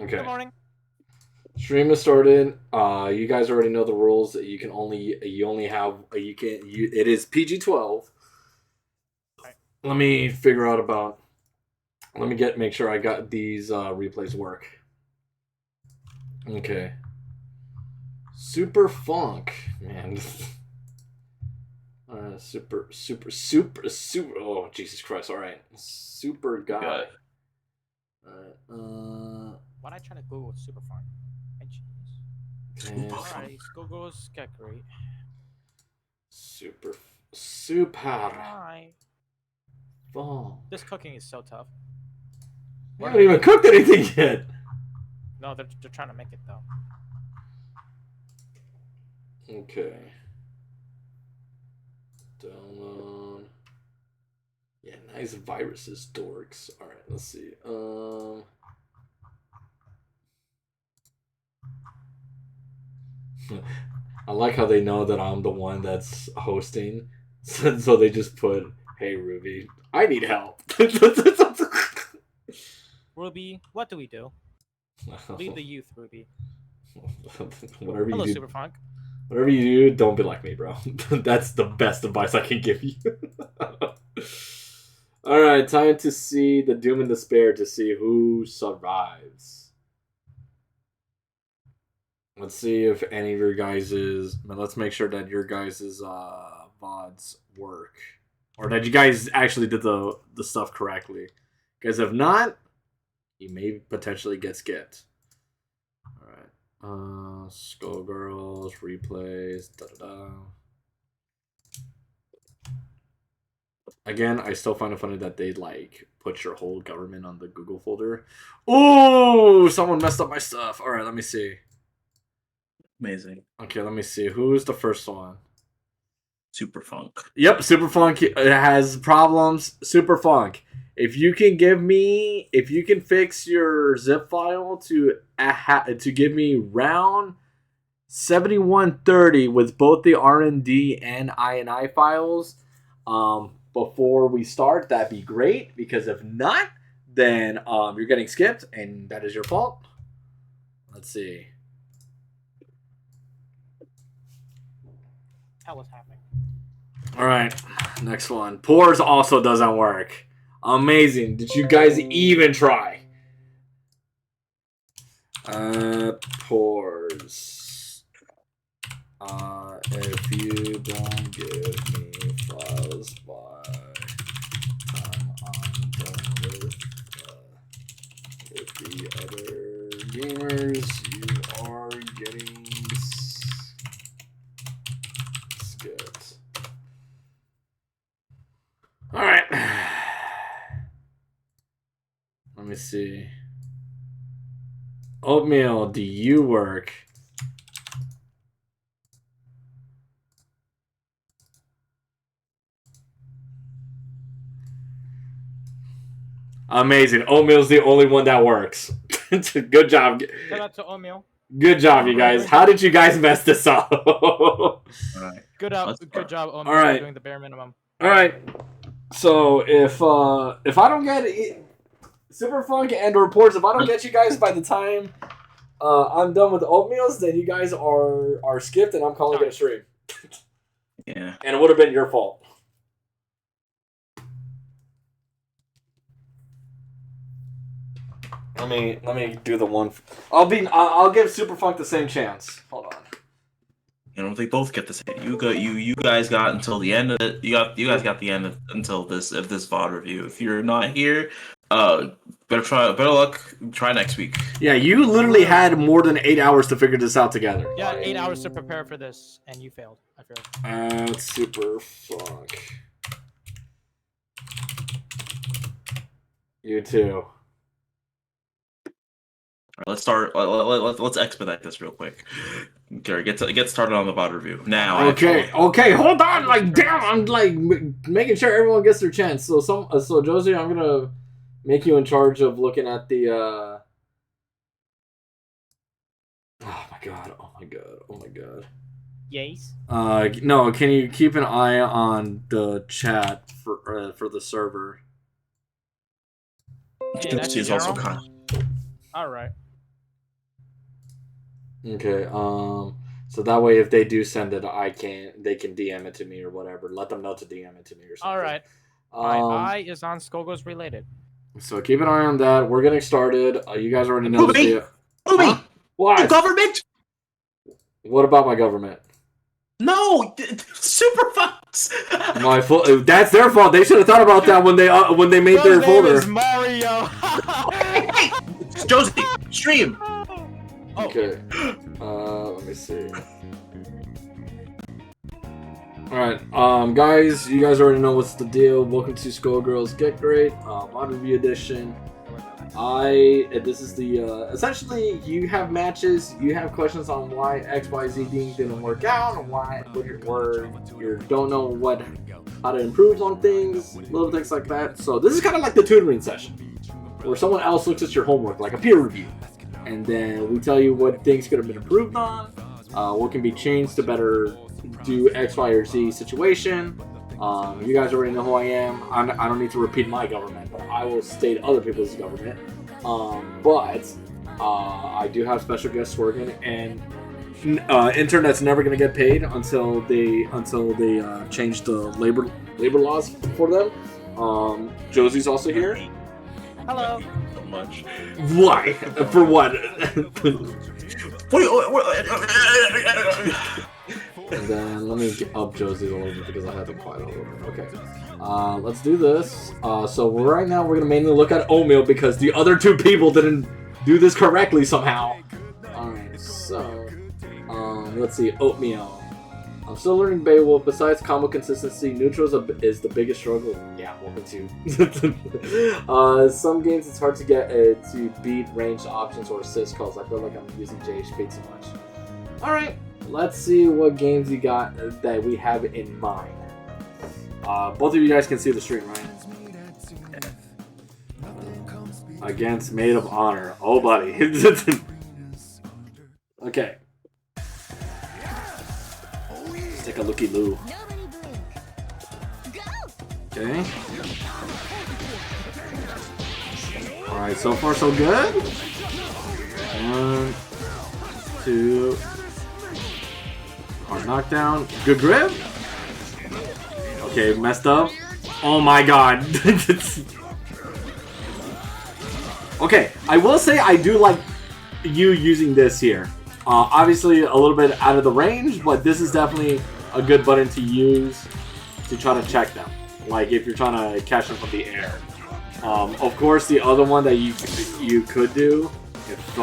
Okay. Good morning. Stream is started. You guys already know the rules. You can only it is PG-12. Right. Let me figure out about. Let me make sure I got these replays work. Okay. Super funk, man. Super. Oh, Jesus Christ! All right, super guy. Why I trying to Google super fun? Alright, Skullgirls Get Gr8. Super. Hi. Funk. This cooking is so tough. I haven't even cooked anything yet. No, they're trying to make it though. Okay. Download. Yeah, nice viruses, dorks. All right, let's see. I like how they know that I'm the one that's hosting, so they just put, "Hey Ruby, I need help." Ruby, what do we do? Lead the youth, Ruby. Whatever Hello, you do, Superfunk. whatever you do, don't be like me, bro. That's the best advice I can give you. All right, time to see the doom and despair to see who survives. Let's see if any of your guys's. Let's make sure that your guys's VoDs work, or that you guys actually did the stuff correctly. Because if not, you may potentially get skipped. All right. Skullgirls replays. Da da da. Again, I still find it funny that they put your whole government on the Google folder. Ooh, someone messed up my stuff. All right, let me see. Amazing. Okay, let me see. Who's the first one? Superfunk. Yep, Superfunk has problems. Superfunk. If you can fix your zip file to give me round 7130 with both the RND and INI files, before we start, that'd be great. Because if not, then you're getting skipped, and that is your fault. Let's see. Hell is happening. All right, next one. Pores also doesn't work. Amazing. Did you guys even try? Pores. If you don't give me files by time I'm done with the other gamers, you are getting skipped. All right. Let me see. Oatmeal, do you work? Amazing. Oatmeal's the only one that works. Good job. Shout out to Oatmeal. Good job, you guys. How did you guys mess this up? All right. Good job, Oatmeal. All right. Doing the bare minimum. All right. So if I don't get it, Superfunk and reports, if I don't get you guys by the time I'm done with the oatmeals, then you guys are skipped, and I'm calling it a stream. Yeah. And it would have been your fault. Let me do the one. I'll give Superfunk the same chance. Hold on. You know, they both get the same. You guys got until the end of it. You guys got the end until this VOD review. If you're not here, better luck. Try next week. Yeah, you literally had more than 8 hours to figure this out together. Yeah, 8 hours to prepare for this, and you failed. I failed. Superfunk. You too. Let's start. Let's expedite this real quick. Gary, get started on the VOD review now. Okay, hold on. Like, damn, I'm like making sure everyone gets their chance. So so Josie, I'm gonna make you in charge of looking at the. Oh my god! Oh my god! Oh my god! Yes. No. Can you keep an eye on the chat for the server? Yeah, that's She's also general? kind. All right. Okay. So that way, if they do send it, they can DM it to me or whatever. Let them know to DM it to me or something. All right. My eye is on Skullgirls related. So keep an eye on that. We're getting started. You guys already know Ruby! the Ruby! Huh? What? The government? What about my government? No! Super Fox! My fault. That's their fault. They should have thought about that when they made their folder. Is Mario. Hey! Josie, stream! Okay. Let me see. Alright, guys, you guys already know what's the deal. Welcome to Skullgirls Get Gr8, mod review edition. This is the, essentially, you have matches, you have questions on why XYZ didn't work out, or why, you don't know how to improve on things, little things like that. So this is kind of like the tutoring session, where someone else looks at your homework, like a peer review. And then we tell you what things could have been improved on, what can be changed to better do X, Y, or Z situation. You guys already know who I am. I don't need to repeat my government, but I will state other people's government. But I do have special guests working, and internet's never going to get paid until they change the labor laws for them. Josie's also here. Hello. So much. Why? For what? And then let me up Josie a little bit because I had to quiet a little bit. Okay. Let's do this. So right now we're gonna mainly look at oatmeal because the other two people didn't do this correctly somehow. Alright, so let's see, oatmeal. I'm still learning Beowulf. Besides combo consistency, neutrals is the biggest struggle. Yeah, welcome to. Some games it's hard to get to beat ranged options or assist calls. I feel like I'm using JHP too much. Alright, let's see what games you got that we have in mind. Both of you guys can see the stream, right? Against Maid of Honor. Oh, buddy. Okay. Take a looky-loo. Okay. Alright, so far so good. 1, 2. Hard knockdown. Good grip. Okay, messed up. Oh my god. Okay, I will say I do like you using this here. Obviously a little bit out of the range, but this is definitely a good button to use to try to check them. Like if you're trying to catch them from the air. Of course, the other one that you could do, if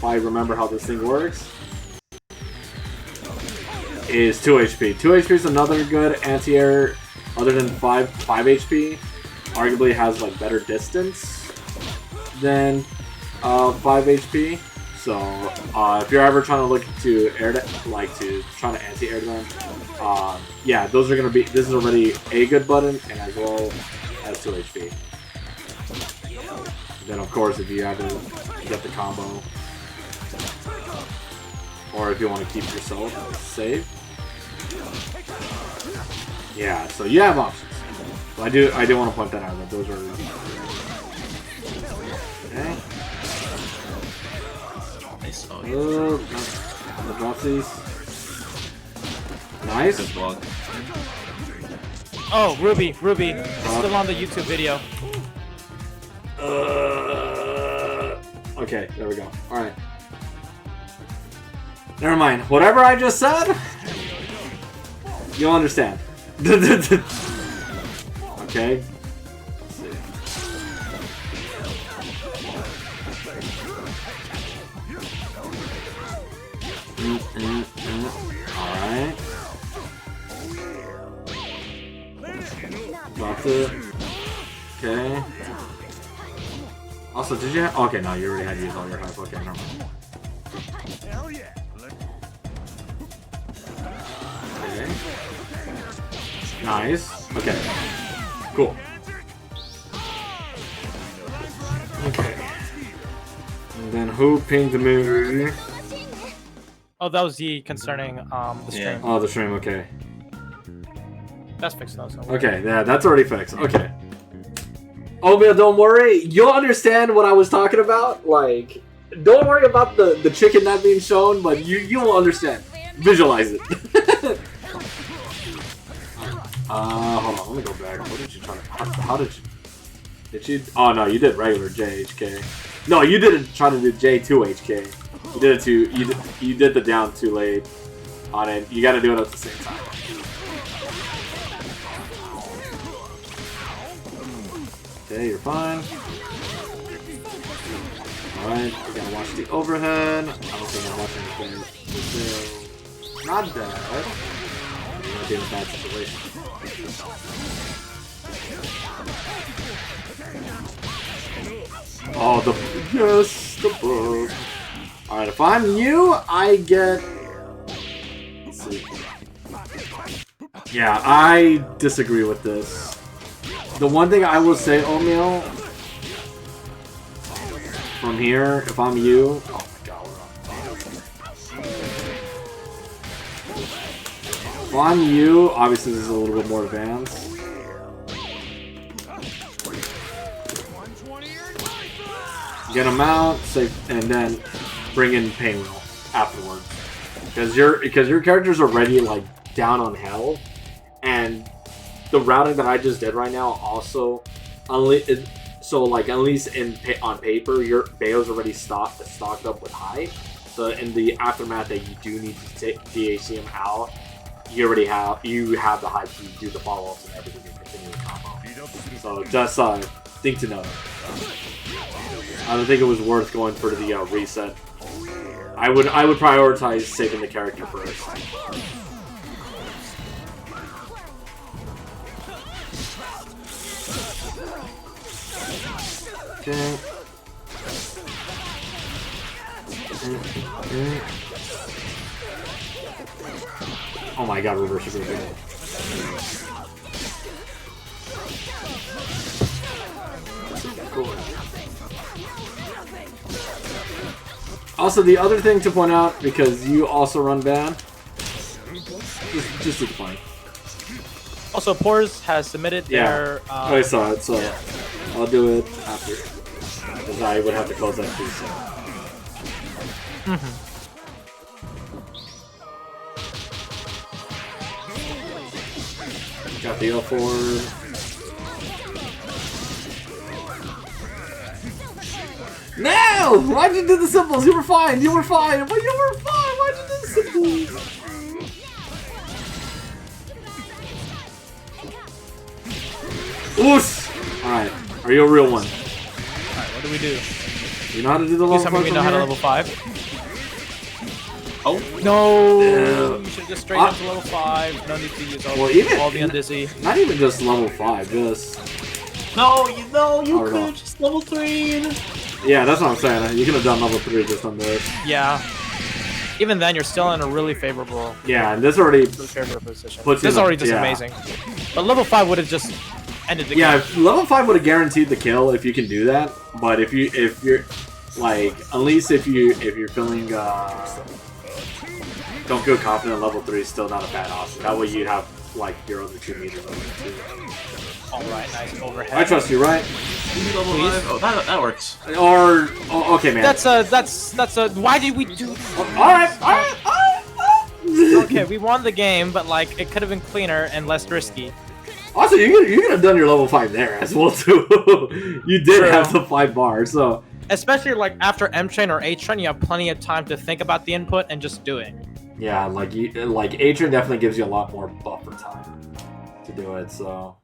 I remember how this thing works, is 2 HP. 2 HP is another good anti-air, other than 5 HP. Arguably has like better distance than 5 HP. So if you're ever trying to look to trying to anti-air them, yeah, those are gonna be. This is already a good button, and as well as 2 HP. Then of course, if you have to get the combo, or if you want to keep yourself safe, yeah. So you have options. So I do want to point that out. That those are okay. Nice. The dropsies. Nice. Good block. Oh, Ruby. It's still on the YouTube video. Okay, there we go. Alright. Never mind. Whatever I just said, you'll understand. Okay. Let's see. Alright. Dropped it. Okay. Also, did you have... Okay, no, you already had to use all your hype. Okay, never mind. Okay. Nice. Okay. Cool. Okay. And then who pinged the movie? Oh, that was the concerning the stream. Yeah. Oh, the stream, okay. That's fixed though. So Okay, yeah, that's already fixed. Okay. Oatmeal, don't worry. You'll understand what I was talking about. Like, don't worry about the chicken not being shown, but you will understand. Visualize it. Hold on, let me go back. What did you try to? How did you? Did you? Oh no, you did regular JHK. No, you didn't try to do J2HK. You did it too. You did the down too late on it. You got to do it at the same time. Okay, you're fine. Alright, we gotta watch the overhead. I don't think I'm watching anything. Not bad. You're gonna be in a bad situation. Oh, yes, the book. Alright, if I'm you, I get... Let's see. Yeah, I disagree with this. The one thing I will say, Oatmeal, from here, if I'm you... Oh my god, we're on. If I'm you, obviously this is a little bit more advanced. Get them out, save, and then bring in Pain Wheel afterwards. Because your characters are already like down on health, and the routing that I just did right now also, so like at least on paper, your Bayo's already stocked up with high. So in the aftermath that you do need to DAC him out, you already have the high to do the follow-ups and everything and continue the combo. So just thing to know. I don't think it was worth going for the reset. I would prioritize saving the character first. Okay. Oh my god, reverse is good. Cool. Also, the other thing to point out, because you also run ban, just decline. Also, Pores has submitted their... I saw it, so I'll do it after. Because I would have to close that too, so... Got the L4. No! Why'd you do the symbols? You were fine! You were fine! But you were fine! Why'd you do the symbols? Oos! Alright. Are you a real one? Alright, what do we do? You know how to do the level 5? We know how to level 5. Oh no! You should just straight into level 5. No need to use all the undizzy. Not even just level 5, just... No, you could have just level 3. Yeah, that's what I'm saying. You could have done level 3 just on this. Yeah. Even then, you're still in a really favorable... Yeah, and this already... favorable position. This is already just amazing. But level 5 would have just ended the game. Yeah, level 5 would have guaranteed the kill if you can do that. But if you're... Like, at least if you're feeling... don't feel confident, level 3 is still not a bad option. That way you'd have, like, your other 2 meters over too. Alright, nice overhead. I trust you, right? Oh, that works. Or... Oh, okay, man. That's a... Why did we do... Alright. Okay, we won the game, but, like, it could have been cleaner and less risky. Also, you could have done your level 5 there as well, too. You did have the 5 bars, so... Especially, like, after M-Train or H-Train, you have plenty of time to think about the input and just do it. Yeah, like A-Train definitely gives you a lot more buffer time to do it, so...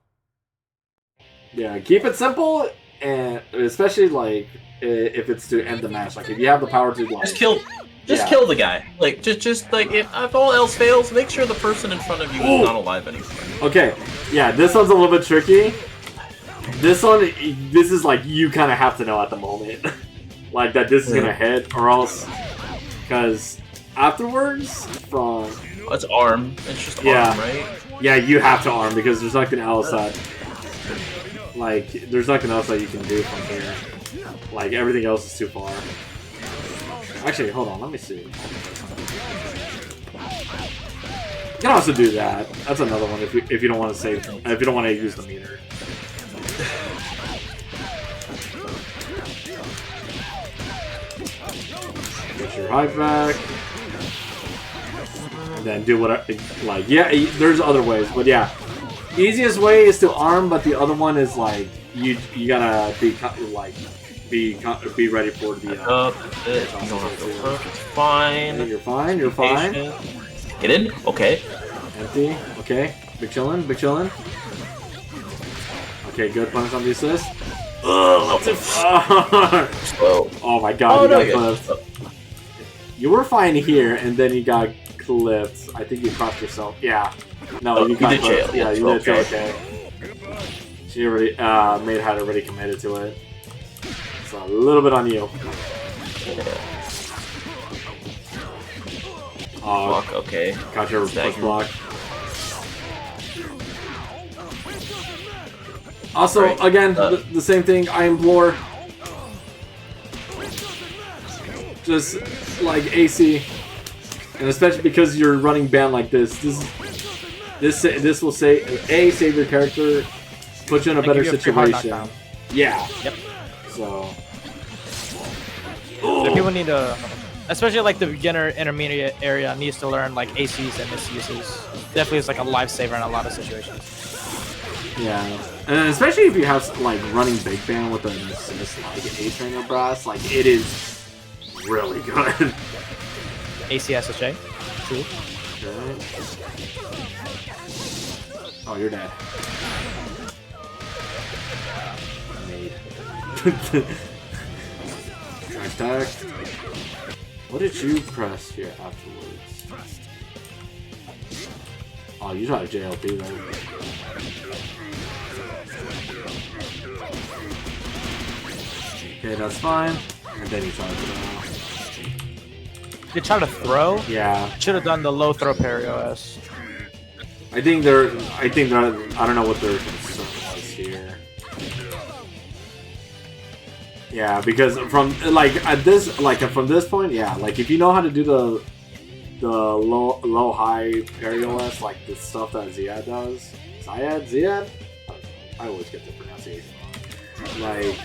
Yeah, keep it simple, and especially, like, if it's to end the match. Like, if you have the power to... Like, just kill the guy. Like, just like, if all else fails, make sure the person in front of you is not alive anymore. Okay, yeah, this one's a little bit tricky. This is like, you kind of have to know at the moment. Like, that this is gonna hit, or else... Because afterwards, from... Oh, it's arm. It's just arm, right? Yeah, you have to arm, because there's nothing else that... Like, there's nothing else that you can do from here. Like, everything else is too far. Actually, hold on, let me see. You can also do that. That's another one if you don't want to save, if you don't want to use the meter. Get your hype back. And then do what like, yeah, there's other ways, but yeah. Easiest way is to arm, but the other one is like, you gotta be like, be ready for the, it's fine. You're fine, you're fine. Get in, okay. Empty, okay. Big chillin', big chillin'. Okay, good punish on the assist. Ugh, too far. Oh my god, you got clipped. You were fine here, and then you got clipped. I think you crossed yourself. Yeah. No, you got clipped. Yeah, you did okay. She already, had already committed to it. So a little bit on you. Oh, fuck, okay. Got your push block. Also, again, the same thing. I implore, just like AC, and especially because you're running ban like this. This will save your character, put you in a better situation. Yeah. Yep. So. People need to, especially like the beginner intermediate area, needs to learn like ACs and misuses. Definitely, it's like a lifesaver in a lot of situations. Yeah, and especially if you have like running big ban with an assist like A trainer brass, like it is really good. ACSHA. True. Okay. Oh, you're dead. Made. Trash tag. What did you press here afterwards? Oh, you tried a JLP then. Okay, that's fine. And then you try to throw. You try to throw? Yeah. Should have done the low throw parry OS. I think they're. I don't know what their concern was here. Yeah, because from from this point, yeah, like if you know how to do the low high parry OS, like the stuff that Ziad does, Ziad. I always get the pronunciation wrong. Like,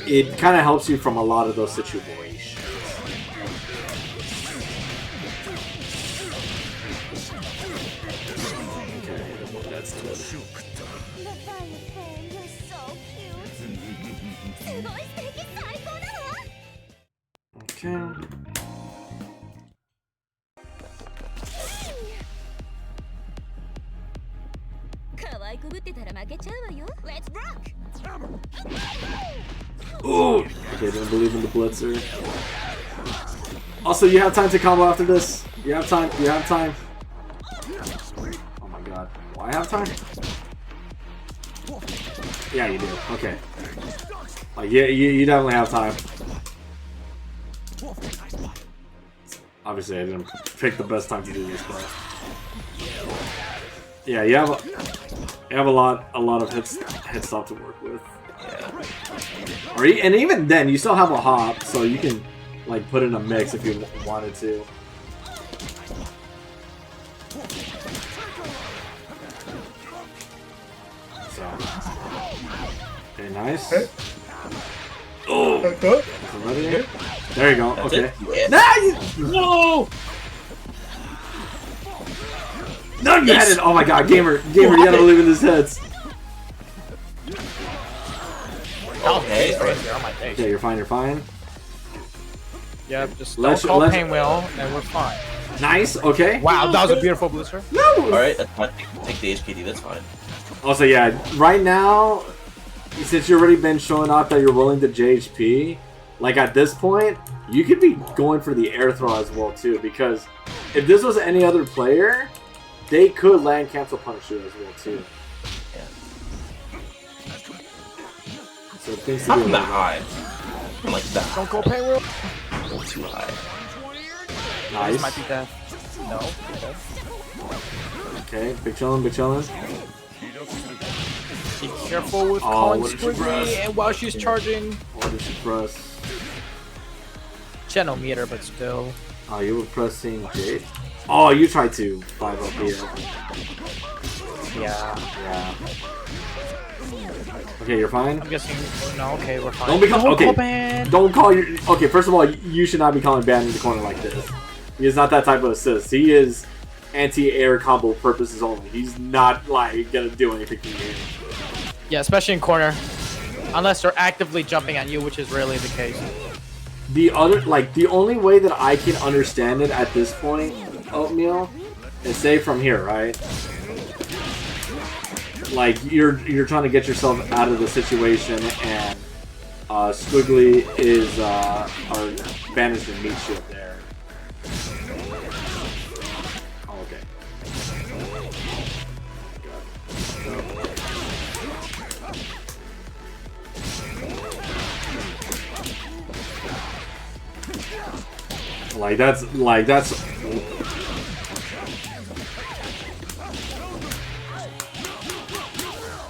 it kind of helps you from a lot of those situations. Okay, that's good. Okay. Ooh! Okay, don't believe in the blitzer. Also, you have time to combo after this. You have time. You have time. Oh my god. Do I have time? Yeah, you do. Okay. Like, yeah, you definitely have time. Obviously, I didn't pick the best time to do this, but yeah, you have a lot of hit stop to work with. Yeah. And even then, you still have a hop, so you can like put in a mix if you wanted to. So, okay, nice. Okay. Oh, okay. There you go. That's okay. No! No, you had it. Oh my god, gamer, you gotta believe in his heads. Okay. Okay, you're fine. Yeah, just don't call Painwheel, and we're fine. Nice. Okay. Wow, that was a beautiful blister. No. All right, that's fine. Take the HPD. That's fine. Also, yeah, right now, since you've already been showing off that you're willing to JHP, like at this point, you could be going for the air throw as well too. Because if this was any other player, they could land cancel punish you as well too. Yeah. So things to Not do from that high. I'm like that. Don't go Painwheel. Too high. Nice. This might be death. No. Okay, big chillin'. Be careful with calling Squiggly and while she's charging. What did she press? Channel meter, but still. Oh, you were pressing Jade? Oh, you tried to 5 up here. Yeah. Okay, you're fine? I'm guessing. No, okay, we're fine. Don't become. Okay. Don't call your... Okay, first of all, you should not be calling Ban in the corner like this. He is not that type of assist. He is anti-air combo purposes only. He's not, like, gonna do anything to you. Yeah, especially in corner. Unless they're actively jumping at you, which is rarely the case. The other... Like, the only way that I can understand it at this point, Oatmeal, is say from here, right? Like, you're trying to get yourself out of the situation, and Squiggly is our banished and meet you up there. Oh, okay. Like that's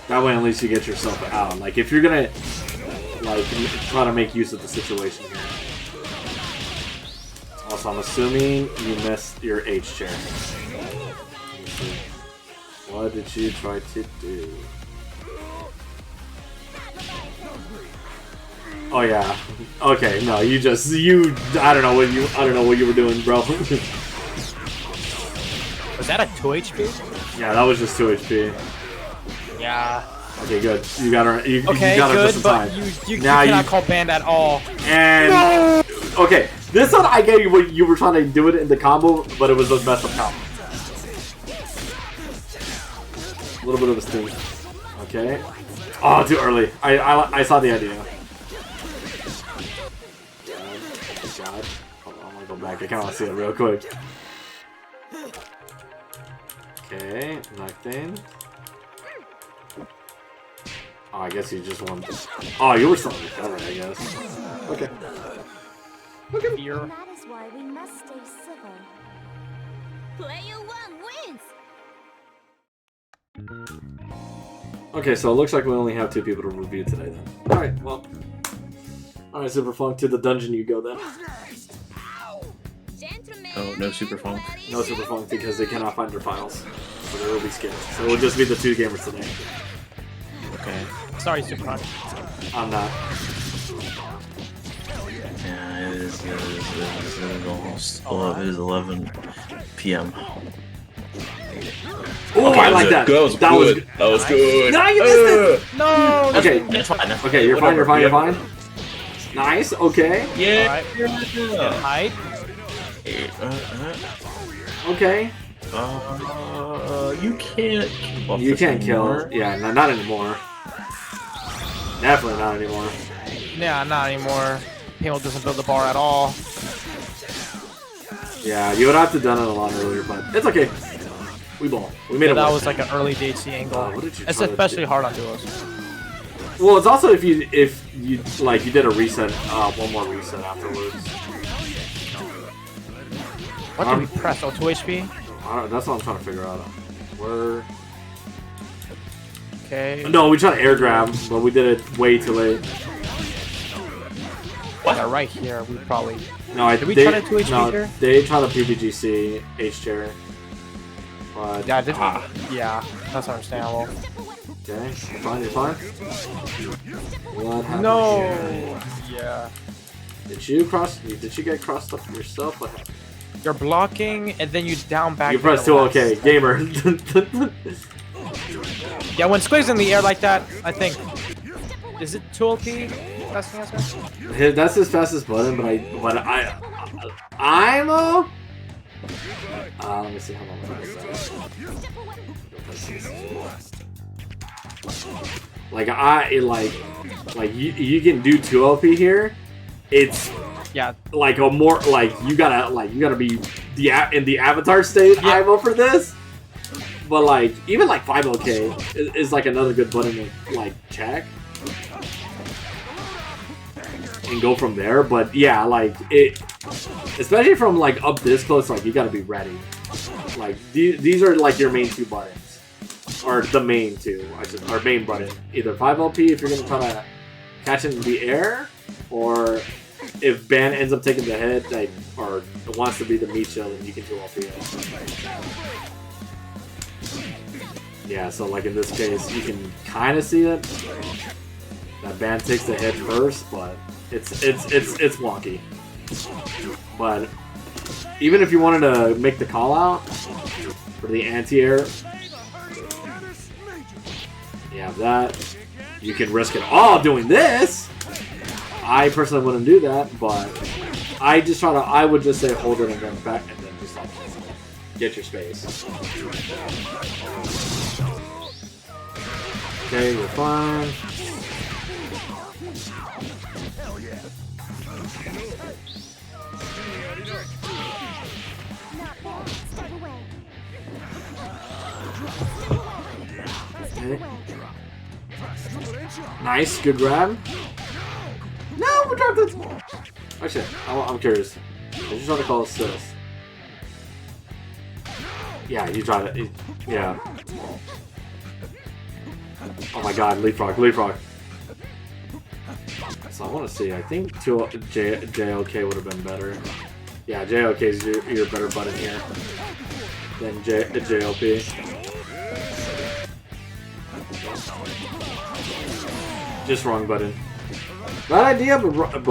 that way at least you get yourself out. Like if you're gonna like try to make use of the situation here. Also, I'm assuming you missed your H chair. What did you try to do? Oh yeah. Okay, no, I don't know what you were doing, bro. Was that a 2 HP? Yeah, that was just 2 HP. Yeah. Okay, good. You got her. You got her good, just in time. But you cannot call banned at all. And no! Okay, this one I gave you what you were trying to do it in the combo, but it was a messed up combo. A little bit of a sting. Okay. Oh, too early. I saw the idea. God. Hold on, I'm gonna go back. I kind of want to see it real quick. Okay, nothing. Oh, I guess you just won. Oh, you were still recovered, I guess. Okay. Okay. Fear. That is why we must stay civil. Player 1 wins. Okay, so it looks like we only have 2 people to review today then. Alright, well. Alright, Super Funk, to the dungeon you go then. Oh, no Super Funk. No Super Funk because they cannot find their files. So they will be skipped. So it will just be the 2 gamers today. Okay. Sorry, Super Funk. I'm not. Yeah, it is almost. Oh, it is 11 p.m. Oh, Okay, I like that. That was good. That was good. No, you missed it. No! Okay. That's fine. Okay, you're fine. You're fine. You're fine. Nice. Okay. Yeah. Alright. Hide. Okay. You can't. You can't kill. Yeah, not anymore. Definitely not anymore. Yeah, not anymore. Paymo doesn't build the bar at all. Yeah, you would have to done it a lot earlier, but it's okay. We ball. We made it. That work. was like an early DHC angle. What did you It's try to especially do? hard on duos. Well, it's also if you like you did a reset, one more reset afterwards. What did we press? Oh, 2 HP? That's what I'm trying to figure out. Where? Okay. No, we tried to air grab, but we did it way too late. Yeah, right here, we probably... No, Did we try to 2 HP no, here? they tried to PPGC H chair. But Yeah, yeah, that's understandable. okay, you're fine. You're fine. What happened No! here? Yeah. Did you get crossed up yourself? What happened? You're blocking, and then you down back. You pressed 2, okay, gamer. Yeah, when Squig's in the air like that, I think... Is it 2 OP? That's his fastest button, but I'm let me see how long that is. Like you can do 2 OP here. It's Yeah. like a more like you gotta be in the avatar state IMO for this. But like even like 5 OK is like another good button to like check and go from there. But yeah, like it, especially from like up this close, like you gotta be ready. Like these are like your main 2 buttons, or the main 2, or main button. Either 5 LP if you're gonna try to catch it in the air, or if Ban ends up taking the hit, like, or wants to be the meat shield, then you can 2 LP it. Yeah, so like in this case, you can kind of see it. That Ban takes the hit first, but It's wonky. But even if you wanted to make the call out for the anti-air, you have that. You can risk it all doing this. I personally wouldn't do that, but I would just say hold it and then back and then just like get your space. Okay, you're fine. Okay. Nice, good grab. No, we dropped it. Actually, I'm curious. I just want to call assist. Yeah, you tried it. Yeah. Oh my god, leapfrog, leapfrog. So I want to see. I think JOK would have been better. Yeah, JOK is your better button here than JOP. Just wrong button. Bad idea, but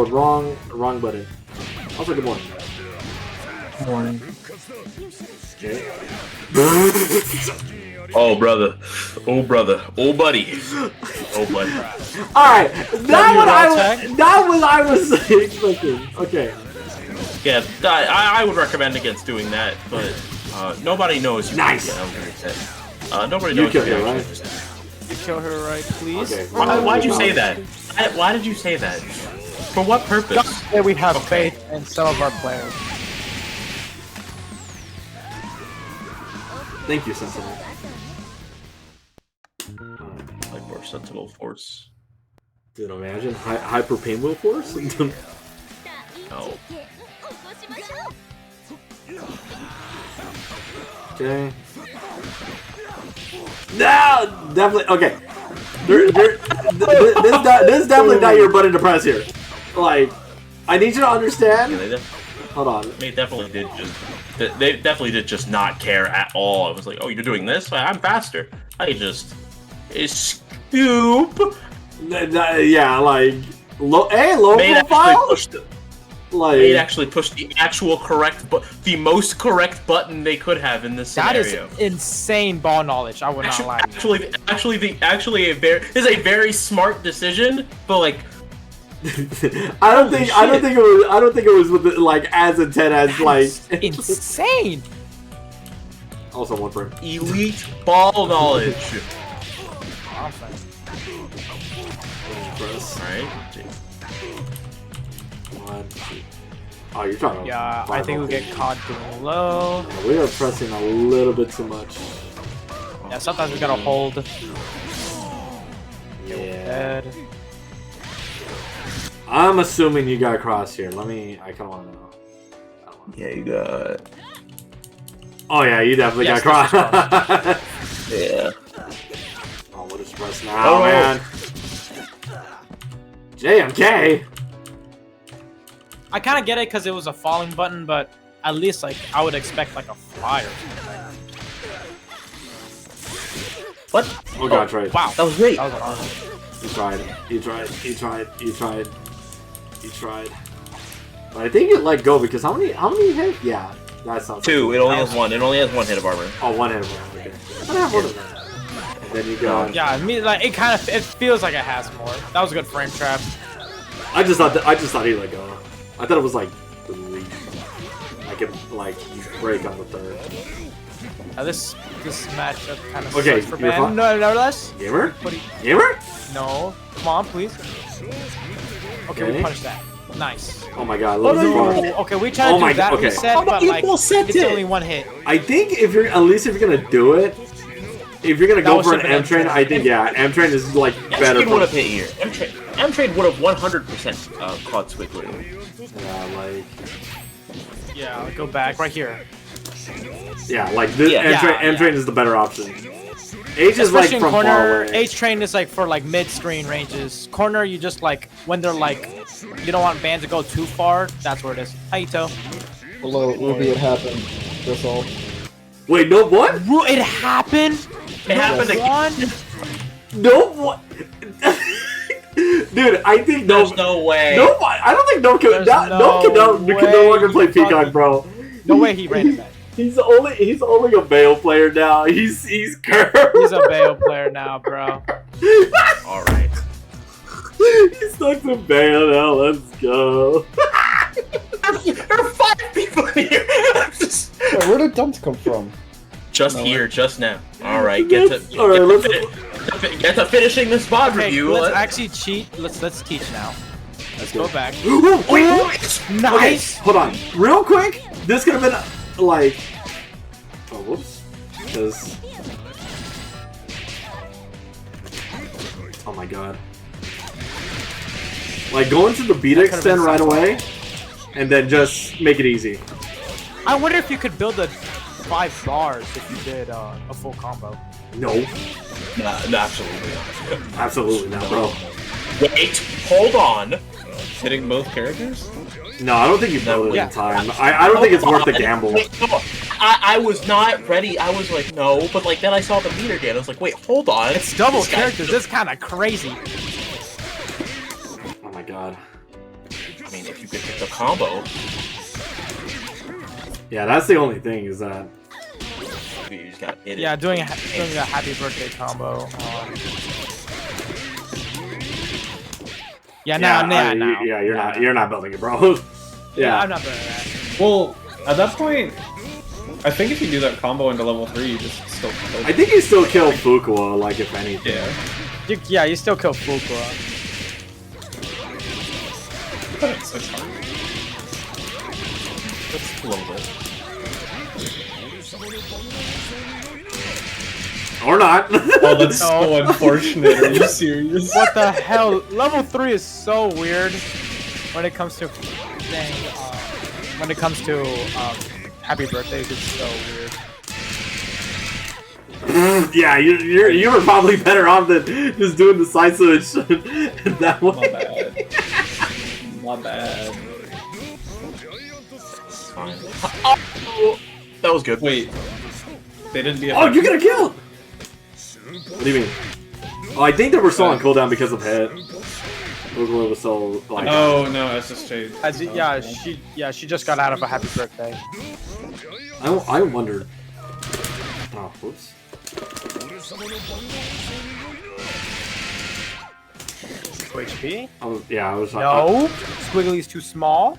wrong button. Also, good morning. Good morning. Okay. Oh brother, oh brother, oh buddy, oh buddy. All right, that was I was expecting. Okay. Yeah, I would recommend against doing that, but nobody knows. Nice. Nobody knows. You killed her, right? You kill her, right? Please. Okay. Why'd you say that? Why did you say that? For what purpose? Yeah, we have faith in some of our players. Thank you, Sentinel. Like more Sentinel Force. Dude, imagine hyper pinwheel force. No. Okay. No, definitely. Okay. This is definitely not your button to press here. Like, I need you to understand. Yeah, Hold on. They definitely did just not care at all. I was like, oh, you're doing this? I'm faster. I just scoop. Yeah, like low profile. They actually pushed the actual correct, the most correct button they could have in this scenario. That is insane ball knowledge. I would not lie. Actually, a very smart decision, but like, I don't think it was with like as intent as like insane. Also one frame. Elite ball knowledge. Alright. Oh, you're talking. Yeah, I think we get caught doing low. Yeah, we are pressing a little bit too much. Yeah, sometimes we gotta hold. Yeah. I'm assuming you got cross here. I kind of want to know. Yeah, you got. Oh yeah, you definitely got cross. Yeah. Oh, what is press now, man? JMK. I kind of get it because it was a falling button, but at least like I would expect like a fly or something. What? Oh god, right. Wow, that was great. That was awesome. You tried. But I think it let go because how many hit? Yeah, that sounds. Two. It only has one. It only has one hit of armor. Oh, one hit of armor. Okay. I have one of them. And then you go. Yeah, I mean, like it feels like it has more. That was a good frame trap. I just thought he let go. I thought it was like 3. Like it you break on the 3rd. Now this matchup kind of okay, sucks for Ben. No less. Gamer? Gamer? No. Come on, please. Okay, we punished that. Nice. Oh my god, okay, we tried to do that reset, but like it's only one hit. I think if you're gonna do it, if you're gonna go for an M-Train, I think M-Train is like better. M-Train would have hit here. M-Train would have 100% caught Squidward. Yeah, like. Yeah, I'll go back right here. Yeah, like this M-Train is the better option. H is like from corner, far away. H-Train is like for like mid-screen ranges. Corner, you just like when they're like, you don't want bands to go too far. That's where it is. Hi, Ito. Hello, Ruby, it happened. That's all. Wait, no what? It happened. It happened again. No what? Dude, I think There's no way. No, I don't think no can no longer play Peacock, bro. No way he ran it back. He's only a Bayo player now. He's cursed. He's a Bayo player now, bro. All right. He's stuck to Bayo now. Let's go. There are 5 people here. Yeah, where did dumps come from? Just No here, way. just now. All right, Get to finishing this VoD Okay, review. let's actually cheat. Let's teach now. Let's go back. Wait, Nice. Okay, hold on, real quick. This could have been like, oh whoops, because oh my god, like going to the beat That could've extend been right so away, and then just make it easy. I wonder if you could build a 5 bars if you did a full combo. No, Absolutely not. absolutely not, bro. Wait, hold on. Hitting both characters? No, I don't think you build it Yeah. in time. I don't think it's worth the gamble. Wait, no. I was not ready. I was like, no, but like then I saw the meter again. I was like, wait, hold on. It's double This guy- characters. This is kind of crazy. Oh my god. I mean, if you could hit the combo, Yeah, that's the only thing is that. you just got hit. Yeah, doing a happy birthday combo. Yeah, no. You're not building it, bro. Yeah, I'm not doing that. Well, at that point, I think if you do that combo into level 3, you just still kill I think you still kill Fuqua, like, if anything. Yeah. You still kill Fuqua. But it's hard. Just a little bit. Or not. Oh, that's so No. unfortunate. Are you serious? What the hell? Level 3 is so weird when it comes to happy birthdays. It's so weird. Yeah, you were probably better off than just doing the side switch that My way. bad. My bad. It's fine. Oh, that was good. Wait. They didn't be Oh, you got a kill! What do you mean? Oh, I think they were still on cooldown because of hit. Fuqua was so like. Oh, no, SSJ. She just got out of a happy birthday. I wondered. Oh, whoops. HP? I was. No. Squiggly's too small.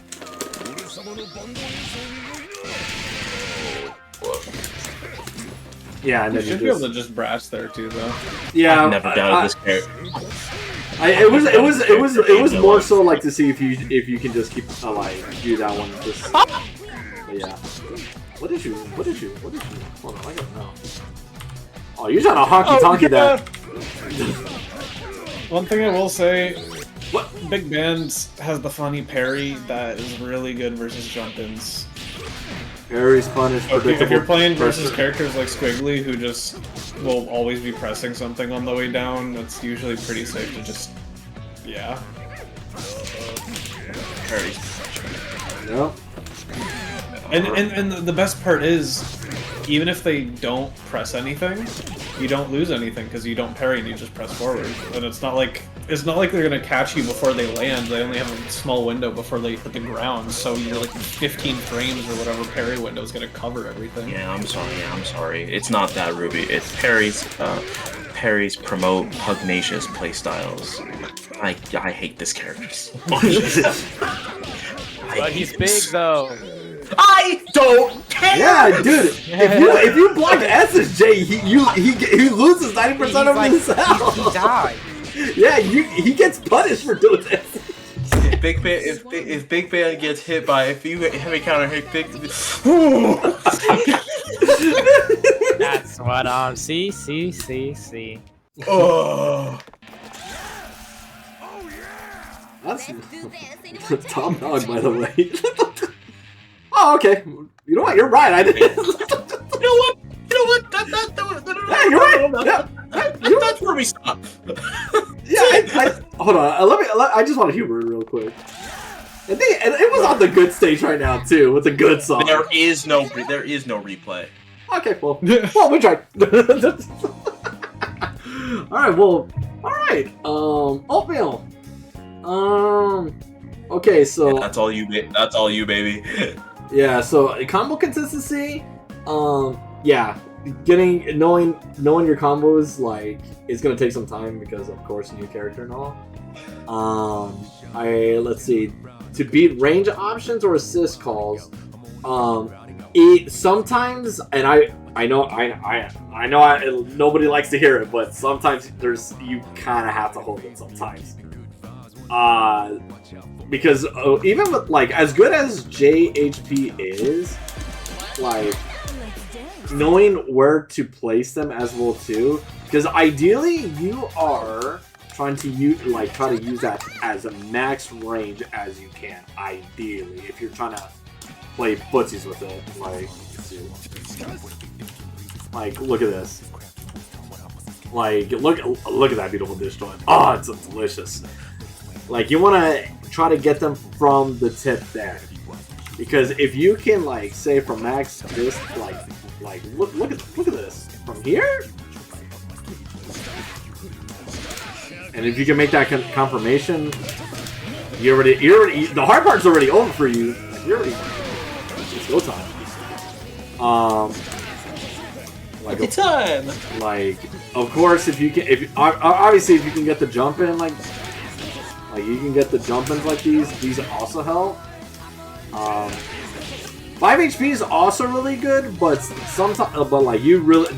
Yeah, and You then should you be just. able to just brass there too, though. Yeah, I've never doubted this character. It was more so like to see if you can just keep like do that one. Just, but yeah. What did you? Hold on, I don't know. Oh, you're trying to honky tonky that. One thing I will say, What? Big Band has the funny parry that is really good versus jump-ins. Parry's punish, predictable. If you're playing versus pressure. characters like Squiggly, who just will always be pressing something on the way down, it's usually pretty safe to just, yeah. Yep. And the best part is, even if they don't press anything, you don't lose anything because you don't parry and you just press forward. And it's not like they're gonna catch you before they land. They only have a small window before they hit the ground, so you're like 15 frames or whatever parry window is gonna cover everything. Yeah, I'm sorry. It's not that, Ruby. It's Parry's promote pugnacious playstyles. I hate this character so much. But he's big though. I don't care. Yeah, dude. If you block SSJ, he loses 90% of his health. He died. Yeah, he gets punished for doing this. If Big Band gets hit by if you heavy counter hit Big. That's what see. Oh. That's top dog, by the way. Oh, okay. You know what? You're right. I didn't. You know what? Yeah, you're right. Yeah. That's where we stop. Yeah, hold on. I just want to humor it real quick. I think it was on the good stage right now too, with a good song. There is no replay. Okay, well, we tried. All right, well, all right. Oatmeal, Okay, so That's all you. That's all you, baby. yeah, so combo consistency, yeah, knowing your combos like is gonna take some time because of course new character and all. Let's see, to beat range options or assist calls, it sometimes, and I know nobody likes to hear it, but sometimes you kind of have to hold it sometimes. Because even with like as good as JHP is, like knowing where to place them as well too, because ideally you are trying to try to use that as a max range as you can. Ideally, if you're trying to play footsies with it, like let's see. Like look at this. Like look at that beautiful dish joint. Oh, it's delicious. Like you want to try to get them from the tip there, because if you can like say from max this like look at this from here, and if you can make that confirmation, you already the hard part's already over for you. You're already it's go time. Like It's time. Like of course if obviously if you can get the jump in like you can get the jump-ins like these also help. 5 HP is also really good, but sometimes, like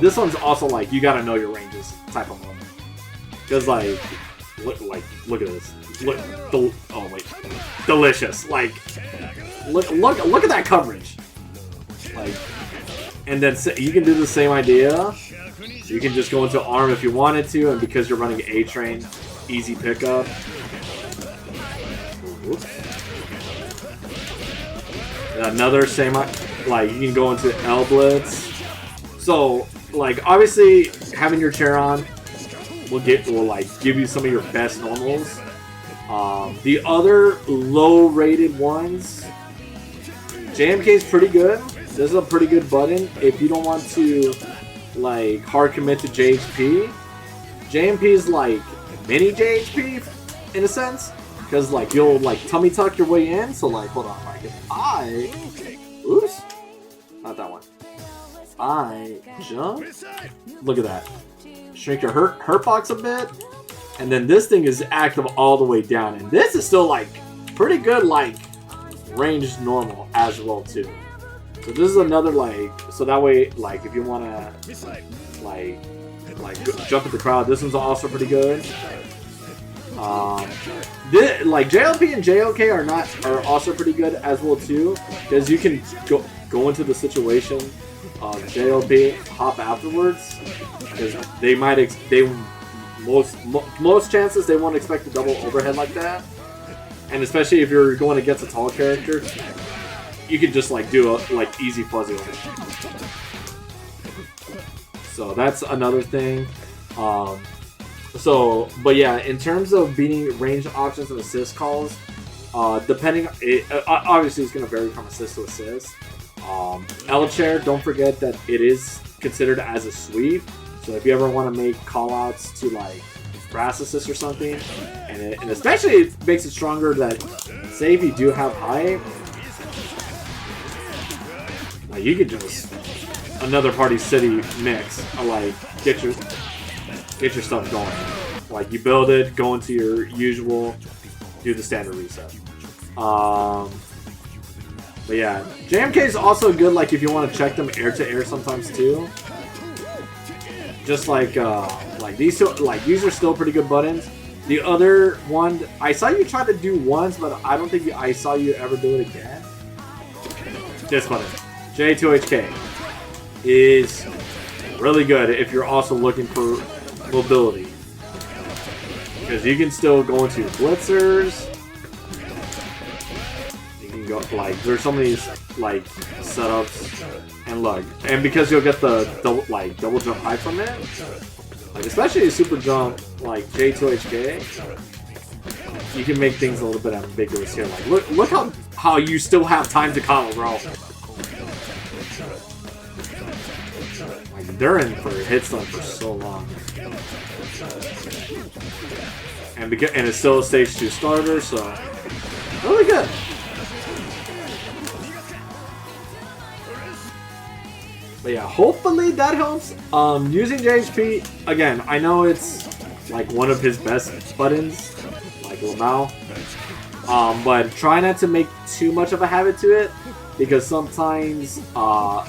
this one's also like you gotta know your ranges type of moment. Because look at this, oh wait, delicious. Like look at that coverage. Like, and then you can do the same idea. You can just go into arm if you wanted to, and because you're running A train, easy pickup. Another same, like you can go into L blitz. So like obviously having your chair on will give you some of your best normals. The other low rated ones, JMK is pretty good. This is a pretty good button if you don't want to like hard commit to JHP. JMP is like mini JHP in a sense. Because, like, you'll, like, tummy tuck your way in. So, like, hold on. Like, if oops. Not that one. I jump. Look at that. Shrink your hurt box a bit. And then this thing is active all the way down. And this is still, like, pretty good, like, range normal as well, too. So this is another, like, so that way, like, if you want to, like jump at the crowd, this one's also pretty good. Like JLP and JOK are also pretty good as well too, because you can go into the situation of JLP hop afterwards, because they might most chances they won't expect a double overhead like that, and especially if you're going against a tall character, you can just like do a like easy fuzzy overhead. So that's another thing. So, but yeah, in terms of beating range options and assist calls, depending, obviously it's going to vary from assist to assist. L chair, don't forget that it is considered as a sweep. So if you ever want to make callouts to like brass assist or something, and especially it makes it stronger that say if you do have high, like you could just another party city mix, or like get your stuff going. Like you build it, go into your usual, do the standard reset. But yeah, JMK is also good. Like if you want to check them air to air sometimes too. Just like these two, like these are still pretty good buttons. The other one, I saw you try to do once, but I don't think I saw you ever do it again. This button, J2HK, is really good if you're also looking for mobility, because you can still go into your blitzers. You can go like there's so many like setups, and look, and because you'll get the double jump high from it, like especially a super jump like J2HK, you can make things a little bit ambiguous here. Like look how you still have time to combo, bro. Like they're in for hit stun for so long. And it's still a stage 2 starter, so really good. But yeah, hopefully that helps. Using JHP, again, I know it's like one of his best buttons, like Lamau. But try not to make too much of a habit to it, because sometimes,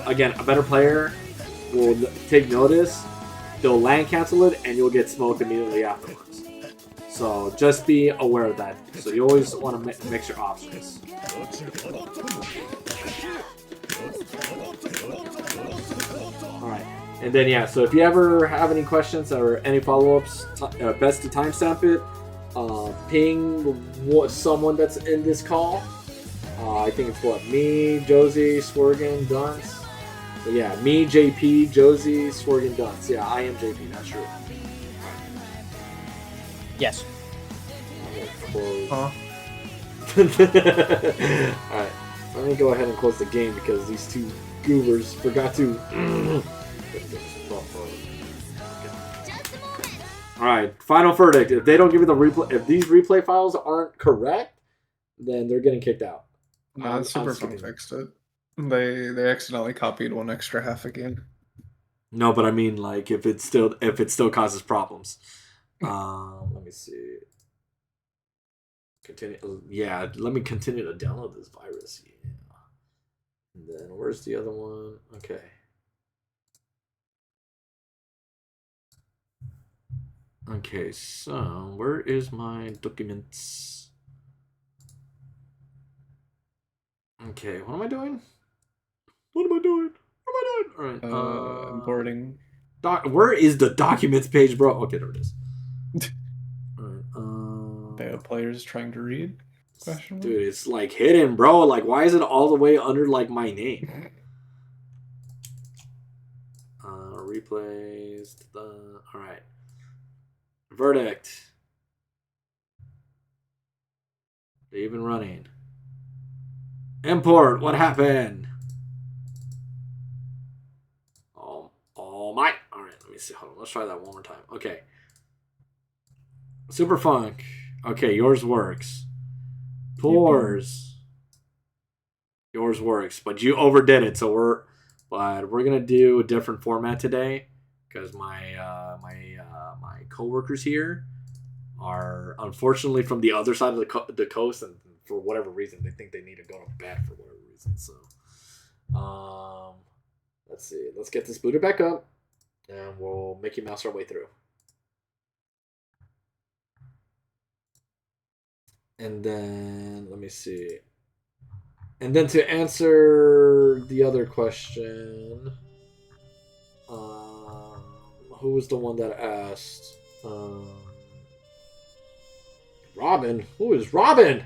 again, a better player will take notice, they'll land cancel it, and you'll get smoked immediately afterwards. So just be aware of that. So you always want to mix your options. Alright, and then yeah, so if you ever have any questions or any follow-ups, best to timestamp it. Ping someone that's in this call. I think it's what? Me, Josie, Swergen, Dunce. But yeah, me, JP, Josie, Swergen, Dunce. Yeah, I am JP, not sure. Yes. Huh? Alright, let me go ahead and close the game because these two goobers forgot to. Alright, final verdict. If they don't give you the replay, if these replay files aren't correct, then they're getting kicked out. No, Superfun fixed it. They accidentally copied one extra half a game. No, but I mean, like, if it still causes problems. Let me see. Continue. Yeah, let me continue to download this virus. Yeah. And then where's the other one? Okay. Okay, so where is my documents? Okay, what am I doing? What am I doing? All right. Importing. Where is the documents page, bro? Okay, there it is. They have players trying to read. Question mark? Dude, it's like hidden, bro. Like, why is it all the way under like my name? Replays. All right. Verdict. They're even running. Import. What happened? Oh my. All right. Let me see. Hold on. Let's try that one more time. Okay. Super Funk. Okay, yours works. Pores. Yours works, but you overdid it. So we're gonna do a different format today because my coworkers here are unfortunately from the other side of the coast, and for whatever reason they think they need to go to bed for whatever reason. So, let's see. Let's get this booted back up, and we'll Mickey Mouse our way through. And then, let me see. And then to answer the other question, who was the one that asked? Robin? Who is Robin?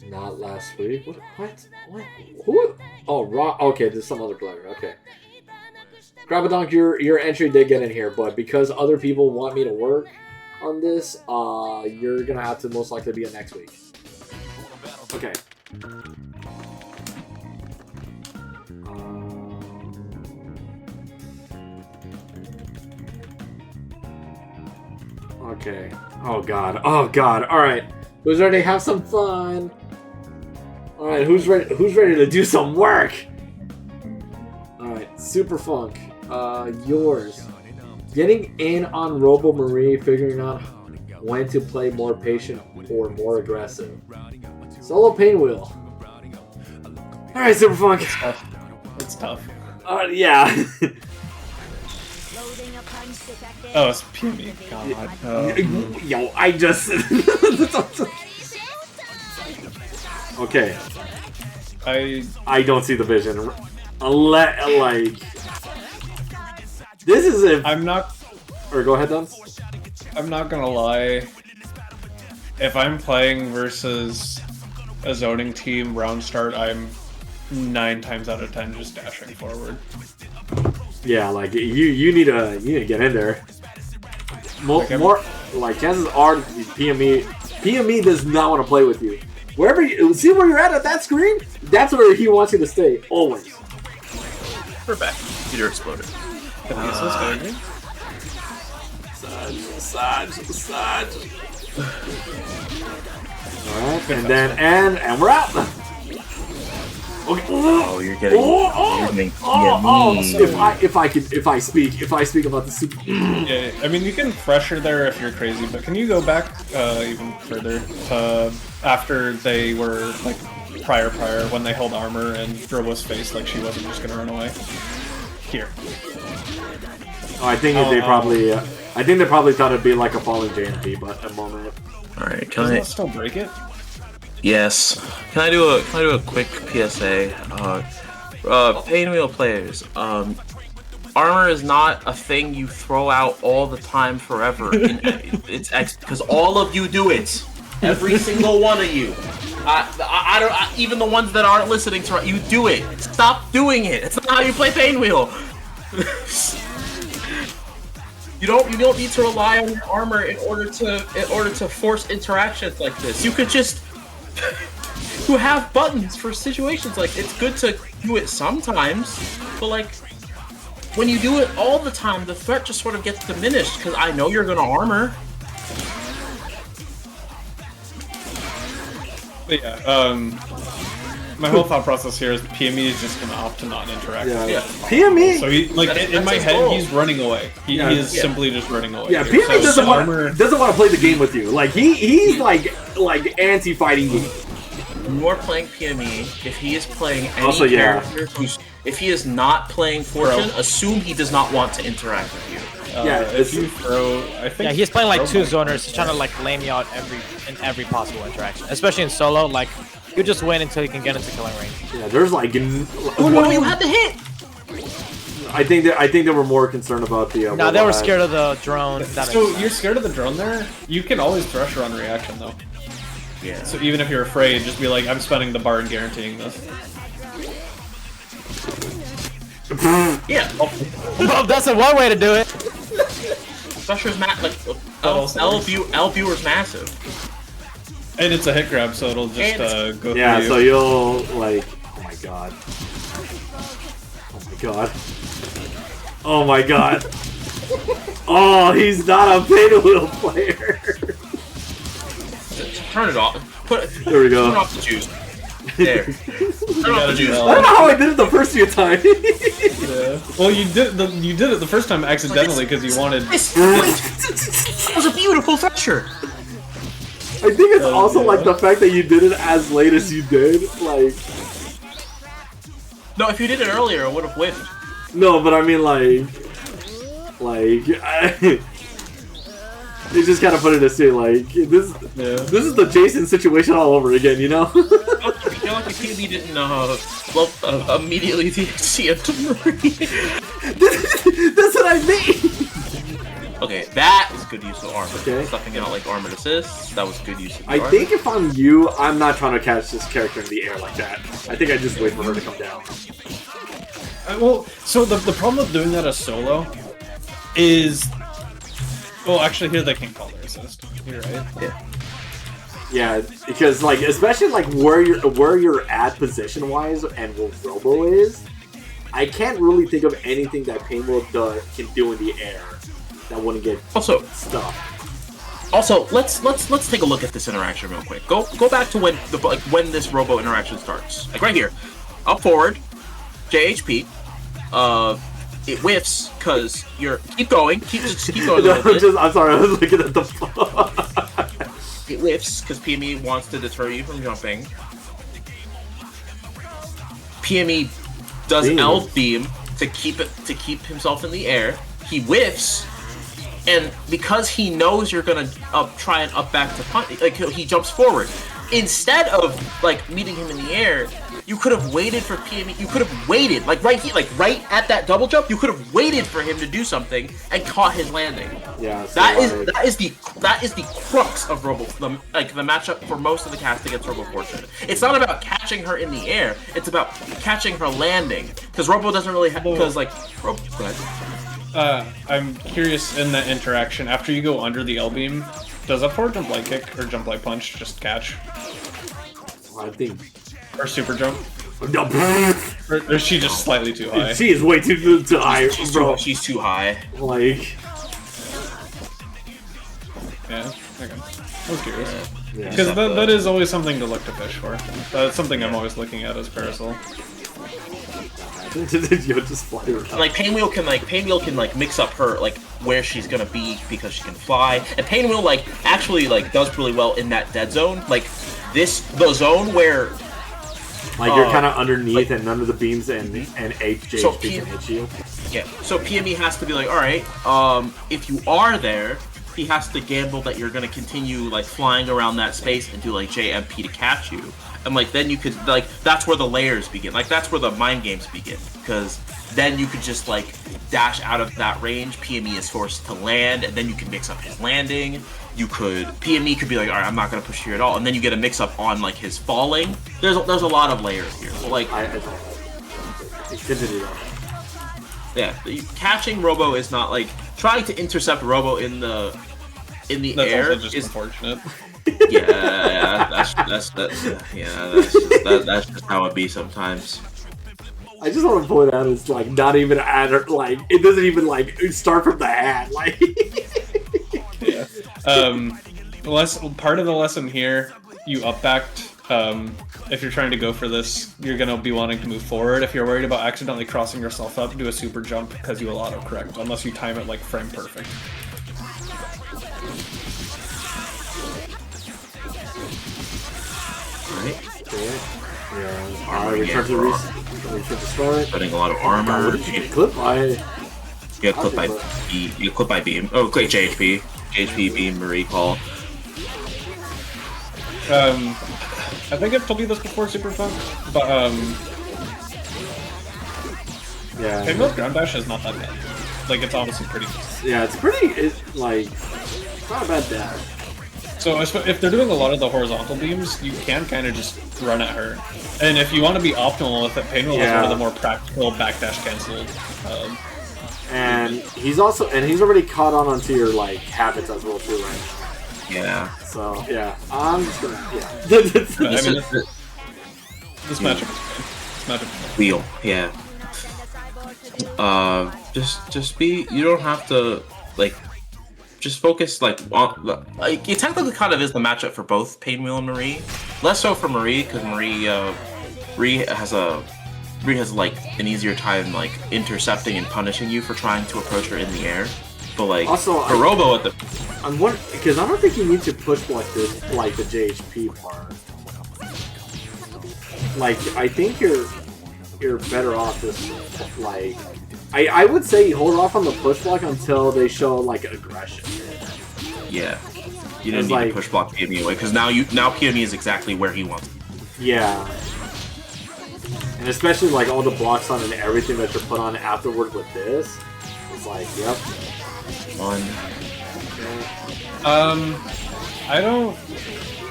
Not last week. What? Who? Oh, okay, there's some other player. Okay. Grabadonk, your entry did get in here, but because other people want me to work on this, you're gonna have to most likely be in next week. Okay. Okay. Oh god. Oh god. All right. Who's ready to have some fun? All right. Who's ready? Who's ready to do some work? All right. Super Funk. Yours. Getting in on Robo Marie, figuring out when to play more patient or more aggressive. Solo Painwheel. Alright, Super Funk. It's tough. Yeah. Oh, it's PME. God. Yo, I just... Okay. I don't see the vision. Like... This is if... I'm not... Or go ahead, Duns. I'm not gonna lie. If I'm playing versus a zoning team round start, I'm 9 times out of 10 just dashing forward. Yeah, like you need to get in there. More like chances are PME does not want to play with you. Wherever you see where you're at that screen, that's where he wants you to stay always. We're back. Computer exploded. Sag. Alright, and we're out. Okay. Oh, you're getting. If I speak about the super. Yeah, I mean you can pressure there if you're crazy, but can you go back even further after they were like prior when they held armor and Robo's face like she wasn't just gonna run away? Here. Oh, I think they probably thought it'd be like a falling JMP, but a moment. All right, Doesn't it still break it? Yes. Can I do a quick PSA? Pain wheel players. Armor is not a thing you throw out all the time forever. It's because all of you do it. Every single one of you. I don't. Even the ones that aren't listening to you do it. Stop doing it. It's not how you play Pain Wheel. You don't need to rely on your armor in order to force interactions like this. You could just you have buttons for situations like it's good to do it sometimes, but like when you do it all the time, the threat just sort of gets diminished because I know you're gonna armor. But yeah, my whole thought process here is PME is just gonna opt to not interact. Yeah. PME. So he, like in my head, goal. He's running away. He is simply just running away. Yeah, here. PME So doesn't want to play the game with you. Like he's like anti-fighting you. You are playing PME. If he is playing any Also, yeah. character if he is not playing Fortune, assume he does not want to interact with you. If you throw, I think. Yeah, he's playing like two zoners. He's trying to like lame you out in every possible interaction, especially in solo. Like you just win until you can get into killing range. Yeah, there's like. Oh no, you had the hit. I think they were more concerned about the. No, they were scared of the drone. So you're scared of the drone there? You can always thresher on reaction though. Yeah. So even if you're afraid, just be like, I'm spending the bar and guaranteeing this. Yeah. Well, that's one way to do it. Thresher's L viewer's massive. And it's a hit grab, so it'll just go through Yeah, you. so you'll like. Oh my god. Oh my god. Oh, he's not a Pain Wheel player. Turn it off. There we go. Turn off the juice. There. Turn off the juice. I don't know how I did it the first few times. Yeah. Well, you did it the first time accidentally because you wanted. That was a beautiful Thresher. I think it's also like the fact that you did it as late as you did. Like. No, if you did it earlier, it would have whiffed. No, but I mean you just gotta put it this way, like this is the Jason situation all over again, you know? I feel like if he didn't immediately see it. That's what I mean. Okay, that is good use of armor. Okay. Stuffing out like armored assists. That was good use of I think if I'm you, I'm not trying to catch this character in the air like that. I think I just wait for her to come down. Well, so the problem with doing that as solo is. Well, actually, here they can call their assist. You're right. Yeah. Yeah, because like especially like where you're at position wise and where Robo is, I can't really think of anything that Pain Wheel can do in the air that wouldn't get stuck. Also, let's take a look at this interaction real quick. Go back to when this Robo interaction starts. Like right here, up forward, JHP. It whiffs because you're keep going. Keep going. I'm sorry, I was looking at the. It whiffs because PME wants to deter you from jumping. PME does L beam to keep himself in the air. He whiffs, and because he knows you're gonna try and up back to punch, like he jumps forward. Instead of like meeting him in the air, you could have waited for PME. You could have waited, like right here, like right at that double jump. You could have waited for him to do something and caught his landing. Yeah, so that is the crux of Robo. The matchup for most of the cast against Robo Fortune. It's not about catching her in the air. It's about catching her landing. Because Robo doesn't really have. Because like Robo. Go ahead. I'm curious in that interaction after you go under the L beam. Does a forward jump light kick or jump light punch just catch? I think. Or super jump? No, Or is she just slightly too high? she is way too high, bro. She's too high. Like, Yeah, okay. I was curious. yeah. Because that is always something to look to fish for. That's something I'm always looking at as Parasol. Yo, just fly around. Like Painwheel can mix up her like where she's gonna be because she can fly, and Painwheel actually does really well in that dead zone, the zone where Like you're kind of underneath and none of the beams and HJHP So can hit you. yeah. So PME has to be like, all right, if you are there, he has to gamble that you're gonna continue flying around that space and do JMP to catch you. And then you could that's where the layers begin. That's where the mind games begin. Because then you could just dash out of that range. PME is forced to land, and then you can mix up his landing. PME could be like, all right, I'm not gonna push you at all, and then you get a mix up on his falling. There's a lot of layers here. So catching Robo is not trying to intercept Robo in the That's air also just is unfortunate. that's just how it be sometimes. I just want to point out it's not even at her, it doesn't even start from the hat. Yeah. Part of the lesson here, you up-backed. If you're trying to go for this, you're gonna be wanting to move forward. If you're worried about accidentally crossing yourself up, do a super jump because you will auto-correct, unless you time it frame perfect. Yeah. Return to start. Putting a lot of armor. What did you get clipped by? You get clipped by B. You get clipped by Beam. Oh, great JHP. JHP, Beam, Marie Call. I think I've told you this before, Super Fun, but Yeah. Painwheel's ground dash is not that bad. It's honestly pretty good. Yeah, it's pretty. It's not a bad dash. So if they're doing a lot of the horizontal beams, you can kind of just run at her. And if you want to be optimal with it, Painwheel is one of the more practical backdash canceled. And he's already caught on to your habits as well too, right? Yeah. So yeah, I'm just gonna This matchup is good. Wheel. Yeah. Just be. You don't have to just focus on it technically kind of is the matchup for both Painwheel and Marie. Less so for Marie because Marie has an easier time intercepting and punishing you for trying to approach her in the air. But also, for Robo at the because I don't think you need to push block this the JHP part. I think you're better off just I would say hold off on the push block until they show aggression. Yeah, you didn't need to push block PME away because now PME is exactly where he wants. Yeah, and especially all the blocks on and everything that you're put on afterward with this, it's yep. One. I don't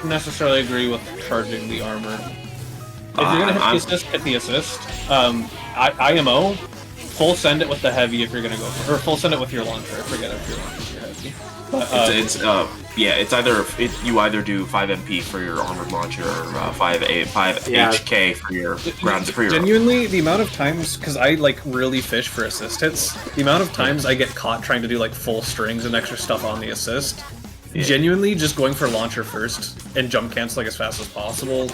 necessarily agree with charging the armor. If you're gonna hit the assist, IMO. Full send it with the heavy if you're gonna go for, or full send it with your launcher. I forget if your launcher's your heavy. But, you either do 5 MP for your armored launcher or 5 HK for your ground for your. Genuinely, the amount of times, because I really fish for assist hits, the amount of times I get caught trying to do full strings and extra stuff on the assist. Yeah. Genuinely, just going for launcher first and jump cancel as fast as possible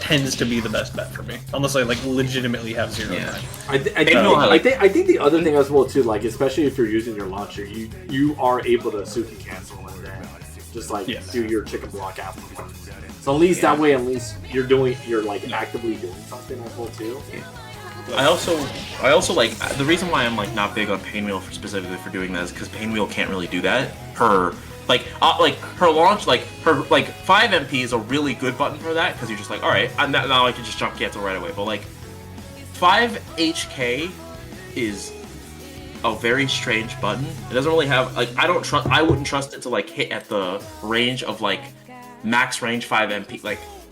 tends to be the best bet for me, unless I legitimately have zero time. I think the other thing as well too, especially if you're using your launcher, you are able to Suki cancel and then just do your chicken block afterwards. So at least that way, at least you're actively doing something as well too. Yeah. I also the reason why I'm not big on Painwheel specifically for doing that is because Painwheel can't really do that. Her launch, her 5 MP is a really good button for that because you're just all right, now I can just jump cancel right away. But 5 HK is a very strange button. It doesn't really have I wouldn't trust it to hit at the range of max range 5 MP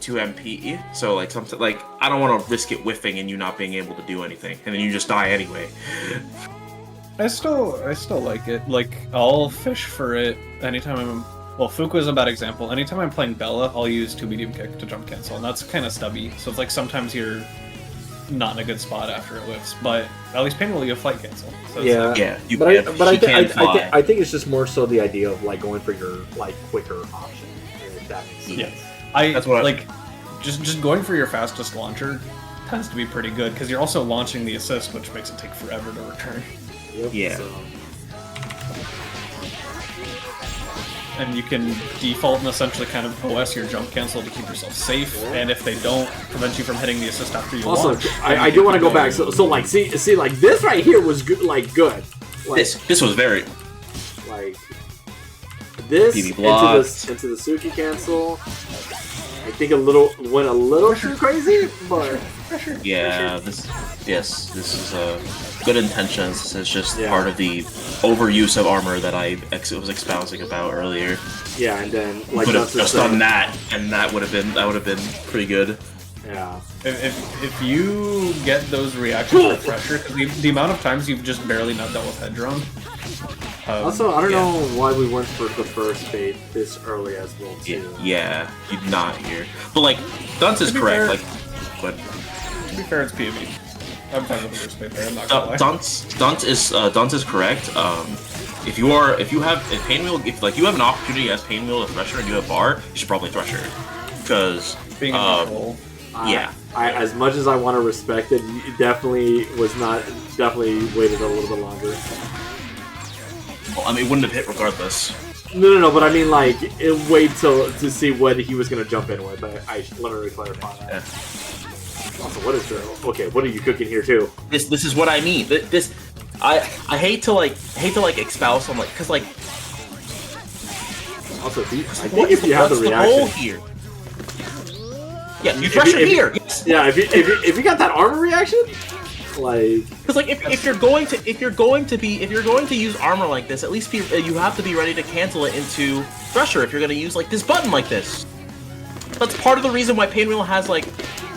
2 MP. So something I don't want to risk it whiffing and you not being able to do anything, and then you just die anyway. I still like it. I'll fish for it anytime I'm. Well, Fuku is a bad example. Anytime I'm playing Bella, I'll use 2 medium kick to jump cancel, and that's kind of stubby. So it's sometimes you're not in a good spot after it whiffs, but at least Pain will you flight cancel. So it's Yeah. like- Yeah, you But can. I She can fly. think it's just more so the idea of like going for your like quicker option. If that makes sense. Yeah. That's what I- like. Just going for your fastest launcher tends to be pretty good because you're also launching the assist, which makes it take forever to return. Yep, Yeah. so- And you can default and essentially kind of OS your jump cancel to keep yourself safe. And if they don't, prevent you from hitting the assist after you Also, launch. I do want to go back. So like, see, like this right here was good. Like good. Like, This was very. like this PB into blocked. into the Suki cancel. I think went a little too crazy, but Yeah, this is good intentions. This is just Yeah. part of the overuse of armor that I was espousing about earlier. yeah, and then like Could have that's the just thing. done that, and that would have been pretty good. Yeah, If you get those reactions for pressure, 'cause the amount of times you've just barely not dealt with head drone. also, I don't yeah. know why we went for the first fate this early as well too. Yeah, you're not here, but like Dunce is To be correct. fair- Like, but To be fair, it's PvE. I'm fine with the first fate there. I'm not gonna lie. Dunce is correct. If you have Painwheel, if like you have an opportunity as Painwheel to Thresher and you have Bar, you should probably Thresher, because Being in control. yeah. I as much as I want to respect it, it definitely waited a little bit longer. Well, I mean, it wouldn't have hit regardless. No, but I mean like wait to see what he was gonna jump in with. I should literally clarify that. Yeah. Also, what is the okay? What are you cooking here too? This is what I mean. This I hate to espouse on like because like Also, I what think is if you have the what's goal reaction, here? Yeah, you If Thresher you- here. Yes. yeah, if you got that armor reaction, like Because like if you're going to use armor like this, at least you have to be ready to cancel it into Thresher if you're going to use like this button like this. That's part of the reason why Painwheel has like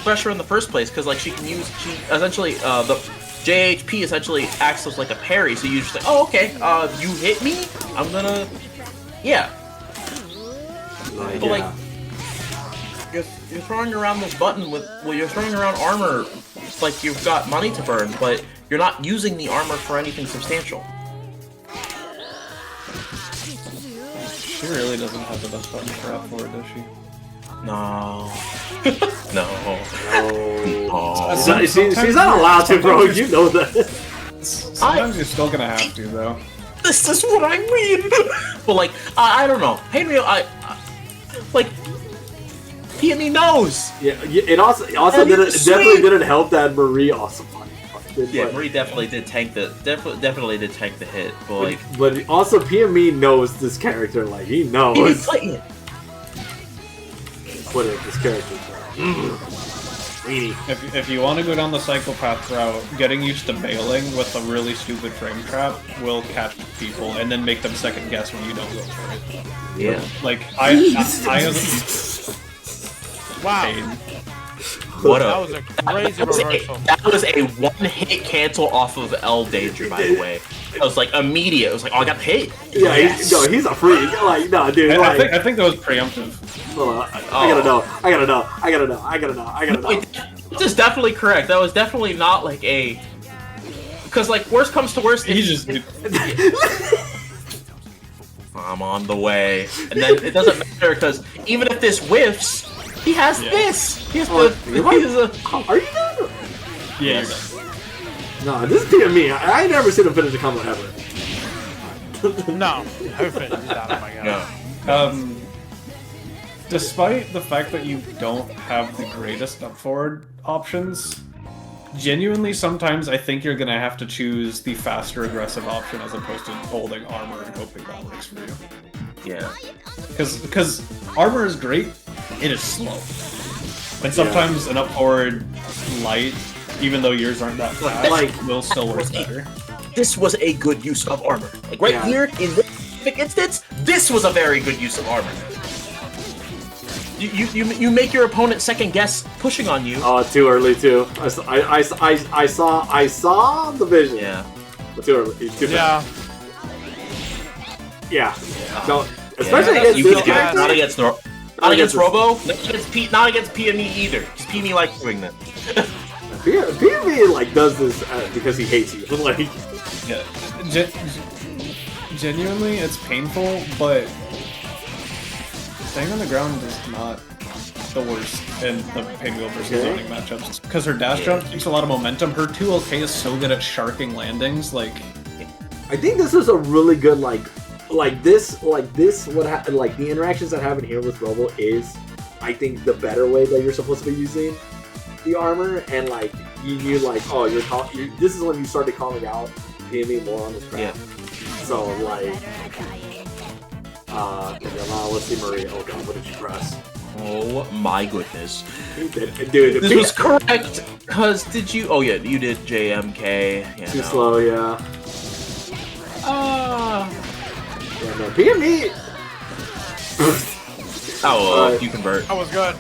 Thresher in the first place, because like she essentially the JHP essentially acts as like a parry. So you just like, oh okay, you hit me, I'm gonna yeah. But like you're throwing around this button you're throwing around armor like you've got money to burn, but you're not using the armor for anything substantial. She really doesn't have the best button for up forward, does she? No. No. no. Oh. She's not allowed to, bro. You know that. Sometimes you're still gonna have to, though. This is what I mean. But like, I don't know. Painwheel, like, PME knows. Yeah, it also And didn't, it's definitely sweet. didn't help that Marie also fucking did. Yeah, but, Marie definitely did tank the hit, but like, but also PME knows this character. Like he knows playing. what this character. If you want to go down the psychopath route, getting used to bailing with a really stupid frame trap will catch people and then make them second guess when you don't go for it. Yeah. Like I Wow, pain. What that was a crazy reversal. That was a one-hit cancel off of L Danger, by the way. It was like immediate. It was like, oh, I got hit. Yeah, Yes. he's a freak. Like no, dude. Like, I think that was preemptive. hold on, I gotta know. Wait, this is definitely correct. That was definitely not like a. Because like, worst comes to worst, He just I'm on the way, and then it doesn't matter because even if this whiffs, he has Yeah. this. He has Oh, the. you might- He's a, Are you done? yeah. No, this is PME. I ain't never seen him finish a combo ever. No, I finished that. Oh my god. no. Despite the fact that you don't have the greatest up forward options, genuinely sometimes I think you're gonna have to choose the faster aggressive option as opposed to holding armor and hoping that works for you. Yeah. Because armor is great, it is slow. And sometimes an up forward light, even though yours aren't that fast, Like- will still work better. This was a good use of armor. Like right Yeah. here in this specific instance, this was a very good use of armor. You make your opponent second guess pushing on you. Oh, too early too. I saw the vision. Yeah. But too early. Too Yeah. fast. Yeah. No, especially Yeah, against you this can do it. character. Not against Not against against Robo, not against PME either. Because PME likes doing that. PV like does this because he hates you. Like, Yeah, genuinely, it's painful, but staying on the ground is not the worst in the Pinwheel versus Zoning matchups. Because her dash jump takes a lot of momentum. Her 2LK is so good at sharking landings. Like, I think this is a really good like this what the interactions that happen here with Robo is, I think, the better way that you're supposed to be using the armor, and like you like, oh, this is when you started calling out PME more on this crap. Yeah. So like, let's see, Marie. Oh god, what did you press? Oh my goodness. Dude, This was correct. Cause did you? Oh yeah, you did JMK. Yeah, too no. slow, yeah. Yeah, no, PME. You convert. That was good.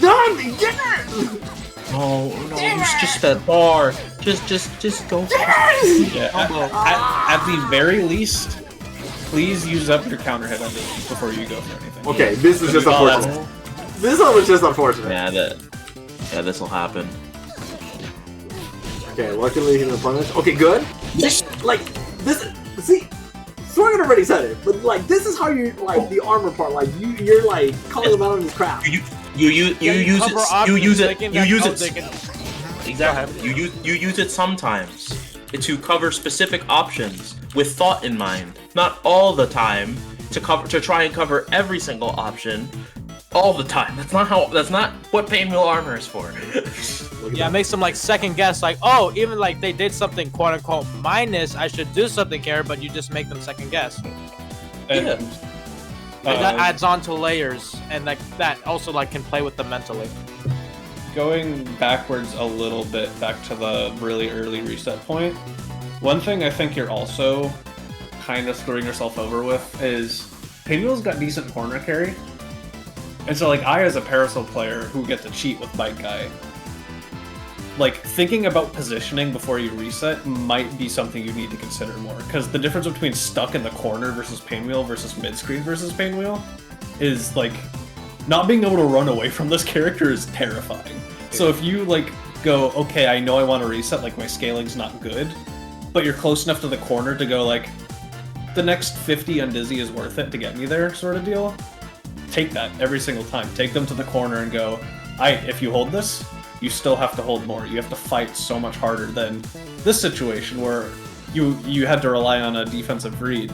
No, get it! No, it's just that bar. Just go. yeah, at the very least, please use up your counter hit on this before you go for anything. Okay, this is just unfortunate. This one was just unfortunate. Yeah, this will happen. Okay, luckily he didn't punish. Okay, good. Like this. See, Sworgan already said it, but like this is how you like the armor part. Like you're like calling him out on his crap. You use it. Exactly. You use it sometimes to cover specific options with thought in mind. Not all the time to try and cover every single option all the time. That's not what Painwheel armor is for. Yeah, it makes them like second guess, like, oh, even like they did something quote unquote minus, I should do something here, but you just make them second guess. And, Yeah. And that adds on to layers, and like that also like can play with them mentally. Going backwards a little bit, back to the really early reset point, one thing I think you're also kind of screwing yourself over with is Pinwheel's got decent corner carry. And so, like, I, as a Parasol player who get to cheat with Bike Guy, like, thinking about positioning before you reset might be something you need to consider more. Because the difference between stuck in the corner versus Pinwheel versus mid-screen versus Pinwheel is, like, not being able to run away from this character is terrifying. So if you, like, go, okay, I know I want to reset, like, my scaling's not good, but you're close enough to the corner to go, like, the next 50 on Dizzy is worth it to get me there, sort of deal. Take that every single time. Take them to the corner and go, if you hold this, you still have to hold more. You have to fight so much harder than this situation where you had to rely on a defensive read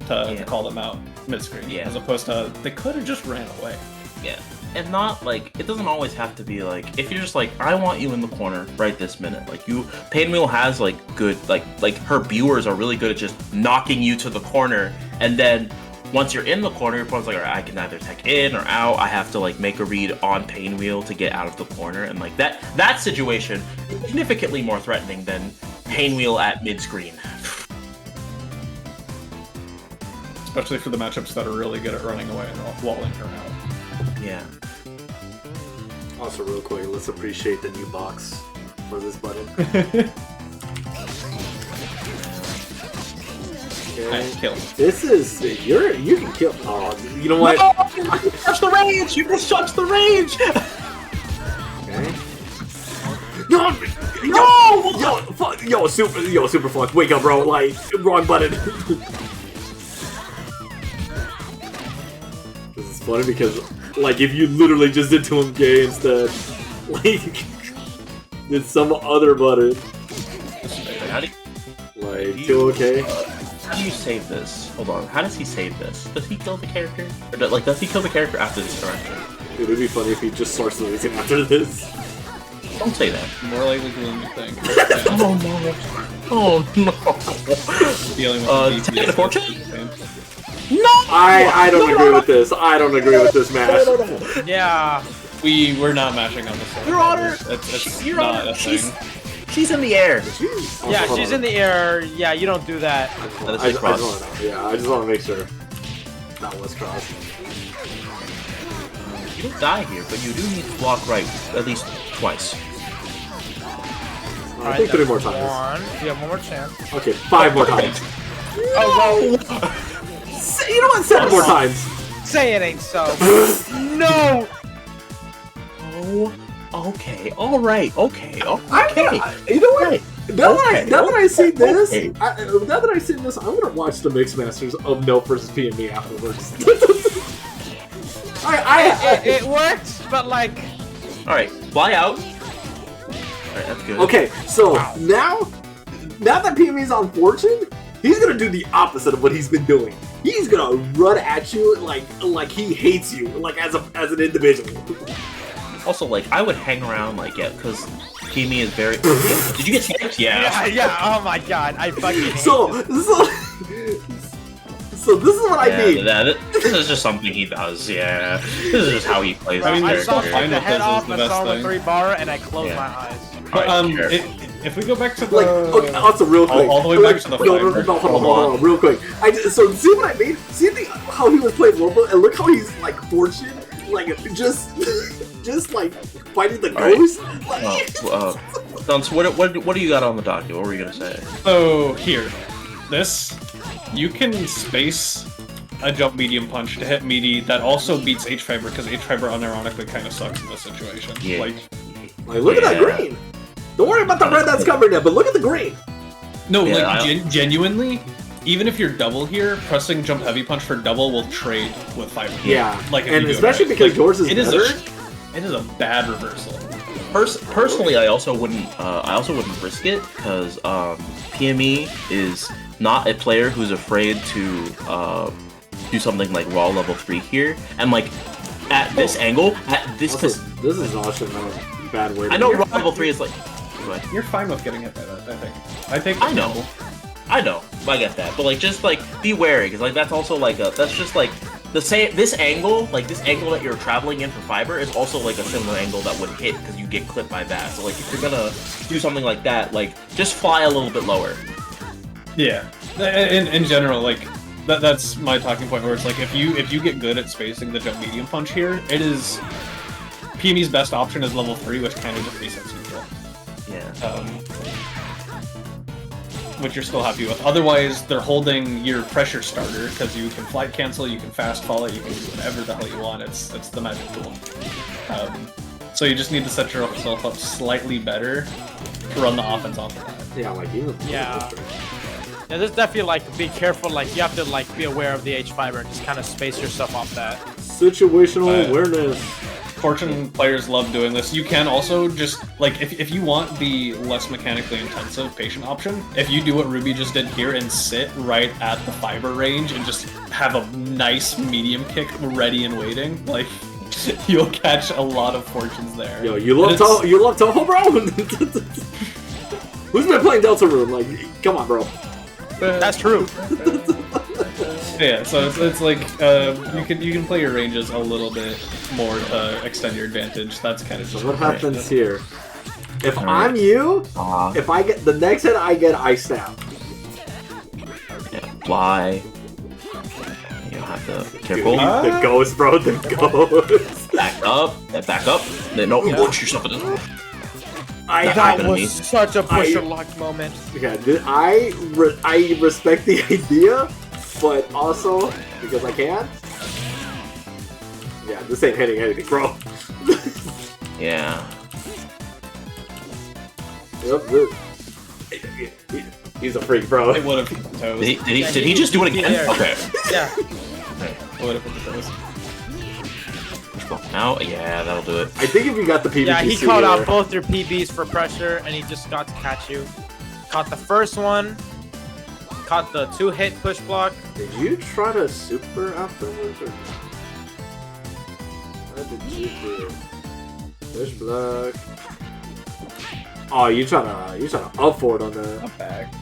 to call them out mid-screen, as opposed to they could have just ran away. Yeah. And not, like, it doesn't always have to be, like, if you're just like, I want you in the corner right this minute. Like, Painwheel has, like, good, like, her viewers are really good at just knocking you to the corner, and then once you're in the corner, your opponent's like, alright, I can either tech in or out. I have to like make a read on Painwheel to get out of the corner, and like that situation is significantly more threatening than Painwheel at mid-screen. Especially for the matchups that are really good at running away and walling her out. Yeah. Also, real quick, let's appreciate the new box for this button. Nice kill. This is you can kill. Oh, you know what? No, you touched the range. You just touched the range. Okay. No, super fuck. Wake up, bro. Like, wrong button. This is funny because, like, if you literally just did to him gay instead, like, did some other button. Like, 2OK. How do you save this? Hold on. How does he save this? Does he kill the character? Or does he kill the character after this correction? Dude, it'd be funny if he just starts the reason after this. Don't say that. More likely than you think. Oh no. Oh no. Dealing with the Take fortune? No! I don't agree with this. I don't agree with this match. No. Yeah. We're not matching on this one. Your Honor! It's Your not Honor, a thing. She's in the air. Yeah, she's in the air. Yeah, you don't do that. I just want to know. Yeah, I just want to make sure that was crossed. You don't die here, but you do need to block right at least twice. I think 3 more times. You have one more chance. Okay, 5 more times. Oh, You know what? 7 more times. say it ain't so. No! Oh Okay, alright, okay. You know what? Now that I see this, now that I see this, I'm gonna watch the mix masters of Milk versus PME afterwards. It works, but like. Alright, fly out. Alright, that's good. Okay, so now that PME's on Fortune, he's gonna do the opposite of what he's been doing. He's gonna run at you like he hates you, like as an individual. Also, like, I would hang around, like, yeah, because Kimi is very... Did you get tanked? Yeah. Yeah, oh my god, I fucking hate So this is what I mean. This is just something he does, yeah. This is just how he plays I mean, his I saw character. fine the with head this off, is the I best saw the thing. 3-bar, and I closed Yeah. my eyes. If we go back to the Like, okay, also real quick, all the way back to the fiber. no, hold on, real quick. So see what I mean? See how he was playing Lobo, and look how he's like Fortune, like just like fighting the ghost. Dunce, what do you got on the docket? What were you gonna say? So here, you can space a jump medium punch to hit meaty that also beats H-Fiber, because H-Fiber unironically kind of sucks in this situation. Yeah. Like Look at that green. Don't worry about the red that's covering it, but look at the green. no, Yeah, like genuinely, even if you're double here, pressing jump heavy punch for double will trade with fiber. Yeah, like if and you do it especially right. because yours is it better. It is a bad reversal. Personally, I also wouldn't risk it because PME is not a player who's afraid to do something like raw level 3 here, and like at this angle, at this. Also, this is also not a bad way. I know raw level 3 is like. You're fine with getting hit by that. I think. I know, I get that, but like just like be wary because like that's also like that's just like the same. This angle that you're traveling in for fiber is also like a similar angle that would hit because you get clipped by that. So like if you're gonna do something like that, like just fly a little bit lower. Yeah, in general, like that's my talking point where it's like if you get good at spacing the jump medium punch here, it is PME's best option is level 3, which kind of just resets neutral. Yeah. Which you're still happy with. Otherwise, they're holding your pressure starter because you can flight cancel, you can fast fall it, you can do whatever the hell you want. It's the magic tool. So you just need to set yourself up slightly better to run the offense off of that. Yeah, like even. Yeah. Yeah, there's definitely like be careful. Like you have to like be aware of the H-Fiber and just kind of space yourself off that. Situational awareness. Fortune players love doing this. You can also just, like, if you want the less mechanically intensive patient option, if you do what Ruby just did here and sit right at the fiber range and just have a nice medium kick ready and waiting, like, you'll catch a lot of fortunes there. Yo, you love Toho, bro? Who's been playing Delta Room? Like, come on, bro. That's true. Yeah, so it's like you can play your ranges a little bit more to extend your advantage. That's kind of just What happens here? If I'm you, if I get the next hit I get ice snap. Yeah, fly. You have to be careful. The ghost, bro. The ghost. Back up. Back up. Then no, you launch yourself at this. That was such a pusher lock moment. Yeah, I respect the idea, but also because I can. Yeah, this ain't hitting anything, bro. Yeah. Yep, he's a freak, bro. It would have hit the toes. Did he just do it again? Okay. Yeah. It would have hit the toes. Now, yeah, that'll do it. I think if you got the PvP, Yeah, he called out both your PBs for pressure, and he just got to catch you. Caught the first one. Caught the 2-hit push block. Did you try to super afterwards, or what did you do? Push block. Oh, you trying to up forward on that? Up back.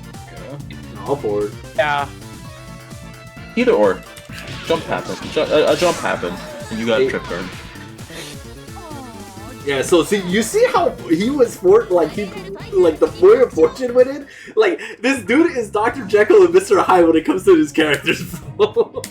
No, up forward. Yeah. Either or. Jump happened. A jump happened. And you got a trip burn. Yeah, so see, you see how he was like the Boy of Fortune went in? Like, this dude is Dr. Jekyll and Mr. Hyde when it comes to his characters, bro.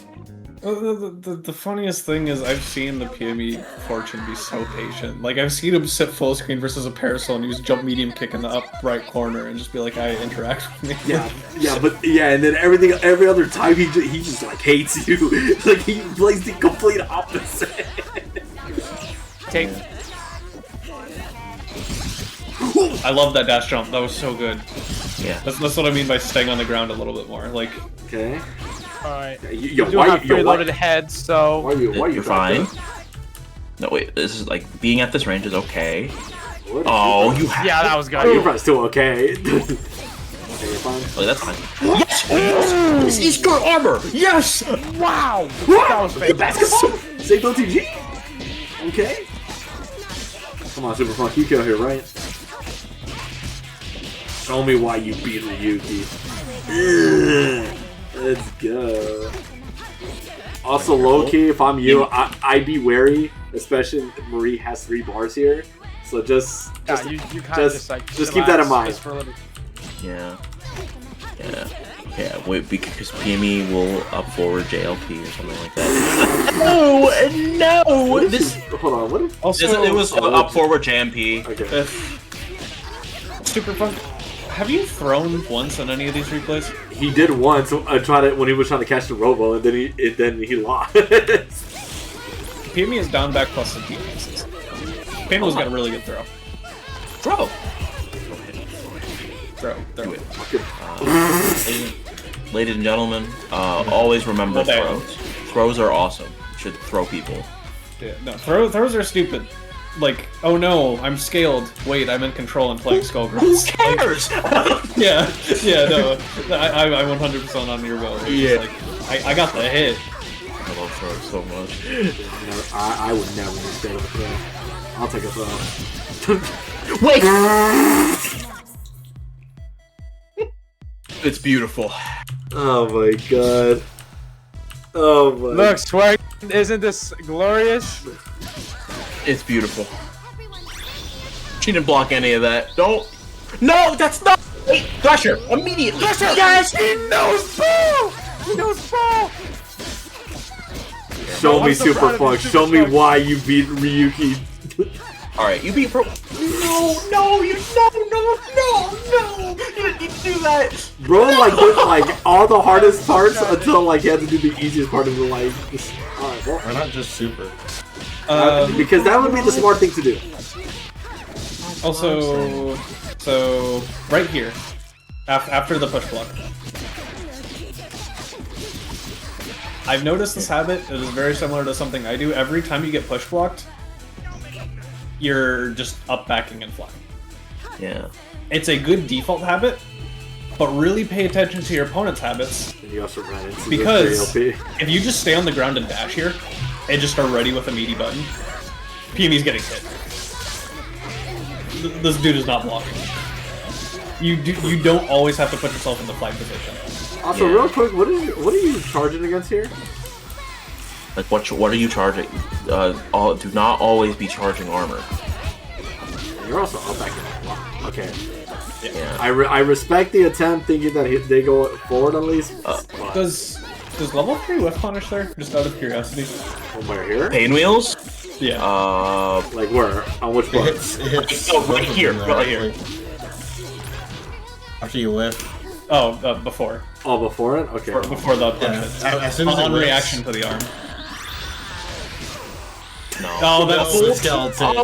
The funniest thing is I've seen the PME Fortune be so patient. Like, I've seen him sit full screen versus a Parasol and use jump medium kick in the up right corner and just be like, I interact with me. Yeah, and then every other time he just like hates you. Like, he plays the complete opposite. Take. I love that dash jump. That was so good. Yeah. That's what I mean by staying on the ground a little bit more. Like, Okay. Alright. You You do have preloaded heads, so... Why you You're fine. back No, wait. This is like being at this range is okay. there? What? Oh, you have. Yeah, that was Oh, you're good. probably still okay. Okay, you're fine. Oh, that's fine. Yes! This is good armor! Yes! Wow! That was The fantastic. basketball? Safe OTG? Okay. Come on, Super Funk, you kill here, right? Show me why you beat Ryuki. Ugh. Let's go. Also, low-key, if I'm you, I'd be wary, especially if Marie has 3 bars here. So just Yeah, you kind of just like... just keep that in mind. just for a little- Yeah. Yeah. Yeah, wait, because PME will up forward JLP or something like that. No! What This is hold on, what is... also, it was up forward JMP. Okay. Super Fun. Have you thrown once on any of these replays? He did once when he was trying to catch the Robo, and then he lost. PME is down back plus some P pieces. PME's got a really good throw. Bro! Throw. Do it. Ladies and gentlemen, always remember Well, throws. Throws are awesome. You should throw people. Yeah, no, throws are stupid. Like, oh no, I'm scaled. Wait, I'm in control and playing Skullgirls. Who cares? Yeah, no, I'm 100% on your boat. Yeah. Like, I got the hit. I love throws so much. I would never do straight up a throw. I'll take a throw. Wait! It's beautiful. Oh my god. Oh my. Look, Swag, isn't this glorious? It's beautiful. She didn't block any of that. Don't. No, that's not. Wait, Thrasher, immediately. Thrasher. Yes, he knows ball. He knows ball! Show me I'm so Super proud of you, Funk. Super Show me Funk. why you beat Ryuki. All right, you beat Pro. No, you no. You didn't need to do that. Bro, like did like all the hardest parts until like he had to do the easiest part of the like. Alright, well, Why not just super? because that would be the smart thing to do. Also, so right here, after the push block, I've noticed this habit. It is very similar to something I do. Every time you get push blocked, you're just up backing and flying. Yeah. It's a good default habit, but really pay attention to your opponent's habits. And you also ran into Because the JLP. if you just stay on the ground and dash here, and just are ready with a meaty button, PME's getting hit. This dude is not blocking. You don't always have to put yourself in the flight position. Also, Yeah. real quick, what are you charging against here? Like what are you charging? Do not always be charging armor. You're also up back in block. Okay. Yeah. I respect the attempt, thinking that they go forward at least. But Does level 3 whiff punish there? Just out of curiosity. somewhere here? Pain wheels? Yeah. Like where? On which It part? hits Oh, right both of here, them, though, right here. After you whiff. Oh, before. Oh, before it? Okay. Before the punch Yeah, hits. as soon as it On whiffs- reaction to the arm. No. Oh, the that's... skeleton.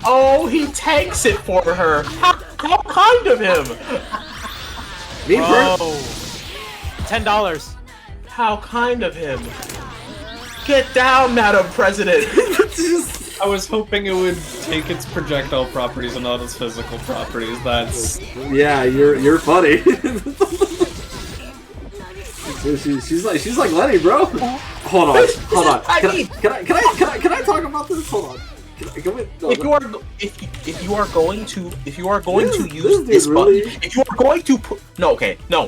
Oh, he tanks it for her. How kind of him. Me per- Oh. $10. How kind of him. Get down, Madam President. I was hoping it would take its projectile properties and not its physical properties. That's... Yeah, you're funny. she's like Lenny, bro. Hold on. Can I talk about this? Hold on. Can we, no, If you are going to This use this dude button, really- if you are going to put no,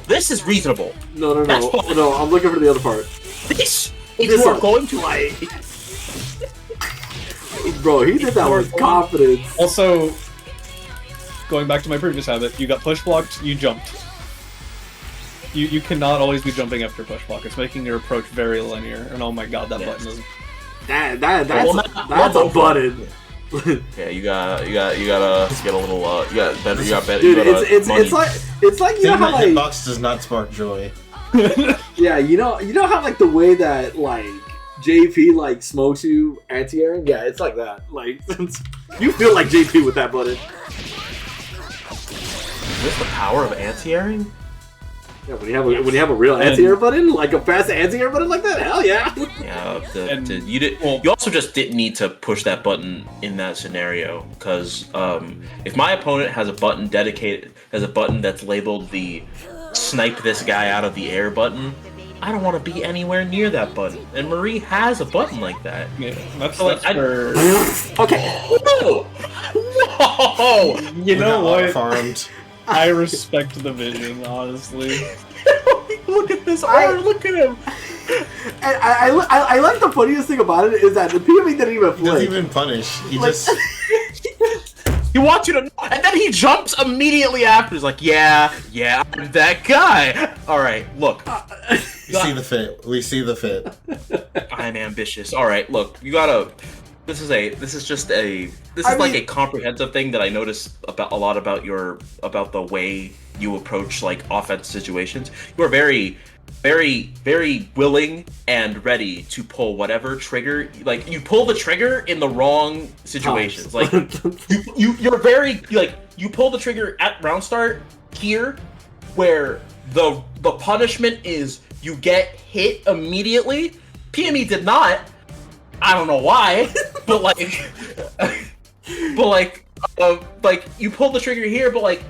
this is reasonable. no, That's fine. no. I'm looking for the other part. If This you are one. going to like, Bro, he did that with confidence. Also, going back to my previous habit, you got push blocked, you jumped. You cannot always be jumping after push block. It's making your approach very linear, and oh my god, that Yes. button is... That's a button. yeah, you gotta get a little you got better. Dude, it's like you know Seeing how that like hitbox does not spark joy. yeah, you know how like the way that like JP like smokes you anti-airing, yeah, it's like that. Like you feel like JP with that button. this the power of anti-airing? Yeah, when you have a real anti-air button, like a fast anti-air button like that, hell yeah. Yeah, you also just didn't need to push that button in that scenario, because if my opponent has a button that's labeled the snipe this guy out of the air button, I don't want to be anywhere near that button. And Marie has a button like that. Yeah, that's where... Okay. Whoa! You know what? Farmed. I respect the vision, honestly. Look at this arm, look at him! And I like the funniest thing about it is that the PME didn't even He doesn't play. even punish. He Like- just... He wants you to know, and then he jumps immediately after. He's like, yeah, I'm that guy. All right, look. We see the fit. We see the fit. I'm ambitious. All right, look, you gotta. This is like a comprehensive thing that I notice about a lot about the way you approach like offense situations. You are very, very, very willing and ready to pull whatever trigger. Like you pull the trigger in the wrong situations. Like you're very like you pull the trigger at round start here, where the punishment is you get hit immediately. PME did not. I don't know why, but like you pull the trigger here, but like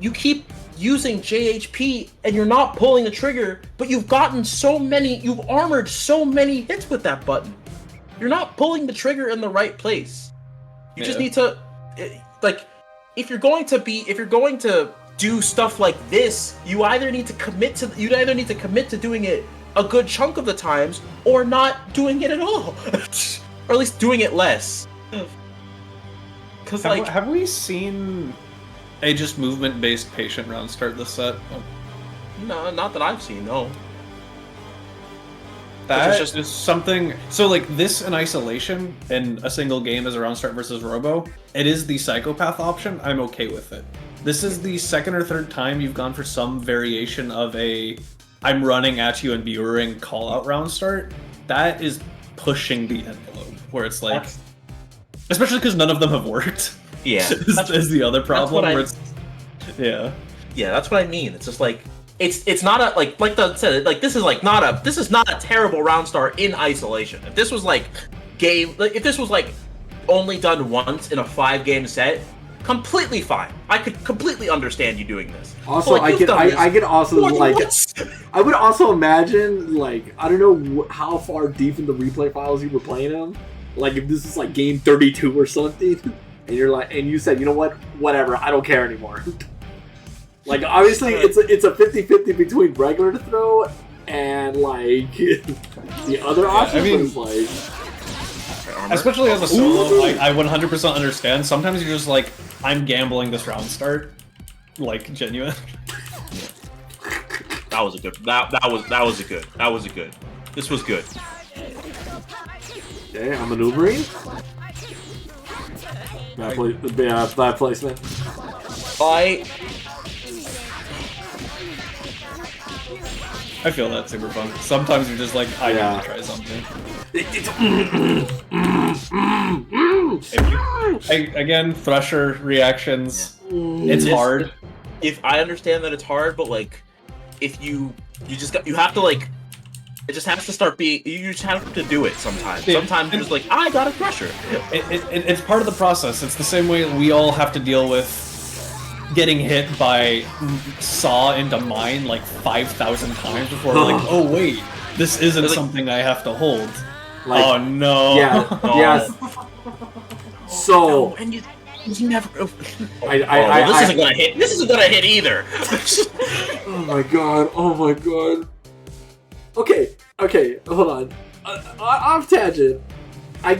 you keep using JHP and you're not pulling the trigger, but you've armored so many hits with that button. You're not pulling the trigger in the right place. You just need to, like, if you're going to do stuff like this, you either need to commit to doing it a good chunk of the times, or not doing it at all, or at least doing it less. Because have we seen a just movement-based patient round start this set? No, not that I've seen. No. That is just something. So like this in isolation in a single game as a round start versus Robo, it is the psychopath option. I'm okay with it. This is the second or third time you've gone for some variation of a I'm running at you and viewing call out round start. That is pushing the envelope where it's like, especially because none of them have worked. Yeah, is the other problem. Yeah, that's what I mean. It's just like it's not a like the said like this is not a terrible round start in isolation. If this was like if this was like only done once in a 5-game set, completely fine. I could completely understand you doing this. Also, I could also like I would also imagine like I don't know how far deep in the replay files you were playing them. Like if this is like game 32 or something, and you're like, and you said, you know what, whatever, I don't care anymore. Like obviously it's a 50-50 between regular throw and like the other option. I mean, was like. Especially as a solo, I 100% understand. Sometimes you're just like, I'm gambling this round start, like genuine. That was a good. This was good. Okay, I'm maneuvering. Bad placement. I feel that super fun. Sometimes you're just like, I need to try something. Again, Thresher reactions. It's hard. If I understand that it's hard, but like, if you have to like, it just has to start being. You just have to do it sometimes. Sometimes you're just like, I got a Thresher. It's part of the process. It's the same way we all have to deal with getting hit by Saw into mine like 5,000 times before we're like, oh wait, this isn't something I have to hold. Like, oh no. Yeah. Yes. So. No, and you never. This isn't gonna hit. This isn't gonna hit either. Oh my god. Oh my god. Okay. Hold on. Off tangent. I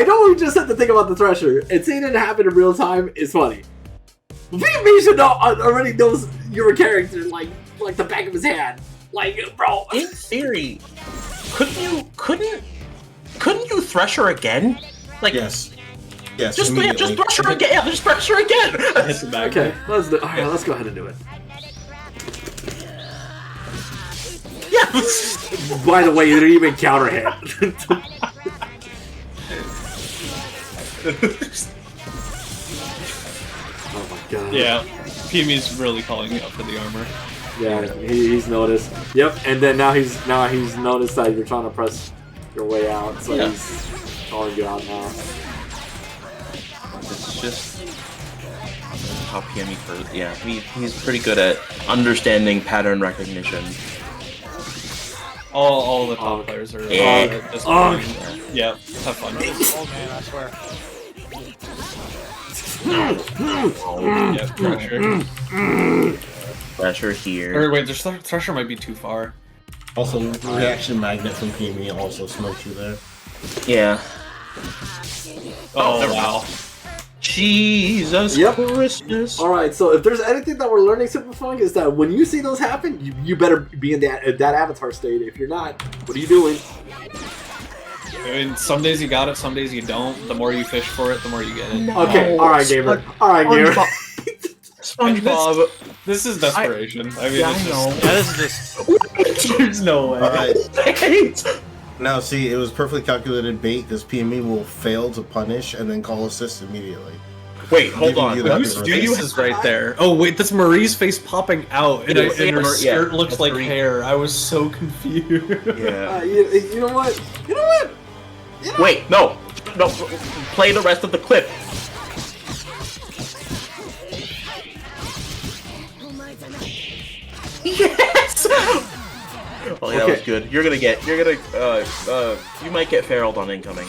know we just had to think about the Thresher, and seeing it happen in real time is funny. VME should already knows your character like the back of his hand. Like, bro. In theory, couldn't you Thresher again? Like, Yes, just Thresher again. Yeah, just Thresher again. Hit the back. Okay, let's do. All right, let's go ahead and do it. Yes. By the way, you didn't even counter hit. Oh my god. Yeah, PME's really calling you out for the armor. Yeah, he's noticed. Yep, and then now he's noticed that you're trying to press your way out, so he's calling you out now. It's just how PME he's pretty good at understanding pattern recognition. All the top players are just yeah, have fun. Oh man, I swear. Yeah, pressure. Pressure here. Or wait, there's Thresher might be too far. Also, reaction magnet from PME also smoked you there. Yeah. Oh, never wow. Jesus Christmas. Alright, so if there's anything that we're learning, Superfunk, is that when you see those happen, you better be in that avatar state. If you're not, what are you doing? I mean, some days you got it, some days you don't. The more you fish for it, the more you get it. Okay, alright, gamer. Alright, gamer. SpongeBob. This is desperation. I mean, it's know. just, Yeah, this is just. there's no way. Alright. Now, see, it was perfectly calculated bait because PME will fail to punish and then call assist immediately. Wait, hold Giving on. you that Whose bit of face space. is right there? Oh wait, that's Marie's face popping out, and her skirt looks that's like Marie. hair. I was so confused. Yeah. You know what? You know what? Wait, no. Play the rest of the clip. Yes! Oh, yeah, that was good. You might get feraled on incoming.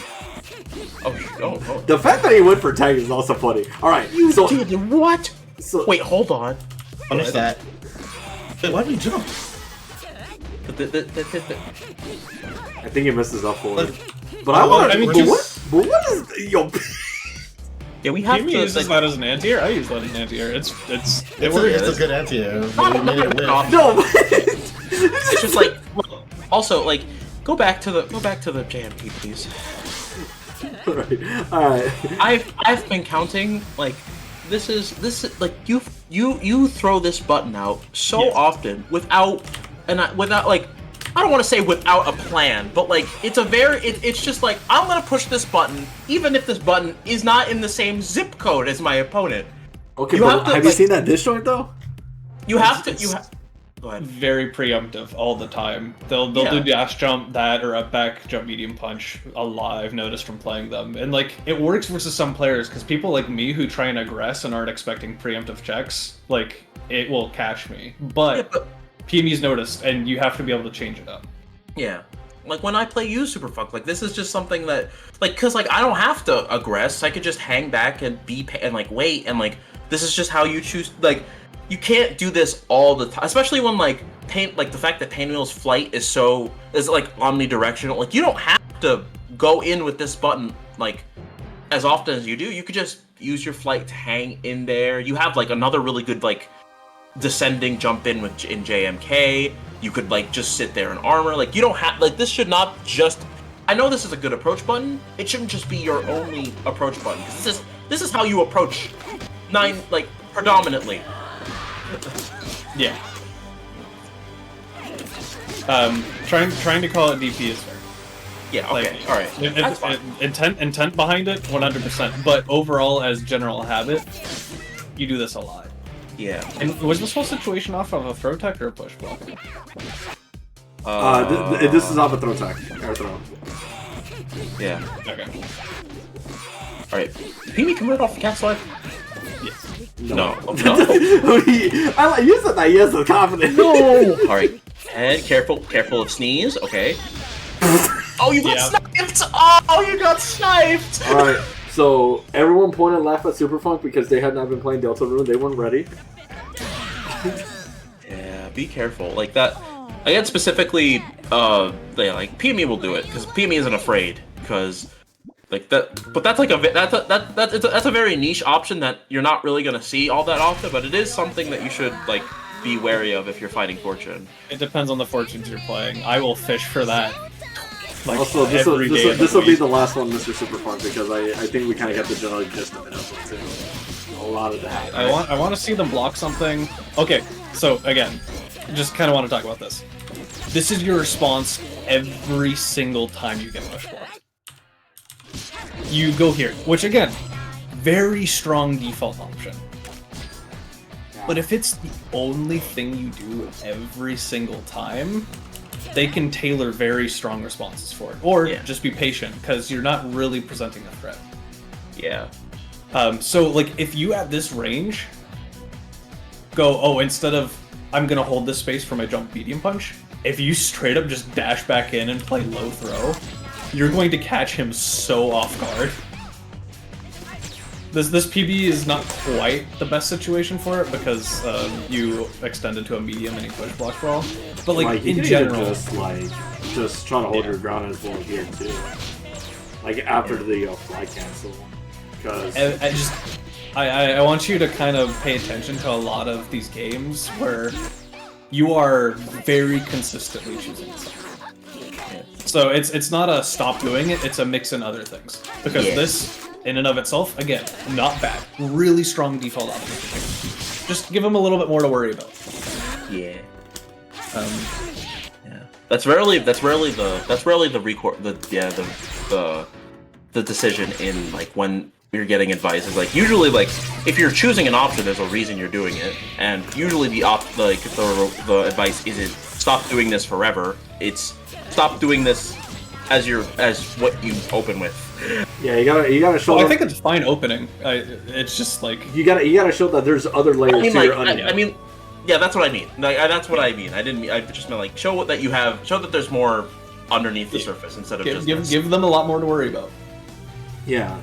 Oh. The fact that he went for tag is also funny. Alright, so... Dude, what? So, Wait, hold on. Punish that. Wait, why did we jump? I think he misses up for it. But But I want I mean, but what is... Yo... Yeah, we have PME to. uses that as an anti-air. I use that as an anti-air. It It's works. a good anti-air. But we made it win. No, It's just like. Also, like, go back to the JMP, please. Alright. I've been counting, like, this is like you throw this button out so often without like, I don't want to say without a plan, but like it's just like, I'm gonna push this button even if this button is not in the same zip code as my opponent. Okay, You but have to, have you like- seen that disjoint though? You have to go ahead. Very preemptive all the time. They'll do dash jump, that, or up back, jump medium punch a lot, I've noticed from playing them. And like, it works versus some players, because people like me who try and aggress and aren't expecting preemptive checks, like, it will catch me. But PME's noticed, and you have to be able to change it up. Yeah. Like, when I play you, Superfuck, like, this is just something that, like, because, like, I don't have to aggress. I could just hang back and like, wait, and, like, this is just how you choose, like, you can't do this all the time, especially when, like, the fact that Painwheel's flight is like, omnidirectional. Like, you don't have to go in with this button, like, as often as you do. You could just use your flight to hang in there. You have, like, another really good, like, descending jump in in JMK. You could, like, just sit there in armor. Like, you don't have, like, this should not just, I know this is a good approach button. It shouldn't just be your only approach button. This is how you approach 9, like, predominantly. Yeah. Trying to call it DP is fair. Yeah, okay, Like, alright. That's fine. Intent behind it, 100%. But overall, as general habit, you do this a lot. Yeah. And was this whole situation off of a throw tech or a push block? This is off a throw tech. Air throw. Yeah. Okay. Alright. PB, can we run off the cat slide? Yes. No. You said that, yes, with confidence. No! Alright. Head, careful of sneeze, okay. Oh, you got sniped! Oh, you got sniped! Alright, so everyone pointed left at Superfunk because they had not been playing Delta Rune. They weren't ready. Yeah, be careful. Like that. Again, specifically, like PME will do it because PME isn't afraid. Because, like that. But that's like that's a very niche option that you're not really gonna see all that often. But it is something that you should like be wary of if you're fighting Fortune. It depends on the fortunes you're playing. I will fish for that. Like, Also, this every day of will the be week. the last one, Mr. Superfunk, because I think we kind of got the general gist of it. Too. A lot of that. I want to see them block something. Okay, so again, just kind of want to talk about this. This is your response every single time you get push blocked. You go here, which again, very strong default option. But if it's the only thing you do every single time, they can tailor very strong responses for it. Or just be patient, because you're not really presenting a threat. Yeah. So, like, if you at this range go, oh, instead of I'm gonna hold this space for my jump medium punch, if you straight up just dash back in and play low throw, you're going to catch him so off guard. This PB is not quite the best situation for it because you extend into a medium and you push block brawl. But like in general, just try to hold your ground as well here too. Like after the fly cancel, because I want you to kind of pay attention to a lot of these games where you are very consistently choosing something. So it's not a stop doing it, it's a mix in other things. Because this, in and of itself, again, not bad. Really strong default option. Just give them a little bit more to worry about. Yeah. That's rarely the decision in like when you're getting advice. Is like usually like if you're choosing an option, there's a reason you're doing it, and usually the advice isn't stop doing this forever. It's stop doing this as what you open with. Yeah, you gotta show. I think it's fine opening. It's just like you gotta show that there's other layers to your onion. I mean, yeah, that's what I mean. Like, that's what I mean. I just meant like show that you have, show that there's more underneath the surface instead of just give them a lot more to worry about. Yeah,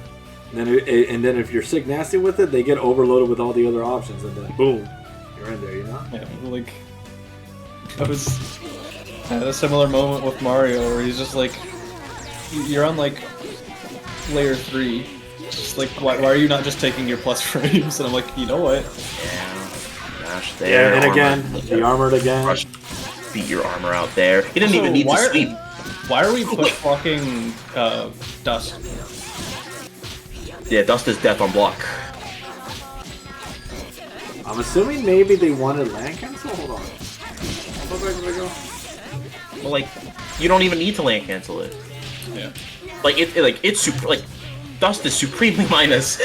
and then if you're sick nasty with it, they get overloaded with all the other options, and then boom, you're in there. You know? Yeah, like I had a similar moment with Mario where he's just like, you're on like layer 3. Just like, why are you not just taking your plus frames? And I'm like, you know what? Gosh, there. Yeah, and again, the armored again. Rush, beat your armor out there. He didn't even need to sweep. Why are we push blocking Dust? Yeah, Dust is death on block. I'm assuming maybe they wanted land cancel. Hold on. Where go? Well, like, you don't even need to land cancel it. Yeah. Like it's super. Like, Dust is supremely minus.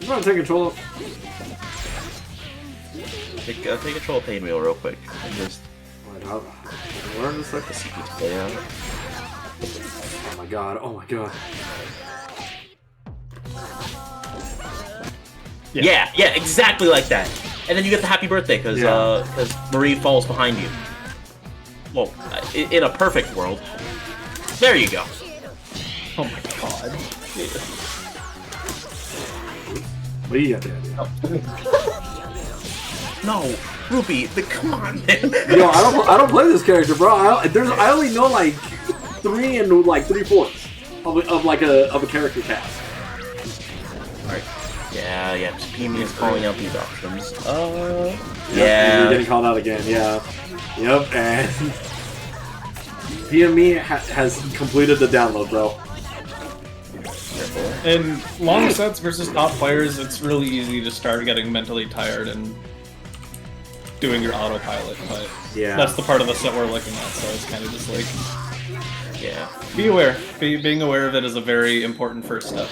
You want to take control of? Take control of Pain Wheel real quick. And just. Where is like the secret play out? Oh my god! Oh my god! Yeah, exactly like that. And then you get the happy birthday because Marie falls behind you. Well, in a perfect world. There you go. Oh my god. What do you got there? No, Ruby, come on, man. Yo, I don't play this character, bro. I only know like 3 and like 3/4 of like a character cast. Alright. Yeah. Pimi is calling out these options. Yeah. You're getting called out again. Yeah. Yep. And PME has completed the download, bro. In long sets versus top players, it's really easy to start getting mentally tired and doing your autopilot, but that's the part of the set we're looking at, so it's kind of just like, be aware. Being aware of it is a very important first step.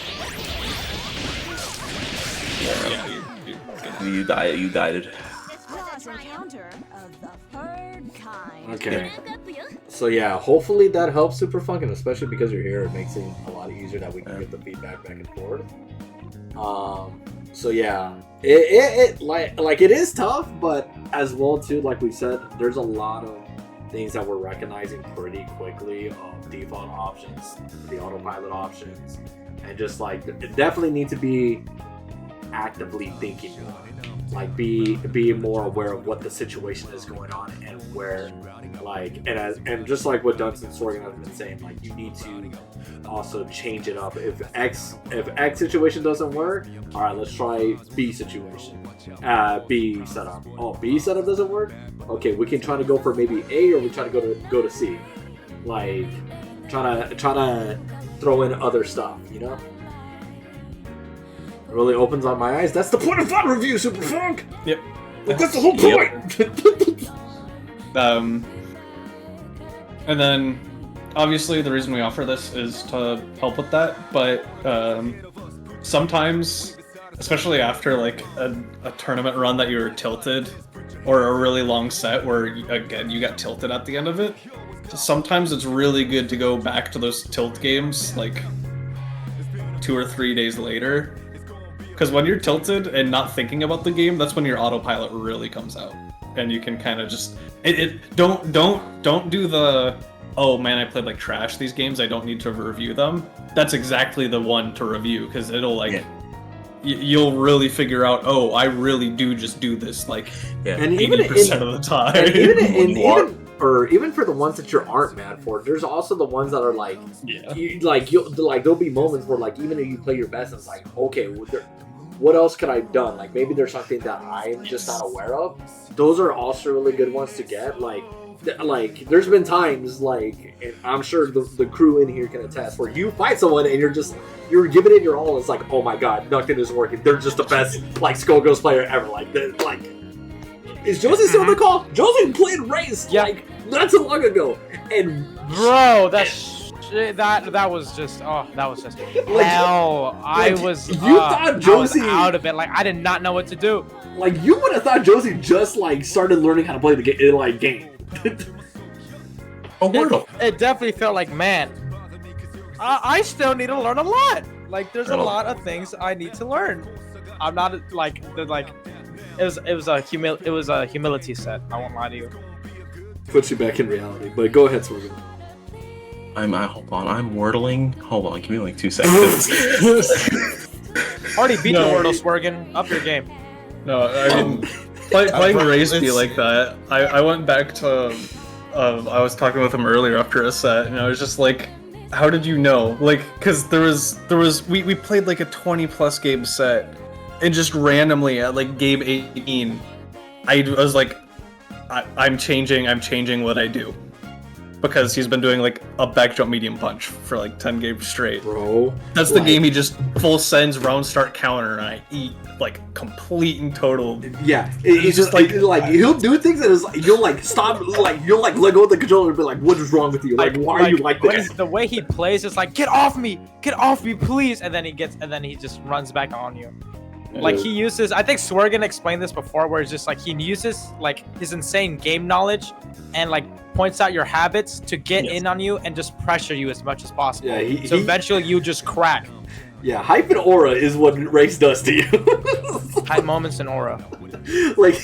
You guided. Okay. So yeah, hopefully that helps Super Funkin', especially because you're here. It makes it a lot easier that we can get the feedback back and forth. So yeah, it like it is tough, but as well too, like we said, there's a lot of things that we're recognizing pretty quickly of default options, the autopilot options, and just like it definitely need to be actively thinking more. Like be more aware of what the situation is going on and where, like, and just like what Dunstan Sorgan has been saying, like you need to also change it up. If X situation doesn't work, all right, let's try B situation. B setup. Oh, B setup doesn't work. Okay, we can try to go for maybe A, or we try to go to C. Like try to throw in other stuff, you know. Really opens up my eyes. That's the point of VoD review, Super Funk. Yep. Like, that's the whole point. And then, obviously, the reason we offer this is to help with that. But sometimes, especially after like a tournament run that you were tilted, or a really long set where again you got tilted at the end of it, sometimes it's really good to go back to those tilt games like 2 or 3 days later, because when you're tilted and not thinking about the game, that's when your autopilot really comes out, and you can kind of just don't do the, oh man, I played like trash these games, I don't need to review them. That's exactly the one to review, because it'll like you'll really figure out, oh, I really do just do this like 80% of the time. And even for the ones that you aren't mad for, there's also the ones that are like, there'll be moments where like even if you play your best, it's like, okay, what else could I have done? Like maybe there's something that I'm just not aware of. Those are also really good ones to get. Like there's been times like, and I'm sure the crew in here can attest, where you fight someone and you're giving it your all. It's like, oh my god, nothing is working. They're just the best like Skullgirls player ever. Is Josie still on the call? Josie played Race like not too long ago, and bro, that was just hell. I was thought Josie out of it. Like I did not know what to do. Like you would have thought Josie just like started learning how to play the game. It definitely felt like, man, I still need to learn a lot. Like there's a lot of things I need to learn. I'm not it was a humility set. I won't lie to you. Puts you back in reality. But go ahead, Swerve. Hold on, I'm wordling. Hold on, give me like 2 seconds. Already beat the Wordle, Swergen. Up your game. No, I mean, playing Race be like that. I went back to, I was talking with him earlier after a set, and I was just like, how did you know? Like, because we played like a 20+ game set, and just randomly at like game 18, I was like, I'm changing what I do. Because he's been doing like a back jump medium punch for like 10 games straight. Bro. That's the game he just full sends round start counter, and I eat like complete and total. Yeah. It's just like he'll do things and it's like, you'll like stop, like you'll like let go of the controller and be like, what is wrong with you? Like why are you like this? The way he plays is like, get off me, please, and then he just runs back on you. Like he uses, I think Swergen explained this before, where it's just like he uses like his insane game knowledge and like points out your habits to get in on you and just pressure you as much as possible. Yeah, so eventually you just crack. Yeah, hype and aura is what Race does to you. Hype moments and aura. Like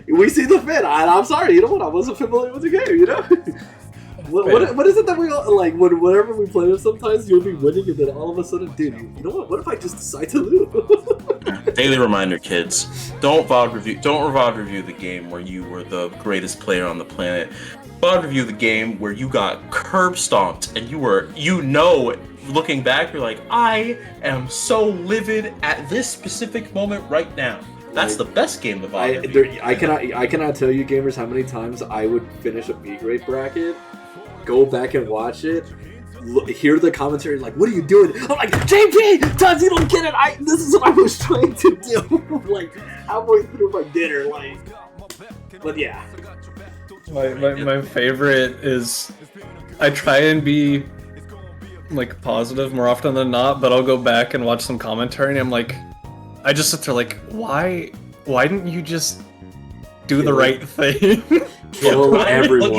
we see the fit. I'm sorry, you know what? I wasn't familiar with the game, you know. What is it that we all like? Whenever we play it, sometimes you'll be winning, and then all of a sudden, dude, you know what? What if I just decide to lose? Daily reminder, kids: don't VoD review the game where you were the greatest player on the planet. VoD review the game where you got curb stomped, and looking back, you're like, I am so livid at this specific moment right now. That's the best game to VoD review. I cannot tell you, gamers, how many times I would finish a B grade bracket, go back and watch it, hear the commentary, like, what are you doing? I'm like, JP, Tons, you don't get it. This is what I was trying to do. Like, halfway through my dinner, like. But yeah. My favorite is, I try and be like positive more often than not, but I'll go back and watch some commentary, and I'm like, I just sit there like, why didn't you just do the right thing? Kill everyone.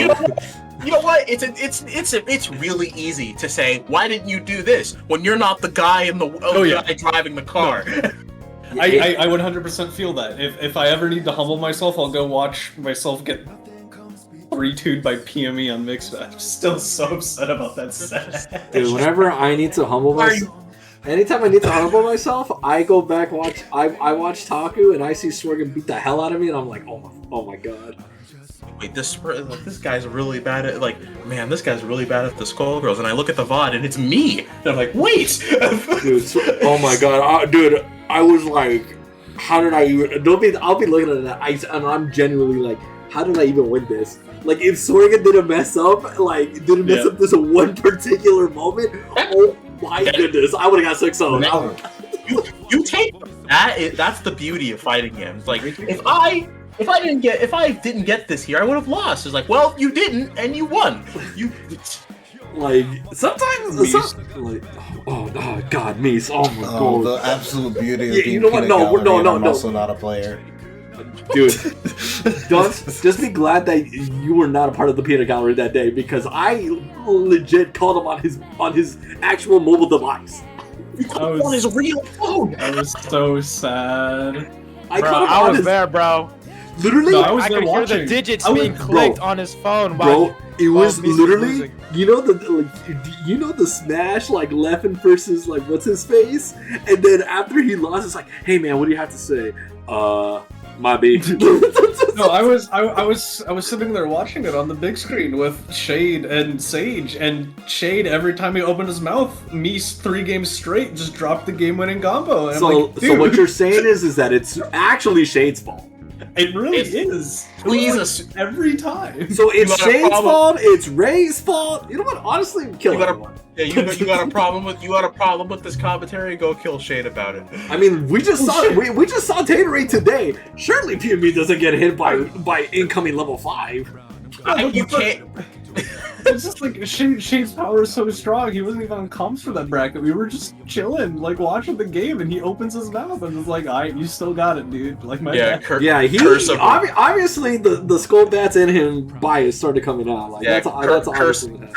You know what? It's really easy to say, why didn't you do this when you're not the guy guy driving the car. I 100% feel that. If I ever need to humble myself, I'll go watch myself get 3-2'd by PME on Mixed. I'm still so upset about that set. Dude, whenever I need to humble myself, anytime I need to humble myself, I go back I watch Taku and I see Swergen beat the hell out of me, and I'm like, oh my god. Wait, this guy's really bad at this guy's really bad at the Skullgirls, and I look at the VoD and it's me, and I'm like, wait, dude, oh my god, dude, I was like, how did I even? I'll be looking at that, and I'm genuinely like, how did I even win this? Like, if Swergen didn't mess up, up this one particular moment, oh my goodness, I would have got 6-0. You take that. That's the beauty of fighting him. Like, if I didn't get this here, I would have lost. It's like, well, you didn't, and you won. Like sometimes, like oh god, Mies. Oh my Oh, god, the absolute beauty of Yeah, being you know what? peanut No, gallery, no, and no, I'm no. also not a player. dude. Just be glad that you were not a part of the peanut gallery that day because I legit called him on his actual mobile device. I was, On his real phone. I was so sad. I Bro, called him I on was his there, bro. literally. No, I was I there could hear watching. the digits I was- being bro. clicked on his phone. While Bro, it was Mies was literally, losing. you know the Smash like Leffen versus like what's his face, and then after he lost, it's like, hey man, what do you have to say? My B. No, I was sitting there watching it on the big screen with Shade and Sage, and Shade every time he opened his mouth, Mies 3 games straight just dropped the game-winning combo. And I'm like, So what dude, you're saying is that it's actually Shade's fault. it really It's- is. Please, Every time. So it's got a Shade's problem. fault. It's Ray's fault. You know what? Honestly, kill You got a- everyone. yeah, you got a problem with this commentary? Go kill Shade about it. I mean, we just saw we just saw Taterade today. Surely PME doesn't get hit by incoming level 5. You can't. It's just like Shade's power is so strong. He wasn't even on comps for that bracket. We were just chilling, like watching the game, and he opens his mouth and it's like, "Alright, you still got it, dude." Like my Yeah, bad. Yeah, he Curse of- obviously the skull bats in him bias started coming out. Like Yeah, that's obviously what happened.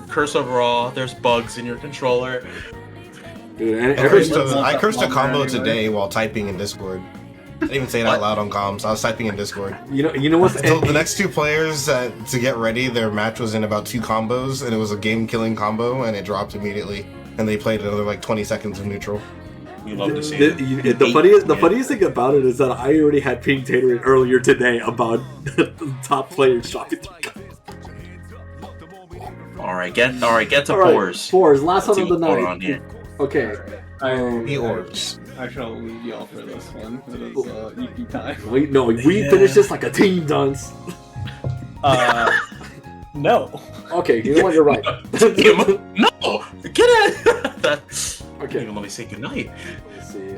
curse of Raw. There's bugs in your controller. Dude, and I every, cursed a combo Anyway. today while typing in Discord. I didn't even say it out loud on comms. I was typing in Discord. you know what's So the next two players to get ready, their match was in about 2 combos, and it was a game-killing combo, and it dropped immediately. And they played another like 20 seconds of neutral. You love to see it. the funniest thing about it is that I already had pinged Taterade earlier today about the top players dropping 3. All right, get to All right, Pores. Pores, last Let's one see of the what's going night. on here. Okay. He orbs. Actually, I'll leave y'all for this one. It is EP time. We finished this like a team dance. No. Okay, you know what? You're right. No, get it. That's Okay. Let me say goodnight. Let's see.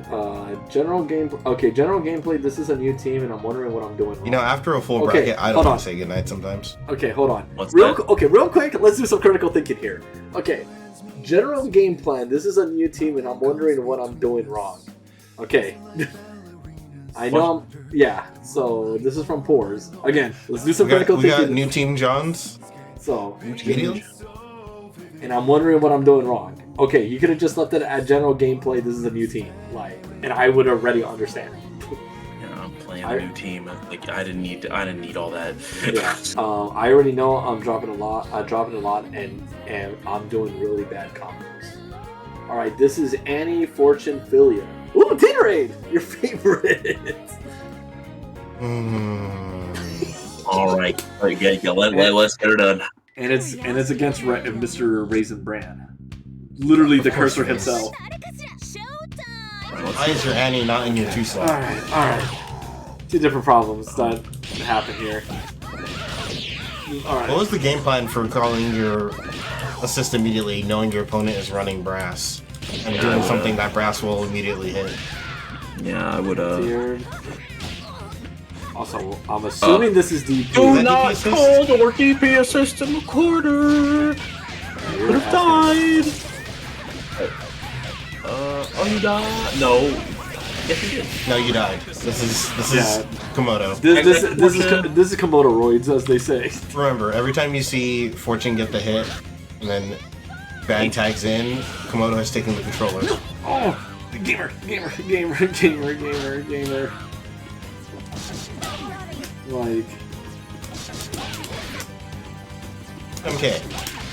General gameplay. Okay, general gameplay. This is a new team, and I'm wondering what I'm doing wrong. You know, after a full Okay, bracket, I hold don't on. want to say goodnight sometimes. Okay, hold on. What's real that? real quick. Let's do some critical thinking here. Okay, general game plan. This is a new team, and I'm wondering what I'm doing wrong. Okay. I know. Yeah. So this is from Pores. Again, let's do some critical We got thinking. new team Johns. So, Medium? and I'm wondering what I'm doing wrong. Okay, you could have just left it at general gameplay. This is a new team, like, and I would already understand. Yeah, I'm playing a new team. Like I didn't need all that. Yeah. I already know I'm dropping a lot. And I'm doing really bad combos. All right, this is Annie Fortune Philia. Ooh, Taterade, your favorite. All right, let's get her done. And it's against Mr. Raisin Bran. Literally the Of course cursor it is. himself. Why is your Annie not in your 2 slot? All right. 2 different problems that happen here. All right. What was the game plan for calling your assist immediately, knowing your opponent is running brass, and doing something that brass will immediately hit? Yeah, I would. Tiered. Also, I'm assuming this is DP. Do not DP assist? call or DP assist in the quarter. Could have died. Oh, you died? No. Yes, you did. No, you died. This is Yeah. Komodo. This is Komodo roids, as they say. Remember, every time you see Fortune get the hit, and then Bang tags in, Komodo has taken the controller. Oh, gamer. Like, MK.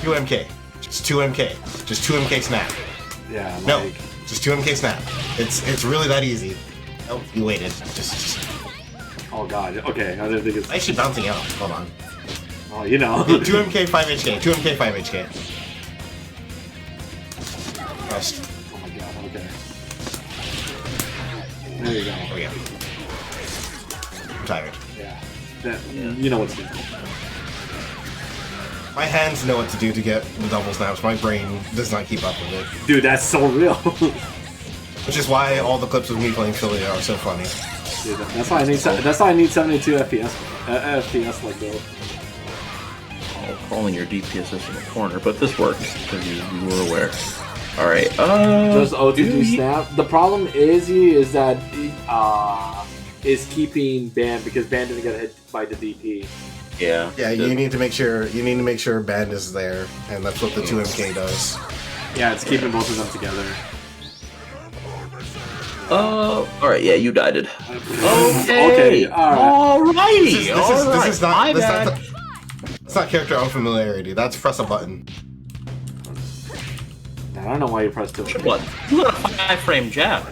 2 MK. Just 2 MK. Just 2 MK snap. yeah, like, No, just 2 MK snap. It's really that easy. Oh, you waited. Just oh god, okay, I didn't think it's, actually bouncing out. Hold on. oh, you know. 2 MK 5 HK. 2 MK 5 HK. Rest. Oh my god, okay. There you go. There we go. I'm tired. Yeah. You know what to do. My hands know what to do to get the double snaps. My brain does not keep up with it. Dude, that's so real. Which is why all the clips of me playing Philly are so funny. Dude, that's why I need 72 FPS. FPS like though. calling your DPS in the corner, but this worked because you were aware. All right. Does OTG snap? The problem is that is keeping Band because Band didn't get hit by the DP. Yeah. Yeah, you need to make sure Band is there, and that's what the 2MK does. Yeah, it's keeping both of them together. All right. Yeah, you died. Okay. All right. This is not it's not character unfamiliarity. That's press a button. I don't know why you pressed it. What? You got a 5-frame jab.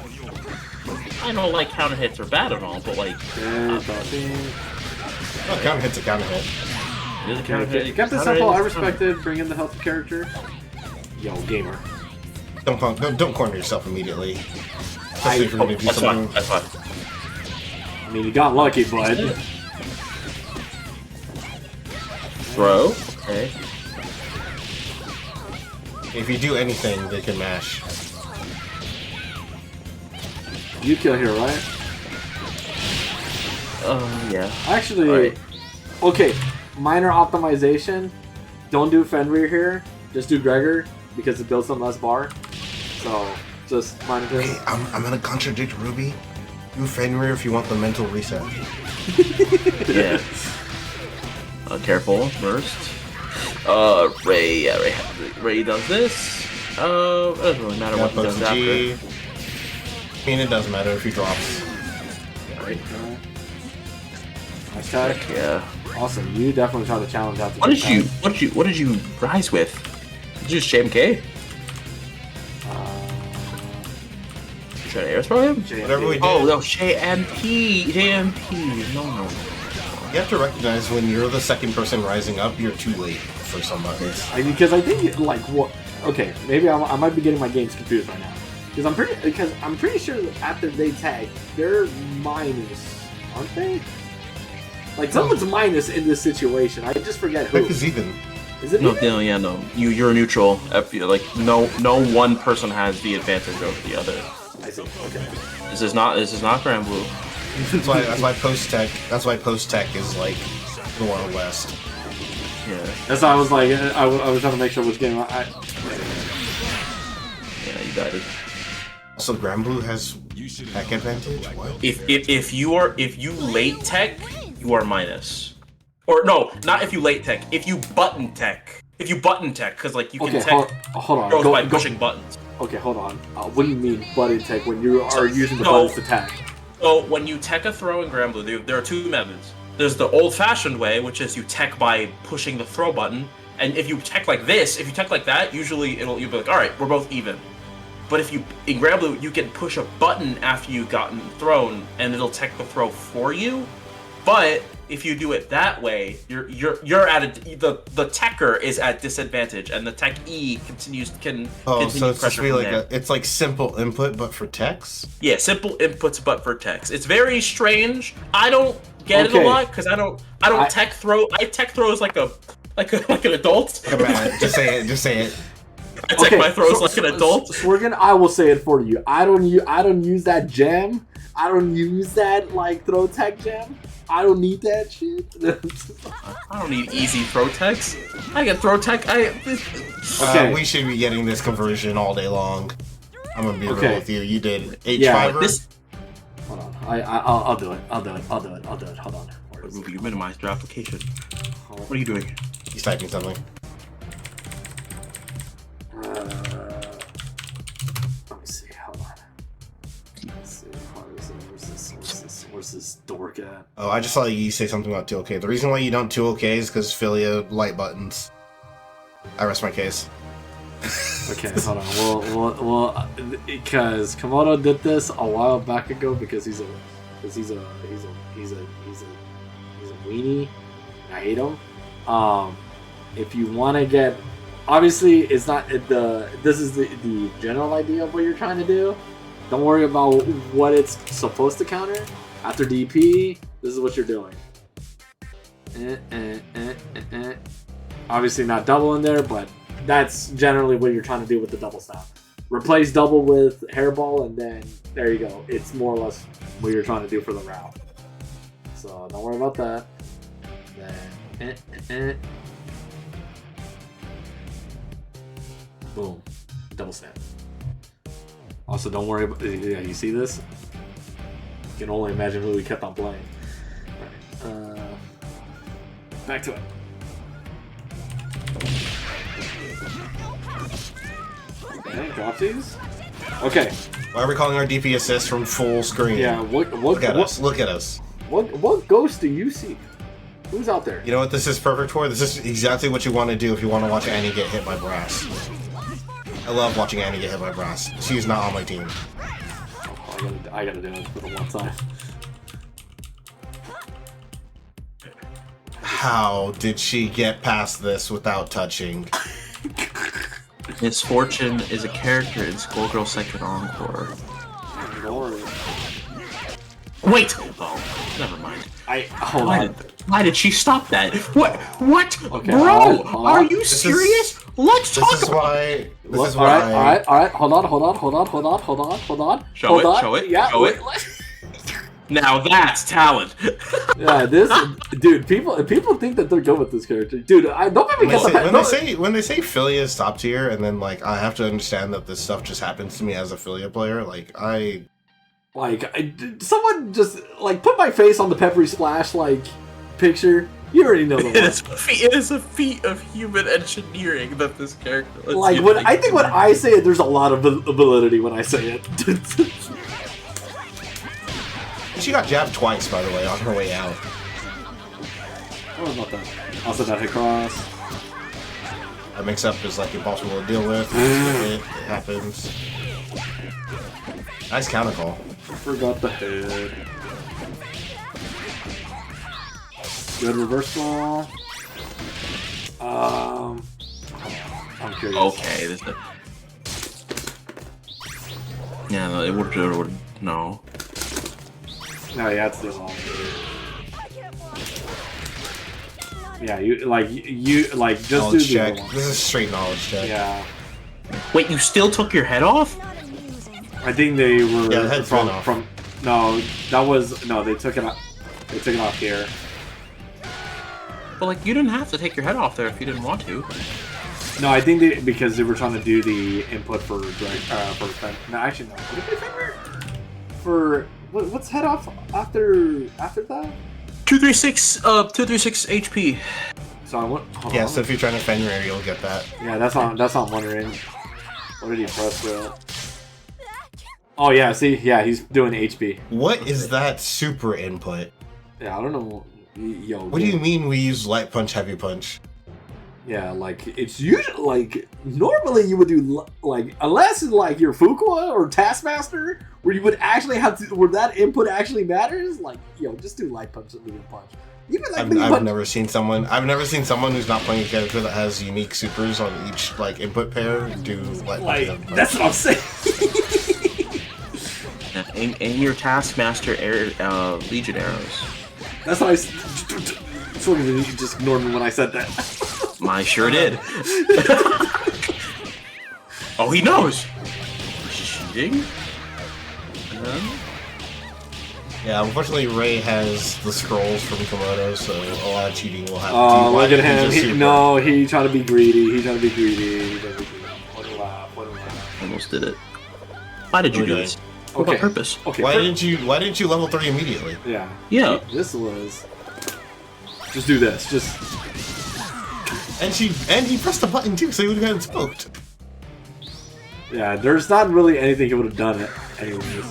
I know, like, counter hits are bad and all, but like. Oh, counter hit's a counter hit. It is a counter hit. You kept it simple. I respect it. Bring in the healthy character. Yo, gamer. Don't corner yourself immediately. Especially if you're gonna do That's something. fine. That's fine. I mean, you got lucky, bud. Throw. Okay. If you do anything, they can mash. You kill here, right? Yeah. Actually, Right. okay. Minor optimization. Don't do Fenrir here. Just do Gregor because it builds some less bar. So just monitor. Hey, I'm gonna contradict Ruby. Do Fenrir if you want the mental reset. Yeah. Careful. Burst. Ray. Yeah, Ray does this. It doesn't really matter what he does after. G. I mean, it doesn't matter if he drops. Right. Nice tag. Yeah. Awesome. You definitely try to challenge after. What did you rise with? Did you just JMK? You try to air throw him? Whatever we do. Oh no, JMP. No. You have to recognize when you're the second person rising up, you're too late for some buttons. Because I think like what? Okay, maybe I might be getting my games confused right now. Because I'm pretty sure that after they tag, they're minus, aren't they? Like someone's minus in this situation. I just forget who. Heck is even. Is it? No, even? no. You're neutral. Like no one person has the advantage over the other. I see. Okay. This is not Grand Blue. That's why post tech is like the Wild West. Yeah. That's why I was like, I was trying to make sure which game Yeah, you got it. So Grand Blue has tech advantage? What? If you late tech, you are minus. Or no, not if you late tech. If you button tech, because like you can Okay, tech hold on. throws by pushing buttons. Okay, hold on. What do you mean button tech when you are using the so- buttons to tech? So when you tech a throw in Grand Blue, there are two methods. There's the old-fashioned way, which is you tech by pushing the throw button, and if you tech like this, if you tech like that, usually you'll be like, all right, we're both even. But if you in Grand Blue, you can push a button after you've gotten thrown, and it'll tech the throw for you. But if you do it that way, you're at the techer is at disadvantage, and the tech E can continue So it's pressure really from like there. it's like simple input but for techs? Yeah, simple inputs but for techs. It's very strange. I don't get it a Okay. lot because I don't tech throw. I tech throws like an adult. Come on, just say it. I tech my throws like an adult. Swergen, I will say it for you. I don't use that gem. I don't use that like throw tech gem. I don't need that shit. I don't need easy throw techs. I can throw tech. Okay. We should be getting this conversion all day long. I'm gonna be real Okay. with you. You did H5. Yeah, This Hold on. I'll do it. Hold on. Where is it? you minimized your application. What are you doing? He's typing something. Let me see. Hold on. Let's see. Where's this dork at? Oh, I just saw you say something about 2OK. The reason why you don't 2OK is because Philia light buttons. I rest my case. Okay, hold on. Well, because Komodo did this a while back ago because he's a weenie. I hate him. If you want to get, obviously, it's not this is the general idea of what you're trying to do. Don't worry about what it's supposed to counter. After DP, this is what you're doing. Obviously not double in there, but that's generally what you're trying to do with the double staff. Replace double with hairball, and then there you go. It's more or less what you're trying to do for the route. So don't worry about that. Then Boom. Double snap. Also, don't worry about. Yeah, you see this? You can only imagine who we kept on playing. Right. Back to it. Okay, drop these. Okay. Why are we calling our DP assist from full screen? Yeah. What? Look at us. Look at us. What ghost do you see? Who's out there? You know what this is perfect for? This is exactly what you want to do if you want to watch Annie get hit by brass. I love watching Annie get hit by brass. She's not on my team. Oh, I gotta do it for the one time. How did she get past this without touching? Miss Fortune is a character in Skullgirls Second Encore. Glory. Wait! Oh, never mind. Hold on. Why did she stop that? What? Okay, Bro, hold on. are you serious? Let's talk This is why. This is All why. right. Hold on. Show it. Yeah. Show it. Now that's talent. Yeah, dude. People think that they're good with this character, dude. Don't make me get When they say Philia is top tier, and then like I have to understand that this stuff just happens to me as a Philia player. Someone just like put my face on the peppery splash like picture. You already know the one. It is a feat of human engineering that this character. Like when I say it, there's a lot of validity when I say it. She got jabbed twice, by the way, on her way out. What about that? Also, that hit cross. That mix-up is like impossible to deal with. It happens. Nice counter call. Forgot the head. Good reversal. I'm curious. Okay, this. Yeah, no, it would no. No, yeah, it's the long. Yeah, you just Knowledge do check. the one. This is straight knowledge check. Yeah. Wait, you still took your head off? I think they were Yeah, the head's from off. they took it off. They took it off here. But like, you didn't have to take your head off there if you didn't want to. No, I think because they were trying to do the input for no, actually no. What did they favor? For what's head off after that? 236 HP. So I want. Yeah, so if you're trying to defend your area, you'll get that. Yeah, that's what I'm wondering. What did he press though? Oh yeah, see, yeah, he's doing HP. What is that super input? Yeah, I don't know. Yo. What do you mean we use light punch, heavy punch? Yeah, like it's usually like normally you would do like unless it's like your Fuqua or Taskmaster where you would actually have to where that input actually matters. Like just do light punch and medium punch. Even like I've never seen someone who's not playing a character that has unique supers on each like input pair do light punch. Heavy punch. That's what I'm saying. In your Taskmaster Legion arrows. That's how I. So you just ignored me when I said that. I sure did. Oh, he knows. Cheating. Yeah, unfortunately Ray has the scrolls from Komodo, so a lot of cheating will happen. Oh, look at him. He tried to be greedy. What a laugh. Almost did it. Why did you do this? For what purpose? Okay. Why didn't you level 3 immediately? Yeah. Yeah. This was. Just do this. And he pressed the button too, so he would have gotten smoked. Yeah, there's not really anything he would have done it anyways.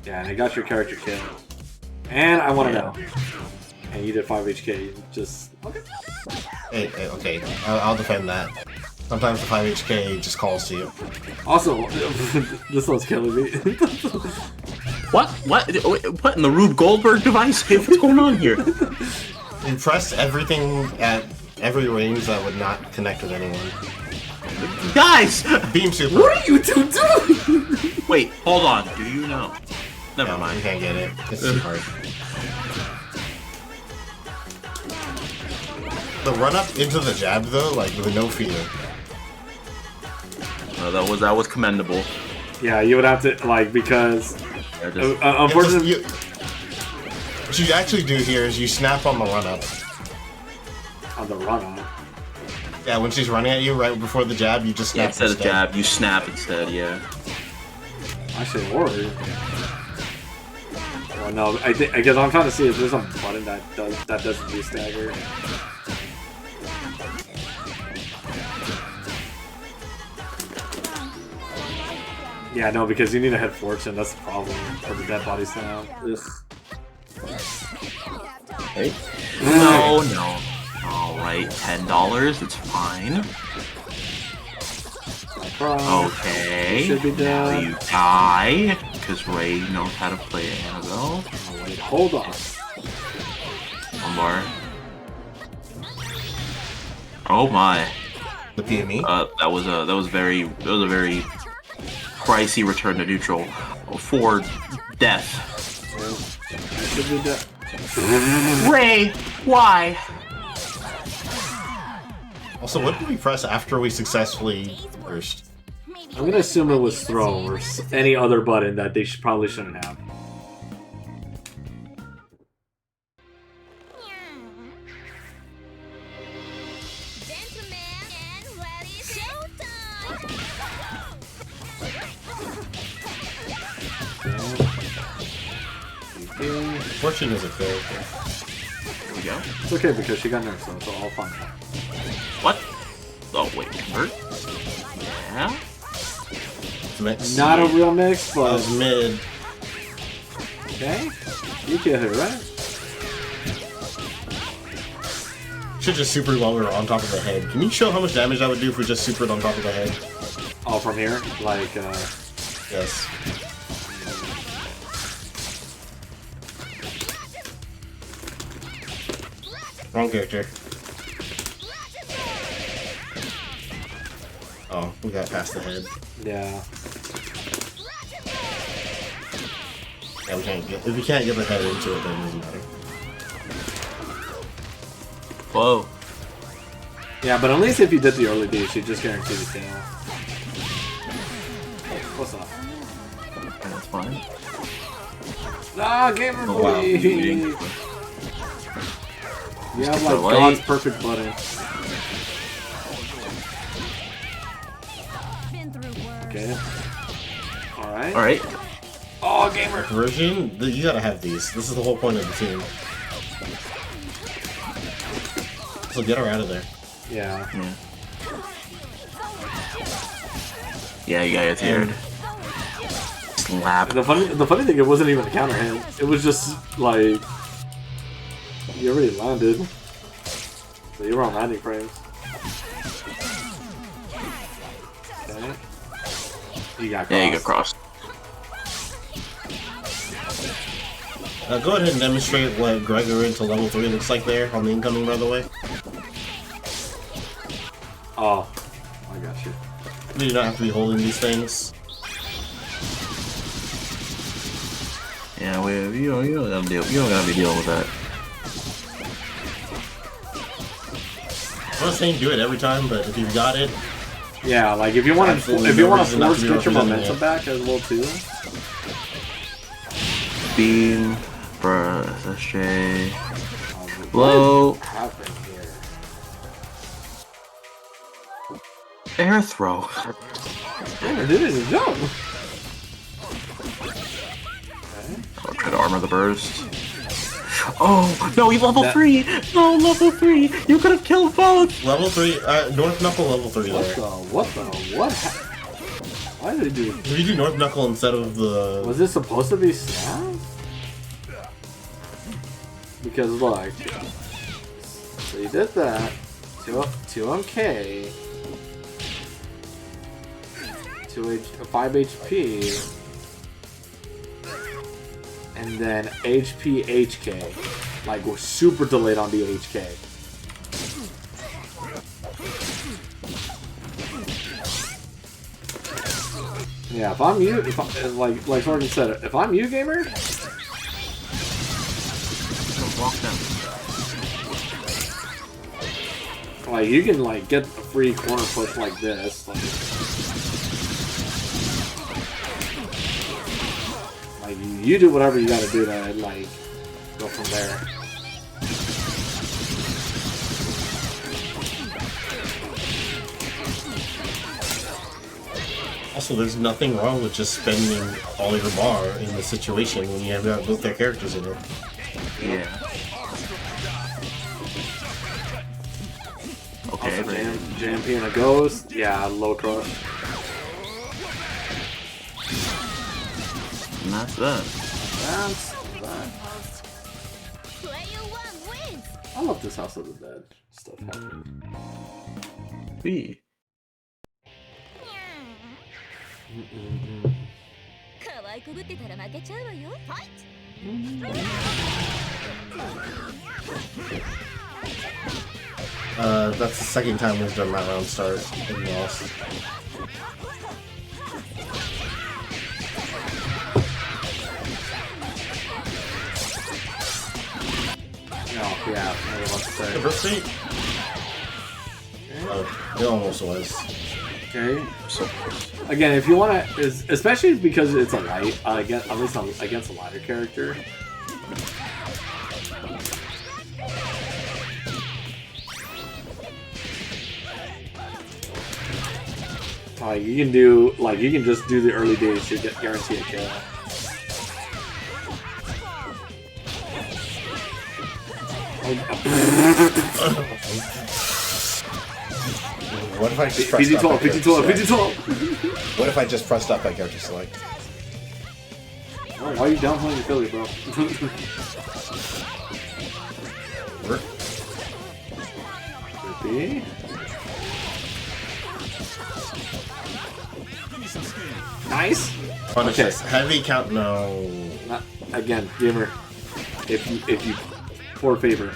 Yeah, and I got your character killed. And I want to know. And you did 5 HK. Just okay. Hey, okay, I'll defend that. Sometimes the 5 HK just calls to you. Also, this one's killing me. What? What in the Rube Goldberg device? Hey, what's going on here? You pressed everything at every range that would not connect with anyone. Guys! Beam super. What are you two doing? Wait, hold on. Do you know? Never No, mind. you can't get it. It's too hard. The run up into the jab though, like with no fear. That was commendable. Yeah, you would have to because unfortunately. What you actually do here is you snap on the run up. On the run on. Yeah, when she's running at you right before the jab, you just snap. Yeah, instead of jab, you snap instead. Yeah. Actually, or. Well, no, I guess I'm trying to see if there's a button that doesn't do stagger. Yeah, no, because you need to hit fortune. That's the problem for the dead body snap. Ugh. Hey. No, no. Alright, $10. It's fine. Okay. Should be Now done. you die because Ray knows how to play Annabelle. Oh, wait, hold on. One more. Oh my. The PME. That was a very pricey return to neutral for death. Should be done. Ray, why? Also, what did we press after we successfully burst? I'm gonna assume it was throw or any other button that they probably shouldn't have. Gentlemen, and ready, showtime! Fortune is a character. Here we go. It's okay because she got nerfed, so it's all fun. What? Oh wait, convert? Yeah? Mix. Not a real mix, That but was mid. okay. You get her right. Should just super while we were on top of the head. Can you show how much damage that would do if we just supered on top of the head? Oh, from here, like Yes. Wrong character. Oh, we got past the head. yeah. Yeah, we can't get. If we can't get the head into it, then it doesn't matter. Whoa. Yeah, but at least if you did the early days, you just guarantee the kill. What's up? That's fine. Ah, gamer Oh, wow. please. You have like light. God's perfect button. Been through worse. Okay. Alright. Alright. Oh, gamer! Version, you gotta have these. This is the whole point of the team. So get her out of there. Yeah. Yeah. Yeah, you got it tiered. Slap. The funny thing, it wasn't even a counter hit. It was just like you already landed. So you were on landing frames. Okay. You got crossed. Yeah, you got crossed. Go ahead and demonstrate what Gregor into level 3 looks like there on the incoming, by the way. Oh, I got you. You do not have to be holding these things. Yeah, you don't gotta deal. You don't gotta be dealing with that. I'm not saying do it every time, but if you've got it, Yeah, like if you want to Absolutely if you no want reason to not force to be get your representing momentum it. back as well too. Beam, bruh, SJ. What Low happened here? air throw. Gamer did it jump. I'll try to armor the burst. Oh no, you level 3! No, level 3! You could have killed both! level 3, North Knuckle level 3 there. What? Why did he do? If you do North Knuckle instead of the... Was this supposed to be snap? Because look, so you did that to MK to 5 HP, and then HP HK, like we're super delayed on the HK. Yeah, if I'm you, like Sorgan said, if I'm you, gamer. Walk down. Like, you can, like, get a free corner push like this. Like you do whatever you gotta do to, like, go from there. Also, there's nothing wrong with just spending all your bar in this situation when you have got both their characters in it. Yeah. Okay, Also, Jampy and a Ghost. Yeah, low crush. and that's that. That's that. Player 1 wins. I love this House of the Dead stuff happening. B. 可愛くぶってたら負けちゃうわよ。ファイト。 That's the second time we've done that round start and lost. Oh, yeah, I was about to say. Diversity? It almost was. Okay. Again, if you want to, especially because it's a light, against, at least against a lighter character. You can do, like, you can just do the early days to get guarantee a kill. What if I just pressed PG-12, up? PG-12, PG-12! What if I just pressed up at character select? Why are you downplaying your Philly, bro? Rippy. Nice. Okay. Heavy count. No. Not, again, gamer. If you poor favor,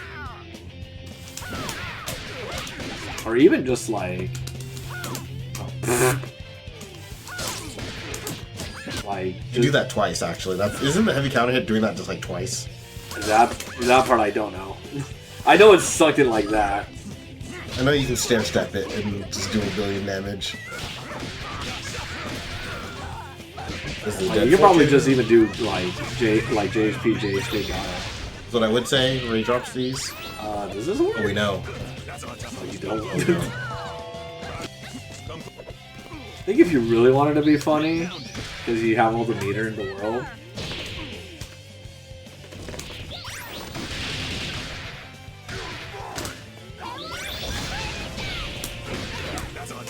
or even just like, like You do that twice, actually. Isn't the heavy counter hit doing that just like twice? that part I don't know. I know it's sucked in like that. I know you can stair step it and just do a billion damage. Like, you can probably just even do like JHP, JHP guy. That's what I would say when he drops these. Does this work? Oh, we know. Oh, you don't. I think if you really wanted to be funny, because you have all the meter in the world.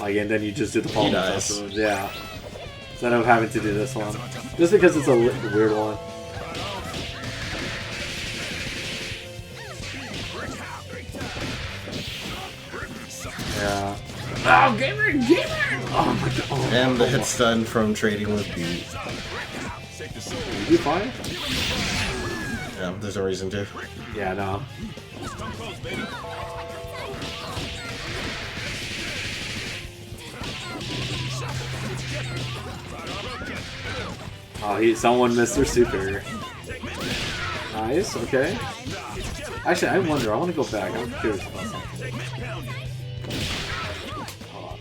Like, and then you just do the follow-up afterwards. Yeah. Instead of having to do this one. Just because it's a weird one. Yeah. Oh, gamer! Oh my god. Oh, And the hit stun from trading with beat. Did you fire? Yeah, there's no reason to. Yeah, no. Oh, someone missed their super. Nice, okay. Actually, I wonder, I want to go back. I'm curious about something. Hold on.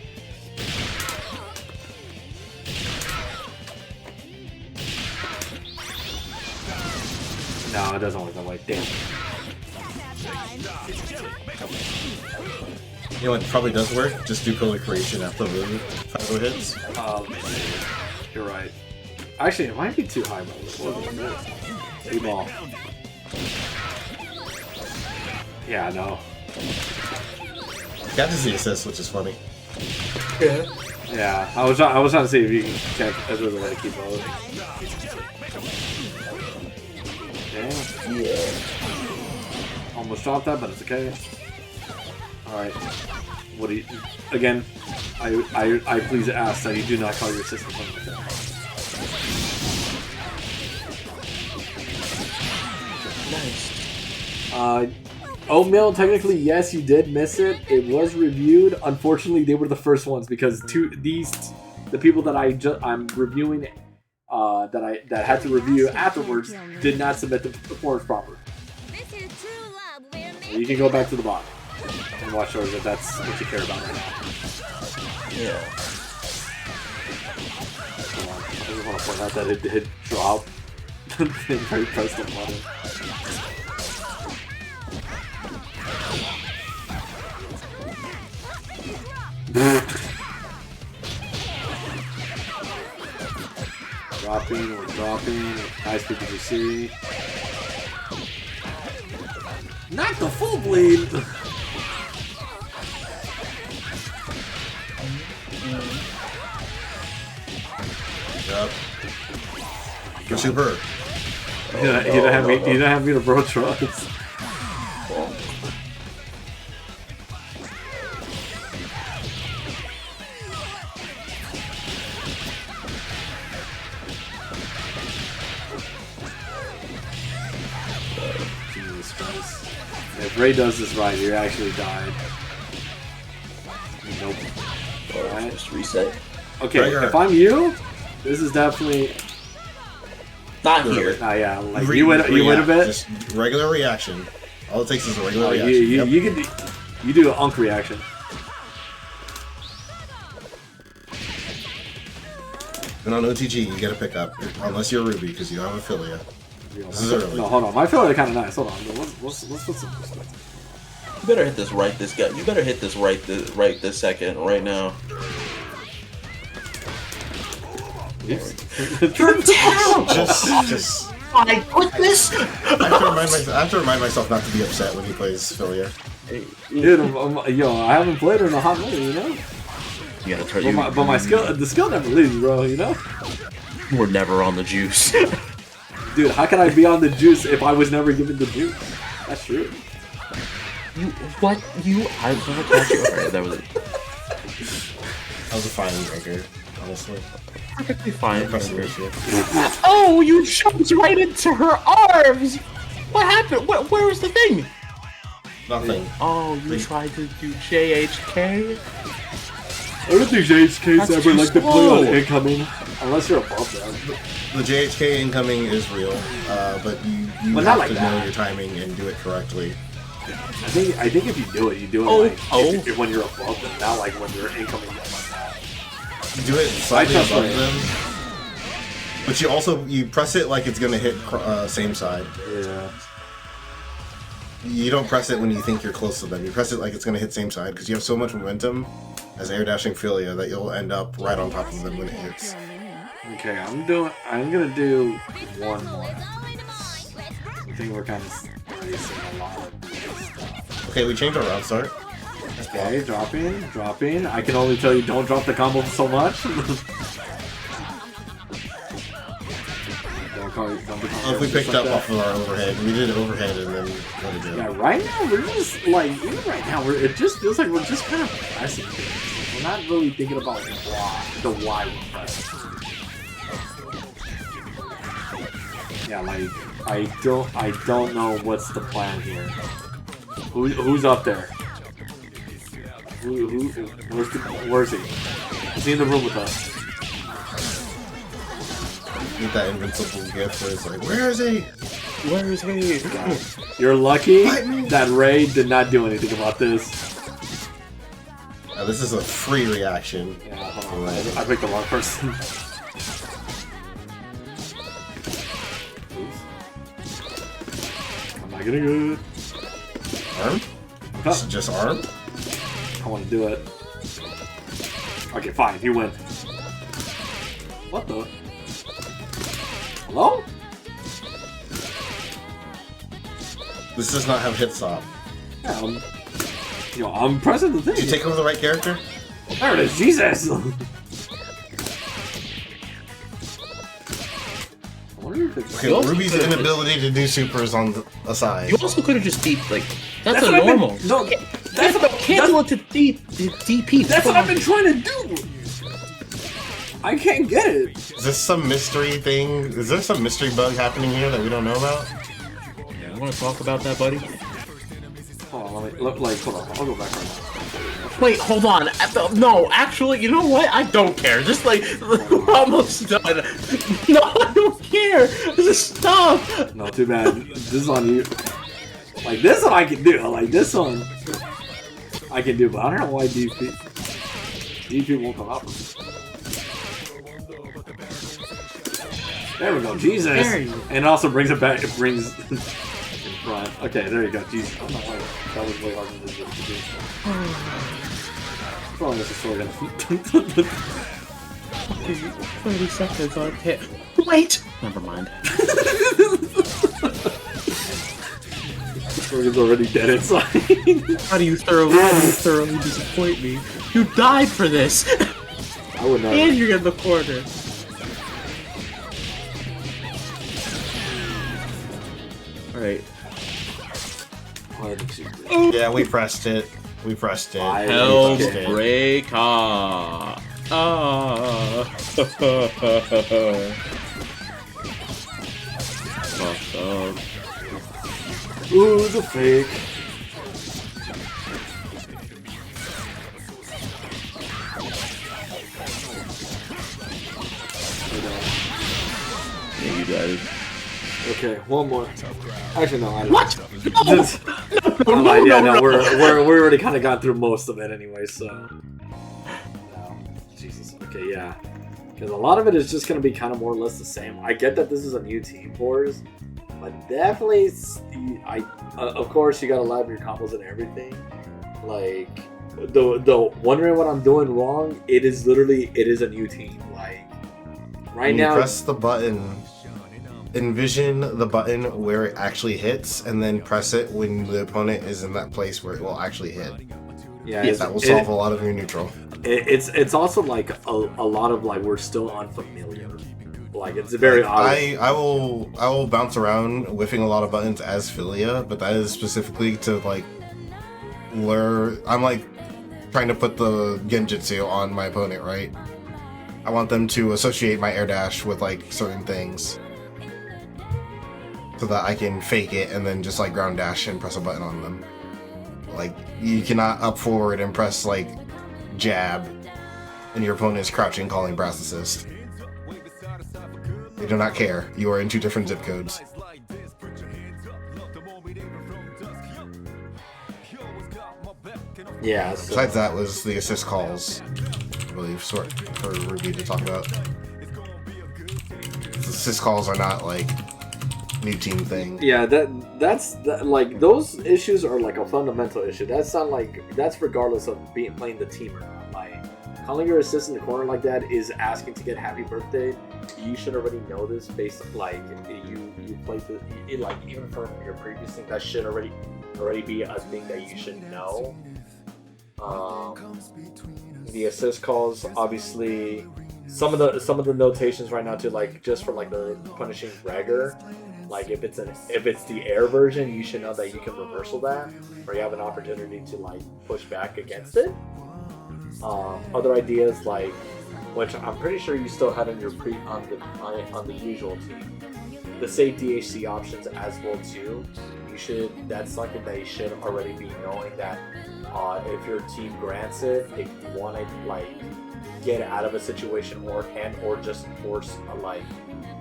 No, it doesn't work that way. Damn. You know what probably does work? Just do pillar creation after the 5 hits. You're right. Actually, it might be too high, bro. Blue ball. Yeah, no. Got to see assist, which is funny. Yeah, I was trying to see if you can check as a way to keep up. Okay. Yeah. Almost dropped that, but it's okay. Alright. What do you... Again, I please ask that you do not call your assistant something like that. Nice. Oatmeal, technically, yes, you did miss it. It was reviewed. Unfortunately, they were the first ones because the people that I'm reviewing, that had to review afterwards, did not submit the forms proper. This is true love. We're You can go back to the bottom and watch those if that's what you care about right now. Yeah. Hold on. I just want to point out that it did drop. Very pressed the button. Dropping, we're dropping. Nice PPC. Not the full bleed! Yep. Go super. He didn't have me to bro trust. Jesus Christ. If Ray does this right, he actually died. Nope. Alright. Just reset. Okay, Right, if I'm you, this is definitely... Not here. yeah, like you win a bit. Just regular reaction. All it takes is a regular reaction. You do an unk reaction. And on OTG, you get a pickup. Unless you're Ruby, because you don't have Ophelia. This is early. No, hold on. My Philly kind of nice. Hold on. Let's put some perspective. You better hit this right this guy. You better hit this right this second, right now. You're terrible! Just My goodness! I have to remind myself not to be upset when he plays Philia. Dude, I haven't played her in a hot minute, you know? You gotta turn but my skill, the skill never leaves, bro, you know? We're never on the juice. Dude, how can I be on the juice if I was never given the juice? That's true. I was gonna catch you. Alright, that was it. That was a fine record, honestly. Perfectly fine. Impressive ratio. Oh, you jumped right into her arms! What happened? Where was the thing? Nothing. Oh, you tried to do JHK? I don't think JHK's That's ever too like to play slow. on incoming, unless you're above that. The JHK incoming is real, but you But have not like to know that. your timing and do it correctly. I think if you do it like when you're above them, not like when you're incoming like that. You do it slightly trust above Ray. them, but you press it like it's gonna hit same side. Yeah. You don't press it when you think you're close to them. You press it like it's gonna hit same side because you have so much momentum as air dashing Philia that you'll end up right on top of them when it hits. Okay, I'm gonna do one more. I think we're kind of racing a lot of this stuff. Okay, we changed our route start. Okay, dropping. I can only tell you don't drop the combo so much. Don't be If we picked up off of our overhead, we did overhead and then let it go. Yeah, right now we're just like even right now it just feels like we're just kind of pressing things. We're not really thinking about why we're pressing. Yeah, like I don't know what's the plan here. Who's up there? Where's he? Is he in the room with us? Get that invincible gift where it's like, where is he? Where is he? You're lucky Fight me. that Ray did not do anything about this. This is a free reaction. Yeah, hold on. I picked the wrong person. I'm not gonna good. Arm? This is just arm? I want to do it. Okay, fine. You win. What the? Hello? This does not have hit stop. Yeah, I'm pressing the thing. Did you take over the right character? There it is. Jesus. I wonder if it's Okay, Ruby's inability to do supers on the aside. You also could have just deep that's what a I've been- normal. No, Cancel it to DP. that's what I've been trying to do. I can't get it. Is this some mystery thing? Is there some mystery bug happening here that we don't know about? Yeah, you want to talk about that, buddy? Hold on, hold on. I'll go back right now. Wait, hold on. No, actually, you know what? I don't care. Just we're almost done. No, I don't care. Just stop. No, too bad. This is on you. Like this one I can do. Like this one I can do, but I don't know why DP won't come out for me. There we go, Jesus. There you go. And it also brings it back. It brings in front. Okay, there you go, Jesus. I don't know why that was way harder than this to do. Probably this is still gonna. 30 seconds on hit. Wait! Never mind. Sworgan's already dead inside. How do you thoroughly disappoint me? You died for this! I would not. And you're in the corner. Alright. Yeah, we pressed it. We pressed it. Hell's We pressed it. Breaker! Ah! Fucked up. Ooh, the fake. Yeah, you died. Okay, one more. Actually, no. I lied. What? Just, I lied. Yeah, no, we're already kind of got through most of it anyway. So, no. Jesus. Okay, yeah. Because a lot of it is just gonna be kind of more or less the same. I get that this is a new team Force, but definitely, of course, you gotta lab your combos and everything. Like, the wondering what I'm doing wrong. It is a new team. Like, right When now, you press the button. Envision the button where it actually hits, and then press it when the opponent is in that place where it will actually hit. yeah, That will solve a lot of your neutral. It's also like a lot of like we're still unfamiliar. Like it's very obvious. I will bounce around whiffing a lot of buttons as Philia, but that is specifically to like lure. I'm like trying to put the Genjutsu on my opponent, right? I want them to associate my air dash with like certain things, so that I can fake it and then just like ground dash and press a button on them. Like you cannot up forward and press like jab, and your opponent is crouching calling brass assist. They do not care. You are in two different zip codes. Yeah. So, Besides that was the assist calls, I believe, sort for Ruby to talk about. The assist calls are not like new team thing. yeah, that's like those issues are like a fundamental issue. That's not like that's regardless of playing the team or not. Like calling your assist in the corner like that is asking to get happy birthday. You should already know this based like you played the like even from your previous thing. That should already be a thing that you should know. The assist calls, obviously, some of the notations right now too, like just for like the punishing Gregor, like if it's the air version, you should know that you can reversal that, or you have an opportunity to like push back against it. Other ideas like, which I'm pretty sure you still had on your on the usual team, the save DHC options as well too. That's something that you should already be knowing that if your team grants it, if you want to like get out of a situation or just force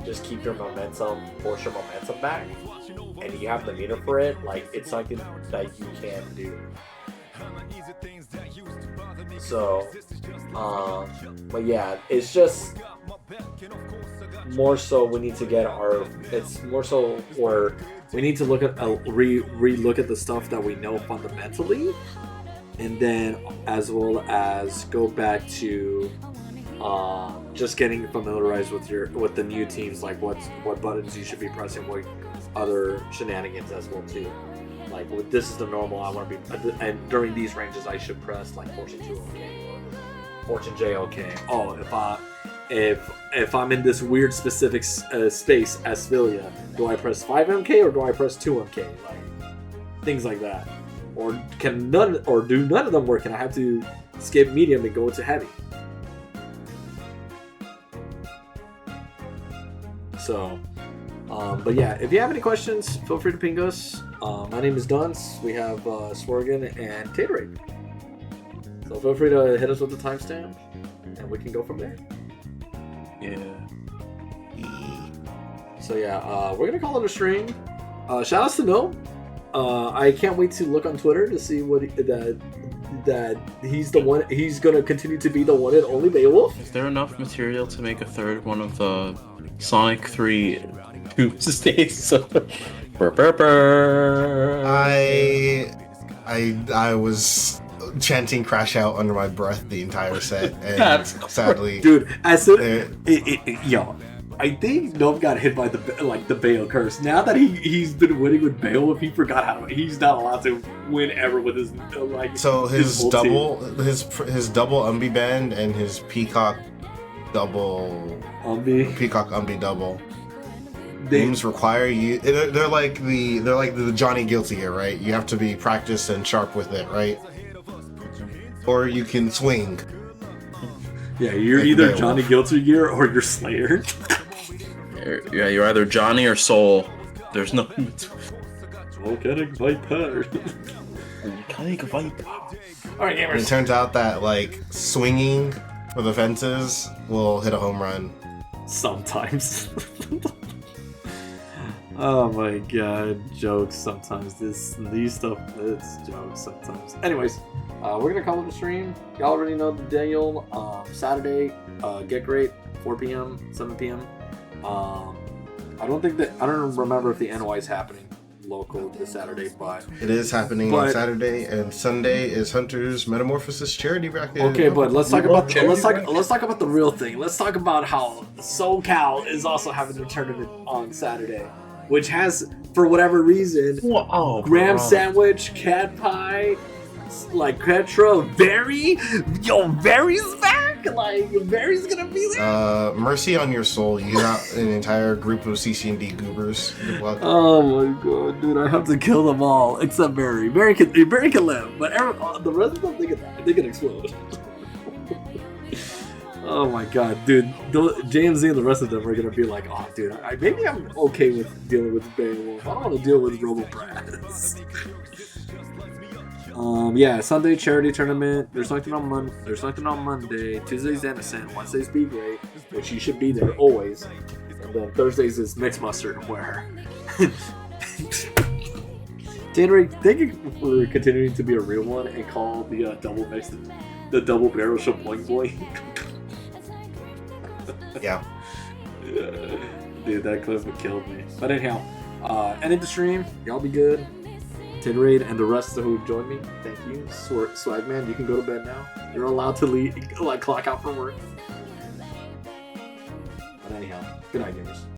just keep your momentum, force your momentum back, and you have the meter for it, like it's something that you can do. So, but yeah, it's just more so we need to get it's more so where we need to look at re-look at the stuff that we know fundamentally, and then as well as go back to just getting familiarized with the new teams, like what buttons you should be pressing, what other shenanigans as well too. Like this is the normal I want to be, and during these ranges I should press like Fortune 2 OK or Fortune J OK. Oh, if I'm in this weird specific space as Philia, do I press 5 MK or do I press 2 MK? Like things like that. Or do none of them work and I have to skip medium and go into heavy? So, but yeah, if you have any questions, feel free to ping us. My name is Dunce. We have Sworgan and Taterade. So feel free to hit us with the timestamp, and we can go from there. Yeah. So yeah, we're gonna call it a stream. Shout outs to No. I can't wait to look on Twitter to see what that he's the one. He's gonna continue to be the one and only Beowulf. Is there enough material to make a third one of the Sonic 3 Tuesdays? I was chanting "Crash Out" under my breath the entire set, and That's sadly, Dude, as soon there- yo, I think Nov got hit by the Bale curse. Now that he's been winning with Bale, if he forgot how to, he's not allowed to win ever with his like. so his whole double, his double Umbi band and his Peacock double, Peacock Umbi double. Games require you. They're like the Johnny Guilty here, right? You have to be practiced and sharp with it, right? Or you can swing. Yeah, you're Like either Beowulf. Johnny Guilty Gear or you're Slayer. You're either Johnny or Soul. There's no. Volcanic Viper. Alright, And it gamers. turns out that like swinging for the fences will hit a home run. Sometimes. Oh my god, jokes sometimes. These stuff, it's jokes sometimes. Anyways, we're gonna call it a stream. Y'all already know the deal. Saturday, Get Great, 4 p.m., 7 p.m. I don't remember if the NY is happening local this Saturday, but It is happening on Saturday, and Sunday is Hunter's Metamorphosis charity bracket. okay, but let's talk about charity let's talk about the real thing. Let's talk about how SoCal is also having their tournament on Saturday, which has, for whatever reason, Oh, graham sandwich, cat pie, like Petra, Very's back. Like Very's gonna be there. Mercy on your soul. You got an entire group of CC&D goobers. Good luck. Oh my god, dude! I have to kill them all except Very. Very can live, but the rest of them they can explode. Oh my god, dude! JMZ and the rest of them are gonna be like, oh, dude, maybe I'm okay with dealing with Beowulf. I don't want to deal with Robo Brass. Yeah, Sunday charity tournament. There's something on Monday. Tuesday's Innocent. Wednesday's Be Great, which you should be there always. And then Thursdays is Mixed Mustard, where January, thank you for continuing to be a real one and call the the double barrel shot boing boing. Yeah. Dude, that clip would kill me. But anyhow, ending the stream. Y'all be good. Tinraid and the rest who joined me, thank you. Swagman, you can go to bed now. You're allowed to leave, like clock out from work. But anyhow, good night, gamers.